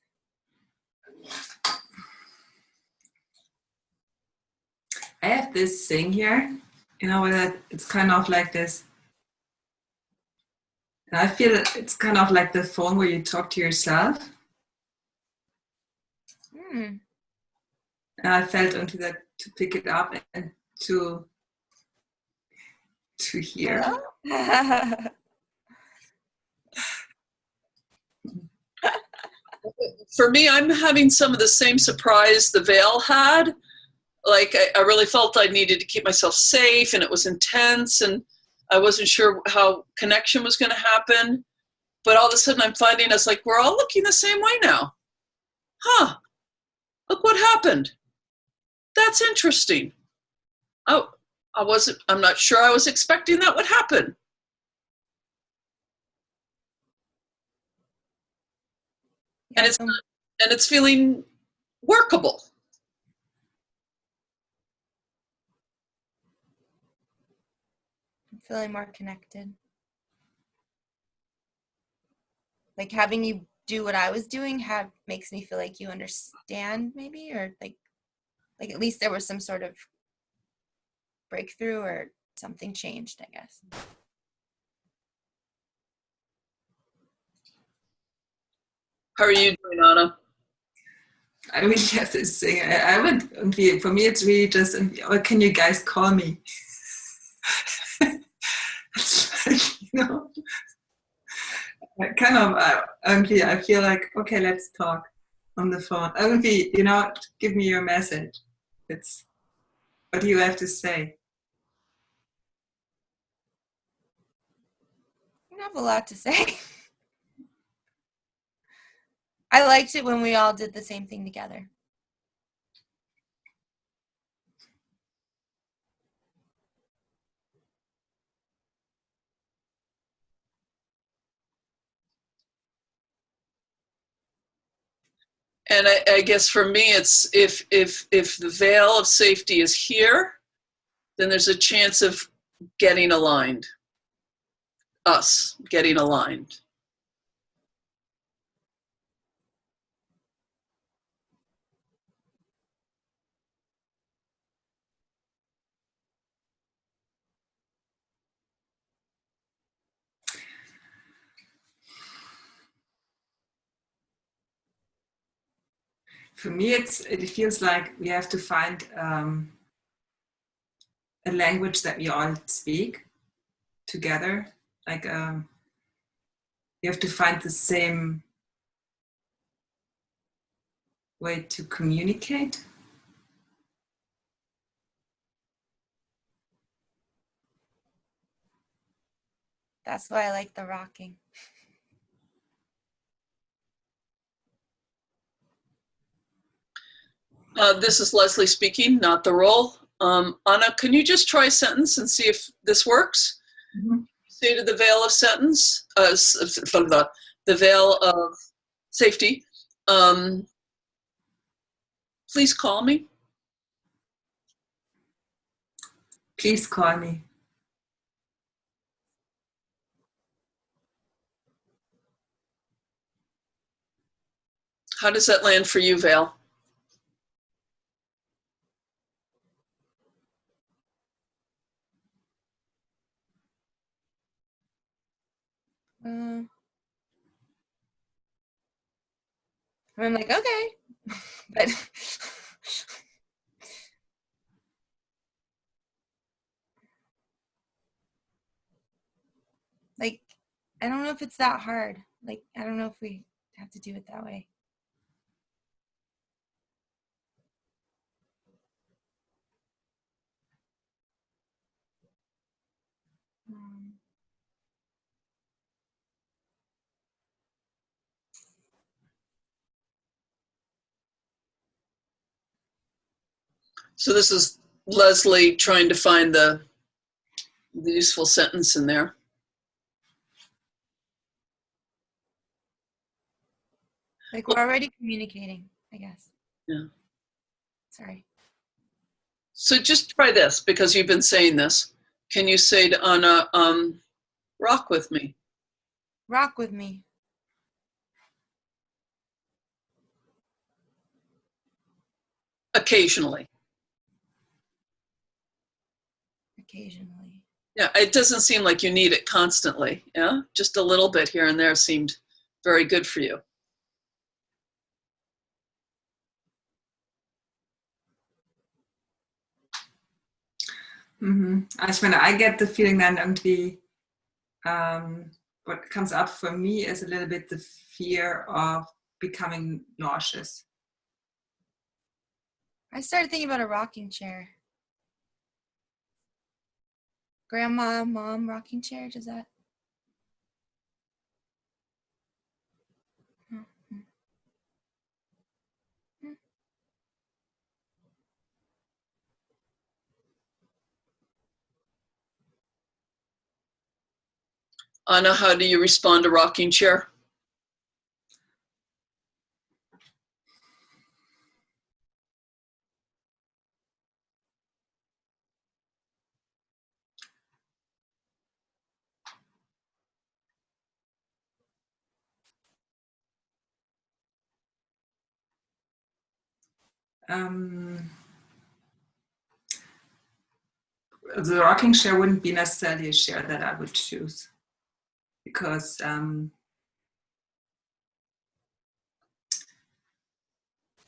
I have this thing here, you know, that it's kind of like this. And I feel it's kind of like the phone where you talk to yourself. Hmm. And I felt into that to pick it up and to hear. Hello? For me, I'm having some of the same surprise the veil had. Like, I really felt I needed to keep myself safe, and it was intense, and I wasn't sure how connection was going to happen. But all of a sudden, I'm finding it's like we're all looking the same way now. Huh? Look what happened. That's interesting. Oh, I'm not sure I was expecting that would happen. Yeah, And it's feeling workable. I'm feeling more connected. Like having you do what I was doing makes me feel like you understand, maybe, or like at least there was some sort of breakthrough or something changed, I guess. How are you doing, Anna? I really have this thing. I would, for me, it's really just, or can you guys call me? It's like, you know, kind of, I feel like, okay, let's talk on the phone. I would be, you know, give me your message. What do you have to say? You have a lot to say. I liked it when we all did the same thing together. And I guess for me, it's if the veil of safety is here, then there's a chance of getting aligned, us getting aligned. For me, it feels like we have to find a language that we all speak together. Like you have to find the same way to communicate. That's why I like the rocking. This is Leslie speaking, not the role. Anna, can you just try a sentence and see if this works? Mm-hmm. Say to the veil of sentence, the veil of safety. Please call me. Please call me. How does that land for you, Val? I'm like, okay, but like, I don't know if it's that hard. Like, I don't know if we have to do it that way. So this is Leslie trying to find the the useful sentence in there. Like we're already communicating, I guess. Yeah. Sorry. So just try this, because you've been saying this. Can you say to Anna, rock with me? Rock with me. Occasionally. Occasionally. Yeah, it doesn't seem like you need it constantly. Yeah, just a little bit here and there seemed very good for you. Also, I get the feeling then irgendwie, what comes up for me is a little bit the fear of becoming nauseous. I started thinking about a rocking chair. Grandma, mom, rocking chair, does that? Anna, how do you respond to rocking chair? The rocking chair wouldn't be necessarily a chair that I would choose, because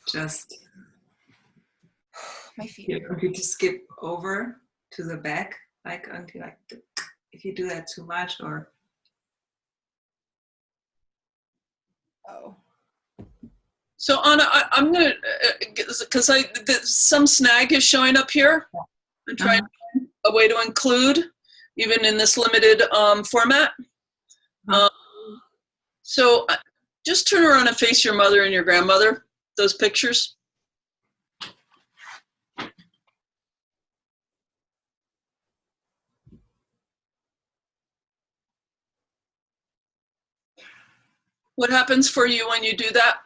just My feet. if you just skip over to the back, like until like if you do that too much, or Oh. So Anna, I'm gonna, because some snag is showing up here. I'm trying to find a way to include, even in this limited format. So just turn around and face your mother and your grandmother, those pictures. What happens for you when you do that?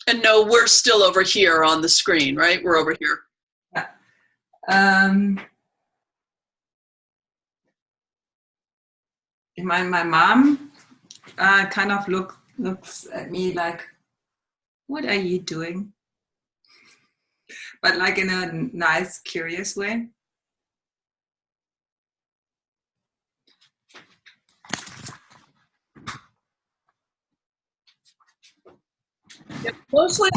And no, we're still over here on the screen, right? We're over here. Yeah. My mom kind of looks at me like, what are you doing? But like in a nice, curious way. Yeah, mostly,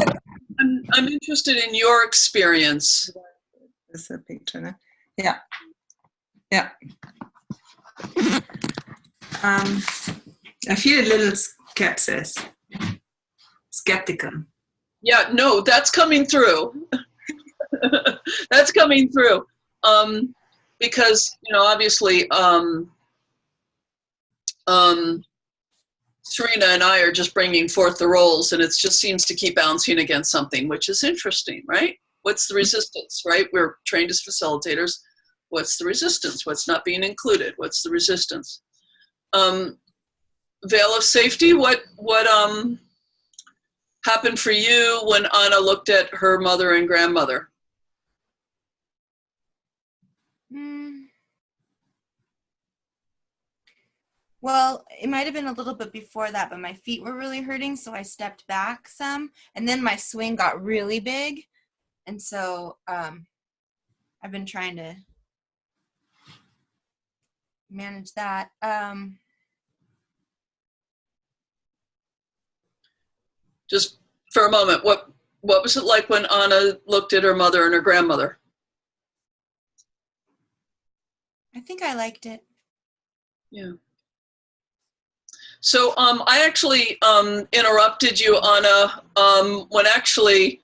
I'm interested in your experience. This is a picture, no? Yeah. Yeah. I feel a little skeptical. Yeah, no, that's coming through. That's coming through. Because, you know, obviously, Serena and I are just bringing forth the roles, and it just seems to keep bouncing against something, which is interesting, right? What's the resistance, right? We're trained as facilitators. What's the resistance? What's not being included? What's the resistance? Veil of safety, what happened for you when Anna looked at her mother and grandmother? Well, it might have been a little bit before that, but my feet were really hurting, so I stepped back some, and then my swing got really big, and so I've been trying to manage that. Just for a moment, what was it like when Anna looked at her mother and her grandmother? I think I liked it. Yeah. So I actually interrupted you, Anna, when actually,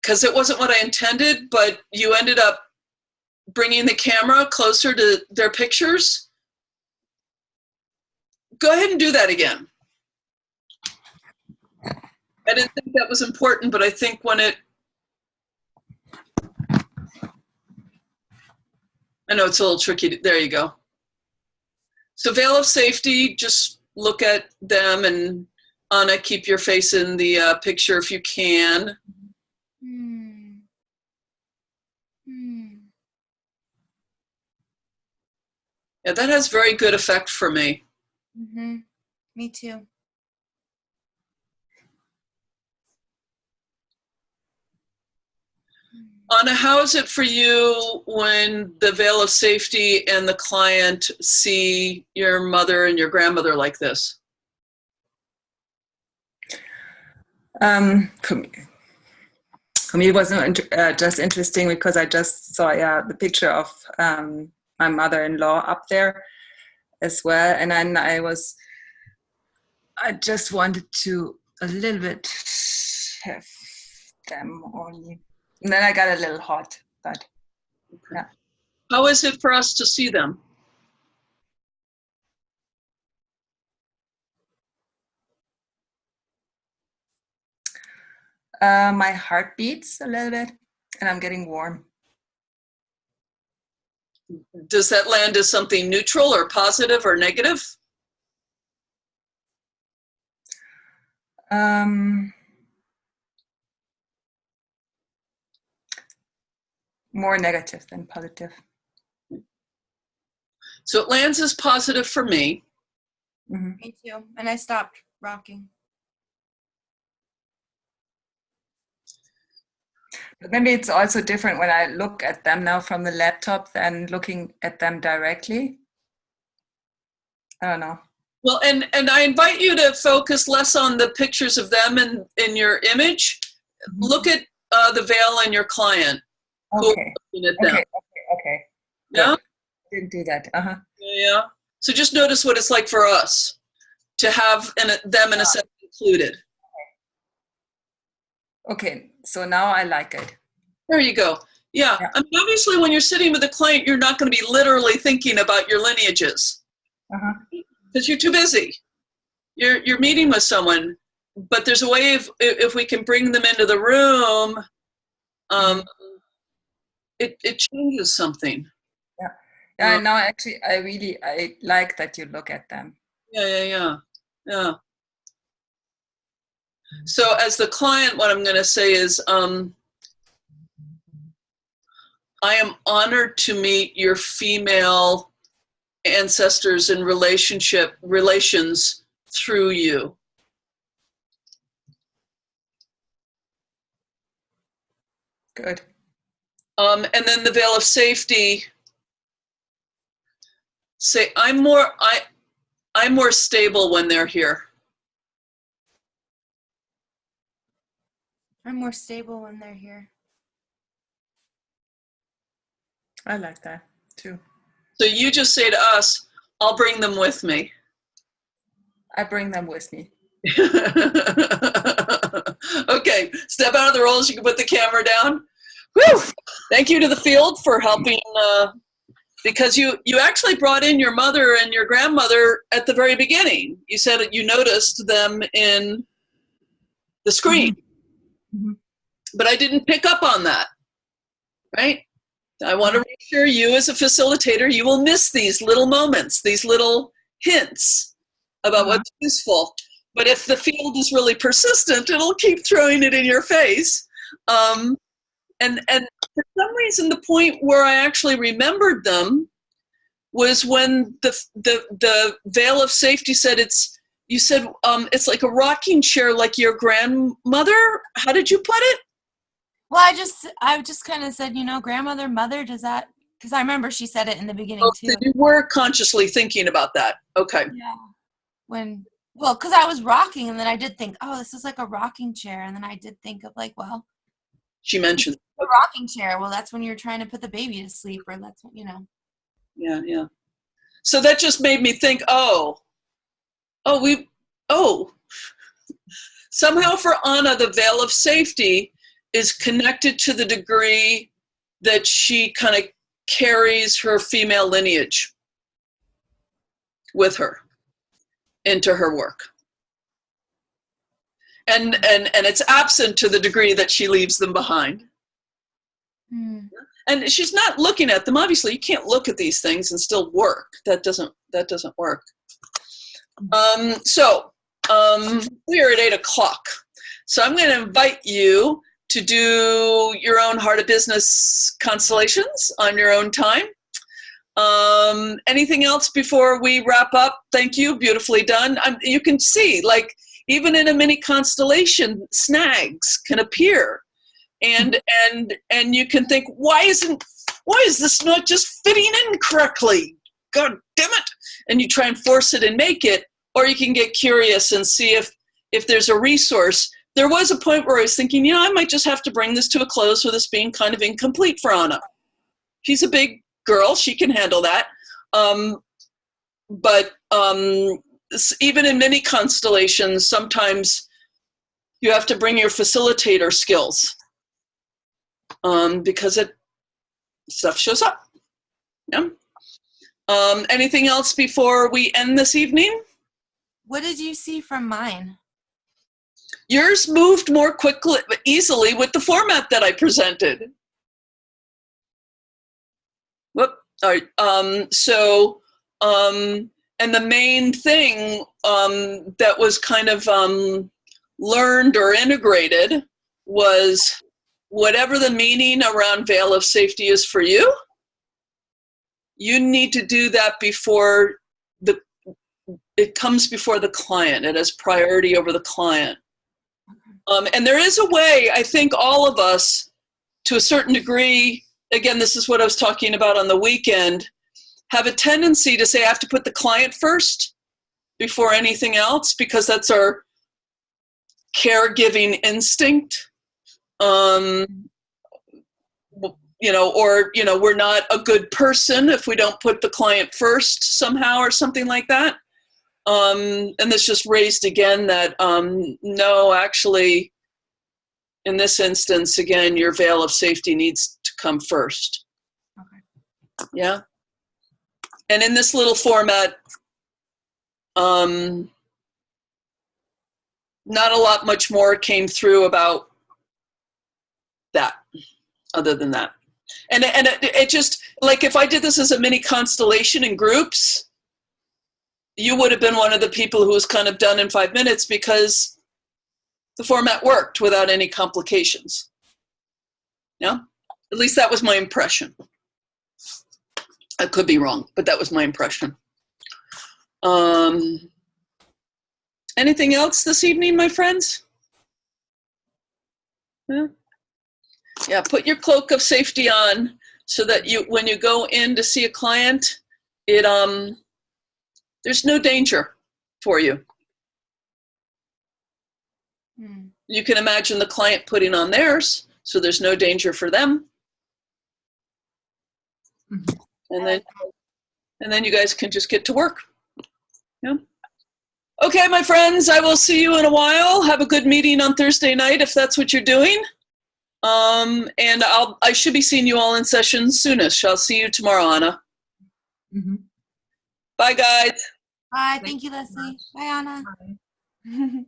because it wasn't what I intended, but you ended up bringing the camera closer to their pictures. Go ahead and do that again. I didn't think that was important, but I think when it, I know it's a little tricky. There you go. So veil of safety, just look at them, and Anna, keep your face in the picture if you can. Yeah, that has very good effect for me. Mm-hmm. Me too. Anna, how is it for you when the veil of safety and the client see your mother and your grandmother like this? For me, it was just interesting because I just saw the picture of my mother-in-law up there as well, and then I just wanted to a little bit have them only, and then I got a little hot, but yeah. How is it for us to see them? My heart beats a little bit, and I'm getting warm. Does that land as something neutral or positive or negative? More negative than positive. So it lands as positive for me. Mm-hmm. Me too. And I stopped rocking. But maybe it's also different when I look at them now from the laptop than looking at them directly. I don't know. Well, and I invite you to focus less on the pictures of them in your image. Mm-hmm. Look at the veil and your client. Okay. Looking at them. Okay. Yeah? Didn't do that. Uh-huh. Yeah. So just notice what it's like for us to have them in a sense included. Okay, so now I like it. There you go. Yeah. I mean, obviously, when you're sitting with a client, you're not going to be literally thinking about your lineages because you're too busy. You're meeting with someone, but there's a way if we can bring them into the room, it changes something. Yeah. Now actually, I like that you look at them. Yeah. So as the client, what I'm going to say is, I am honored to meet your female ancestors and relations through you. Good. And then the veil of safety. Say, I'm more stable when they're here. I'm more stable when they're here. I like that too. So you just say to us, I'll bring them with me. I bring them with me. Okay, step out of the roles. You can put the camera down. Whew! Thank you to the field for helping, because you actually brought in your mother and your grandmother at the very beginning. You said that you noticed them in the screen. Mm-hmm. But I didn't pick up on that, right? I want to reassure you as a facilitator, you will miss these little moments, these little hints about what's useful. But if the field is really persistent, it'll keep throwing it in your face. And for some reason, the point where I actually remembered them was when the veil of safety said you said it's like a rocking chair like your grandmother. How did you put it? Well, I just kind of said, grandmother, mother, does that, because I remember she said it in the beginning too. So you were consciously thinking about that. Okay. Yeah. Because I was rocking, and then I did think, oh, this is like a rocking chair. And then I did think of she mentioned a rocking chair. Well, that's when you're trying to put the baby to sleep, or that's what, Yeah. So that just made me think, somehow for Anna, the veil of safety is connected to the degree that she kind of carries her female lineage with her into her work. And it's absent to the degree that she leaves them behind. And she's not looking at them. Obviously, you can't look at these things and still work. That doesn't work. We are at 8:00. So I'm going to invite you to do your own Heart of Business constellations on your own time. Anything else before we wrap up? Thank you. Beautifully done. You can see, like, even in a mini constellation, snags can appear. And you can think, why is this not just fitting in correctly? God damn it. And you try and force it and make it, or you can get curious and see if there's a resource. There was a point where I was thinking, I might just have to bring this to a close with this being kind of incomplete for Anna. She's a big girl. She can handle that. But even in many constellations, sometimes you have to bring your facilitator skills because stuff shows up. Yeah. Anything else before we end this evening? What did you see from mine? Yours moved more easily with the format that I presented. Whoop. All right. And the main thing that was kind of learned or integrated was whatever the meaning around veil of safety is for you, you need to do that before it comes before the client. It has priority over the client. And there is a way, I think all of us, to a certain degree, again, this is what I was talking about on the weekend, have a tendency to say, I have to put the client first before anything else, because that's our caregiving instinct. We're not a good person if we don't put the client first somehow or something like that. And this just raised again that, no, actually, in this instance, again, your veil of safety needs to come first. Okay. Yeah. And in this little format, not a lot much more came through about that, other than that. And it just, like, if I did this as a mini constellation in groups, you would have been one of the people who was kind of done in 5 minutes because the format worked without any complications. Yeah? At least that was my impression. I could be wrong, but that was my impression. Anything else this evening, my friends? Yeah, put your cloak of safety on so that when you go in to see a client, there's no danger for you. You can imagine the client putting on theirs, so there's no danger for them. And then you guys can just get to work. Yeah. Okay, my friends, I will see you in a while. Have a good meeting on Thursday night if that's what you're doing. And I should be seeing you all in session soonish. I'll see you tomorrow, Anna. Mm-hmm. Bye, guys. Bye. Thank you, Leslie. Bye, Anna. Bye.